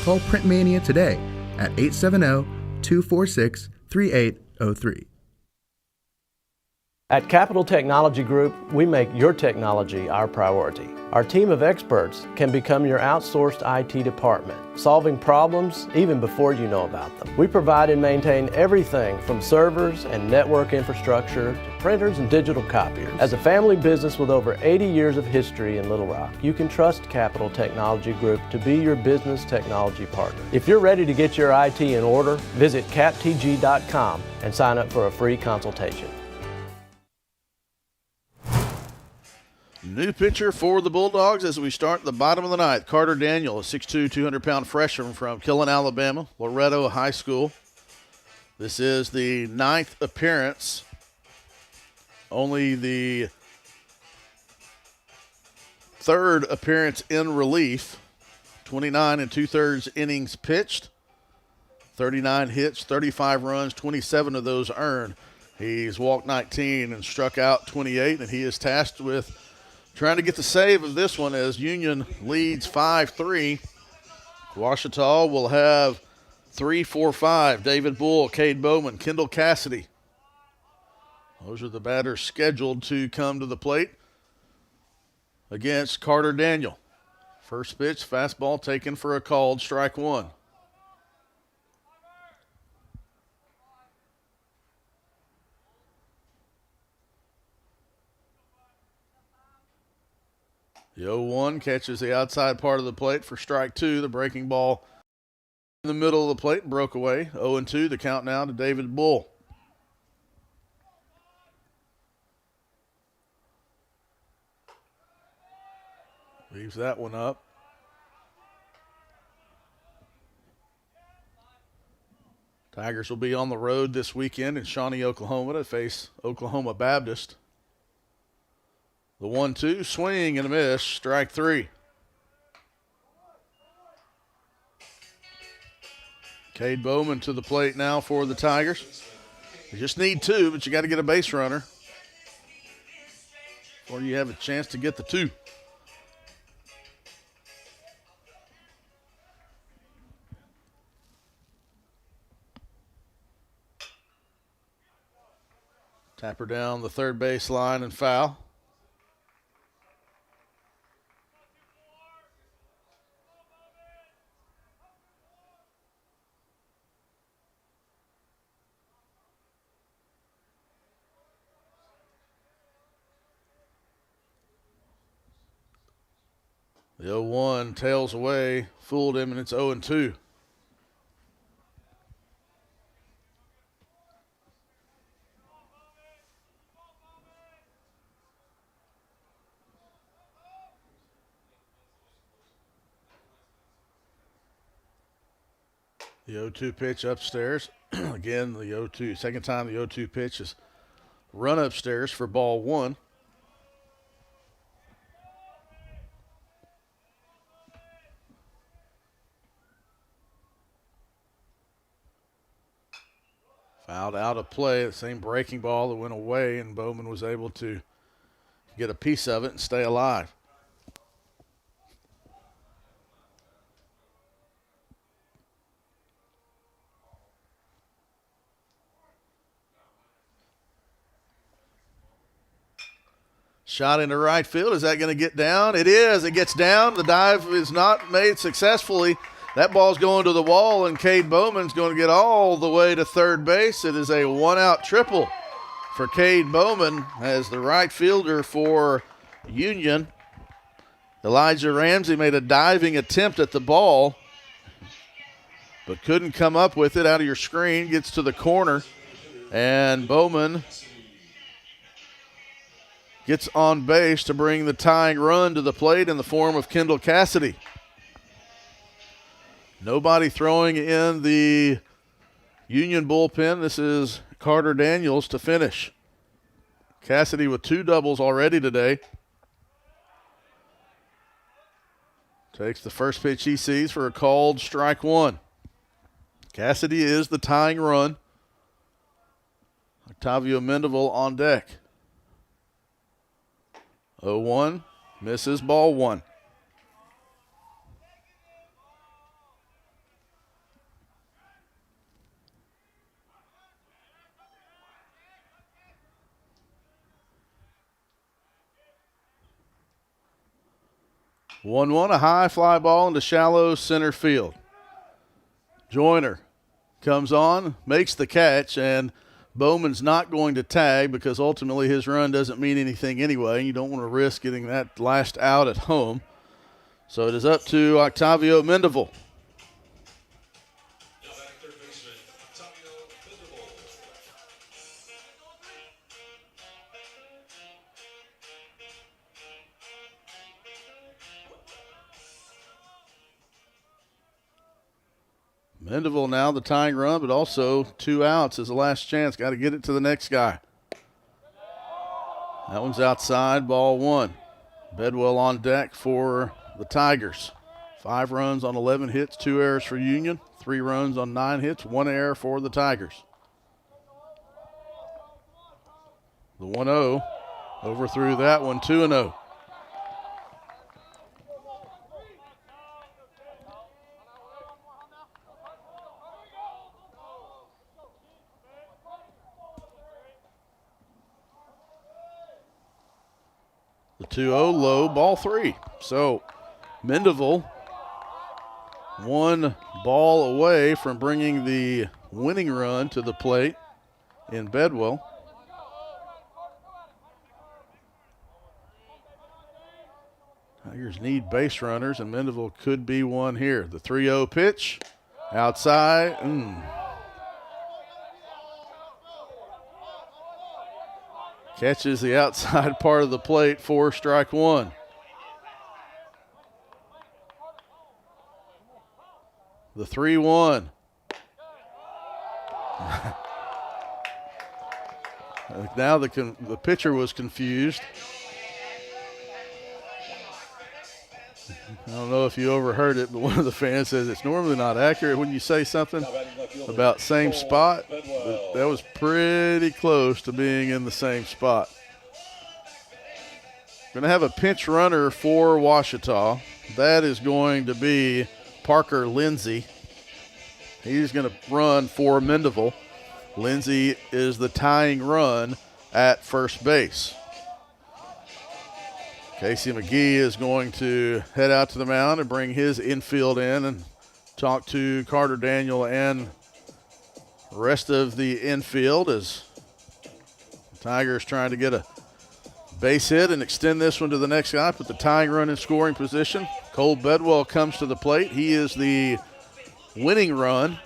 Call Print Mania today at 870-246-3803.
At Capital Technology Group, we make your technology our priority. Our team of experts can become your outsourced IT department, solving problems even before you know about them. We provide and maintain everything from servers and network infrastructure to printers and digital copiers. As a family business with over 80 years of history in Little Rock, you can trust Capital Technology Group to be your business technology partner. If you're ready to get your IT in order, visit captg.com and sign up for a free consultation.
New pitcher for the Bulldogs as we start the bottom of the 9th. Carter Daniel, a 6'2", 200-pound freshman from Killen, Alabama, Loretto High School. This is the 9th appearance. Only the 3rd appearance in relief. 29 2/3 innings pitched. 39 hits, 35 runs, 27 of those earned. He's walked 19 and struck out 28, and he is tasked with trying to get the save of this one as Union leads 5-3. Ouachita will have 3, 4, 5. David Bull, Cade Bowman, Kendall Cassidy. Those are the batters scheduled to come to the plate against Carter Daniel. First pitch, fastball taken for a called strike 1. The 0-1 catches the outside part of the plate for strike 2. The breaking ball in the middle of the plate broke away. 0-2, the count now to David Bull. Leaves that one up. Tigers will be on the road this weekend in Shawnee, Oklahoma to face Oklahoma Baptist. The 1-2, swing and a miss, strike 3. Cade Bowman to the plate now for the Tigers. You just need 2, but you got to get a base runner or you have a chance to get the 2. Tapper down the third base line and foul. The 0-1 tails away, fooled him, and it's 0-2. The 0-2 pitch upstairs. Again, the 0-2, second time the 0-2 pitch is run upstairs for ball 1. Fouled out of play, the same breaking ball that went away, and Bowman was able to get a piece of it and stay alive. Shot into right field. Is that going to get down? It is. It gets down. The dive is not made successfully. That ball's going to the wall, and Cade Bowman's going to get all the way to third base. It is a one-out triple for Cade Bowman as the right fielder for Union. Elijah Ramsey made a diving attempt at the ball, but couldn't come up with it out of your screen. Gets to the corner, and Bowman gets on base to bring the tying run to the plate in the form of Kendall Cassidy. Nobody throwing in the Union bullpen. This is Carter Daniels to finish. Cassidy with 2 doubles already today. Takes the first pitch he sees for a called strike 1. Cassidy is the tying run. Octavio Mendeville on deck. 0-1, misses, ball 1. A high fly ball into shallow center field. Joyner comes on, makes the catch, and Bowman's not going to tag because ultimately his run doesn't mean anything anyway. You don't want to risk getting that last out at home. So it is up to Octavio Mendeville. Mendeville now the tying run, but also 2 outs is the last chance. Got to get it to the next guy. That one's outside, ball 1. Bedwell on deck for the Tigers. 5 runs on 11 hits, 2 errors for Union. 3 runs on 9 hits, 1 error for the Tigers. The 1-0 overthrew that one, 2-0. The 2-0 low, ball 3. So Mendeville 1 ball away from bringing the winning run to the plate in Bedwell. Tigers need base runners, and Mendeville could be one here. The 3-0 pitch, outside. Catches the outside part of the plate for strike 1. The 3-1. Now the pitcher was confused. I don't know if you overheard it, but one of the fans says it's normally not accurate when you say something about same spot, but that was pretty close to being in the same spot. Going to have a pinch runner for Ouachita. That is going to be Parker Lindsay. He's going to run for Mendeville. Lindsay is the tying run at first base. Casey McGee is going to head out to the mound and bring his infield in and talk to Carter Daniel and the rest of the infield as the Tigers trying to get a base hit and extend this one to the next guy, put the tying run in scoring position. Cole Bedwell comes to the plate. He is the winning run.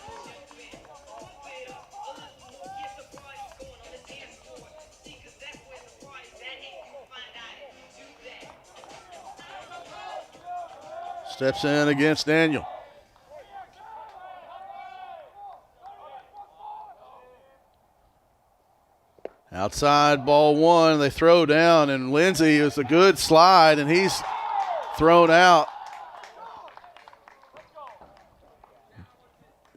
Steps in against Daniel. Outside, ball one. They throw down, and Lindsay is a good slide, and he's thrown out.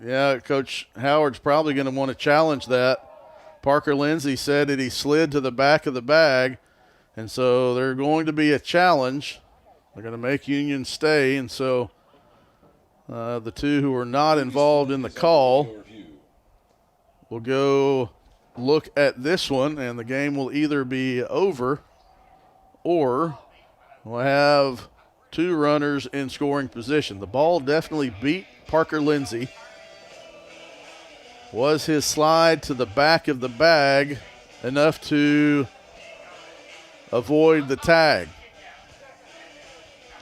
Yeah, Coach Howard's probably going to want to challenge that. Parker Lindsay said that he slid to the back of the bag, and so they're going to be a challenge. They're going to make Union stay, and so the two who are not involved in the call will go look at this one, and the game will either be over or we'll have two runners in scoring position. The ball definitely beat Parker Lindsay. Was his slide to the back of the bag enough to avoid the tag?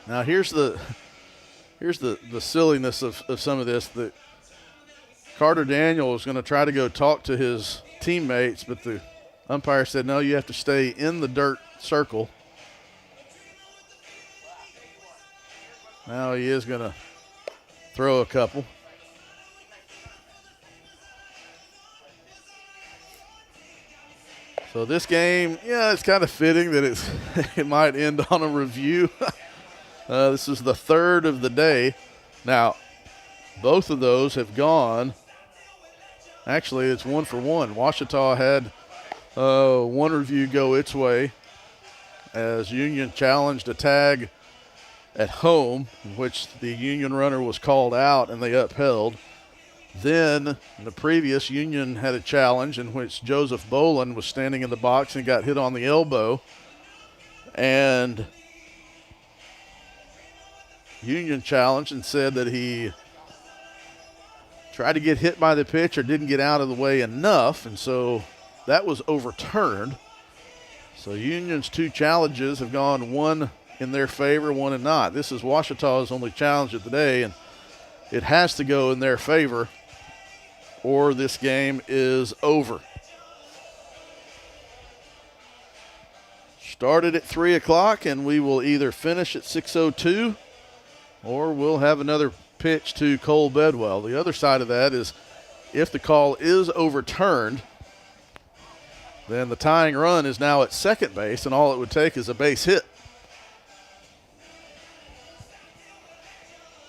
Now here's the silliness of some of this. That Carter Daniel is going to try to go talk to his teammates, but the umpire said, no, you have to stay in the dirt circle. Now he is going to throw a couple. So this game, yeah, it's kind of fitting that it might end on a review. This is the third of the day. Now, both of those have gone. Actually, it's 1-for-1. Ouachita had one review go its way as Union challenged a tag at home, in which the Union runner was called out and they upheld. Then, in the previous, Union had a challenge in which Joseph Boland was standing in the box and got hit on the elbow. And Union challenged and said that he tried to get hit by the pitch or didn't get out of the way enough, and so that was overturned. So Union's two challenges have gone, one in their favor, one in not. This is Ouachita's only challenge of the day, and it has to go in their favor or this game is over. Started at 3 o'clock, and we will either finish at 6:02 or we'll have another pitch to Cole Bedwell. The other side of that is if the call is overturned, then the tying run is now at second base, and all it would take is a base hit.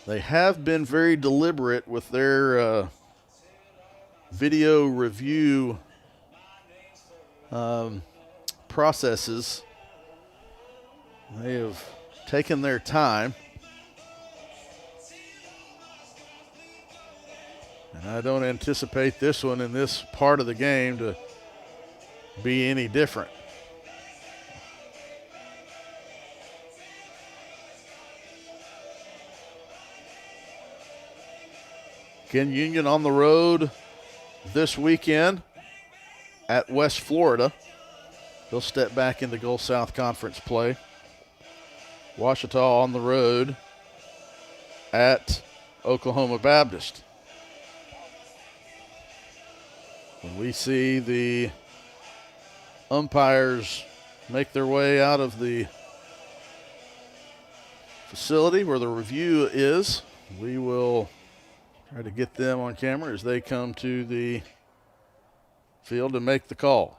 They have been very deliberate with their video review processes. They have taken their time. And I don't anticipate this one in this part of the game to be any different. Again, Union on the road this weekend at West Florida. They'll step back into Gulf South Conference play. Ouachita on the road at Oklahoma Baptist. When we see the umpires make their way out of the facility where the review is, we will try to get them on camera as they come to the field to make the call.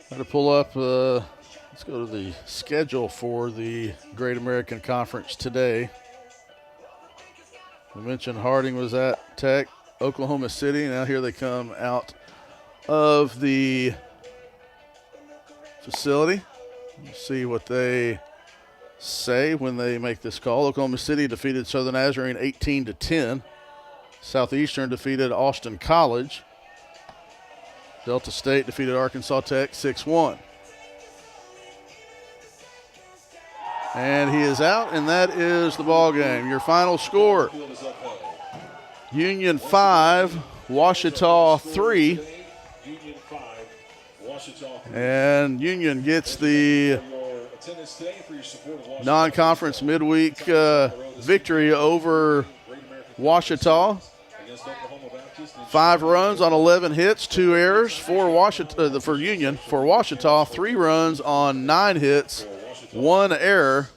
Got to pull up, let's go to the schedule for the Great American Conference today. We mentioned Harding was at Tech, Oklahoma City. Now here they come out of the facility. We'll see what they say when they make this call. Oklahoma City defeated Southern Nazarene 18-10. Southeastern defeated Austin College. Delta State defeated Arkansas Tech 6-1. And he is out, and that is the ball game. Your final score: Union 5, Ouachita 3. And Union gets the non-conference midweek victory over Ouachita. 5 runs on 11 hits, 2 errors for Union. For Ouachita, 3 runs on 9 hits, 1 error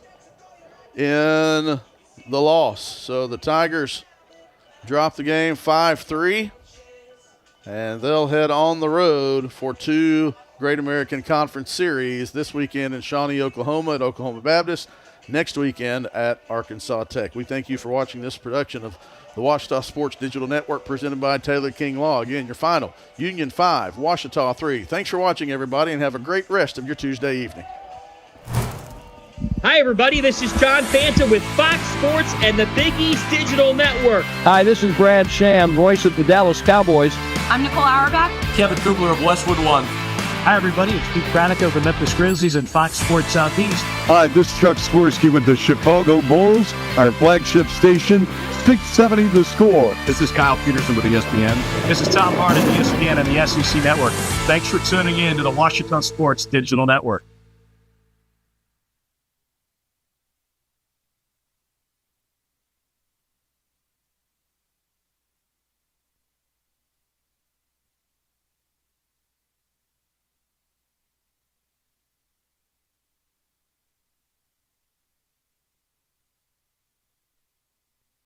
in the loss. So the Tigers drop the game 5-3, and they'll head on the road for 2 Great American Conference Series this weekend in Shawnee, Oklahoma at Oklahoma Baptist, next weekend at Arkansas Tech. We thank you for watching this production of the Ouachita Sports Digital Network presented by Taylor King Law. Again, your final, Union 5, Ouachita 3. Thanks for watching, everybody, and have a great rest of your Tuesday evening.
Hi, everybody. This is John Fanta with Fox Sports and the Big East Digital Network.
Hi, this is Brad Sham, voice of the Dallas Cowboys.
I'm Nicole Auerbach.
Kevin Kugler of Westwood One.
Hi, everybody. It's Pete Pranica of the Memphis Grizzlies and Fox Sports Southeast.
Hi, this is Chuck Swirsky with the Chicago Bulls, our flagship station, 670 The Score.
This is Kyle Peterson with ESPN. This is Tom Hart at ESPN and the SEC Network. Thanks for tuning in to the Ouachita Sports Digital Network.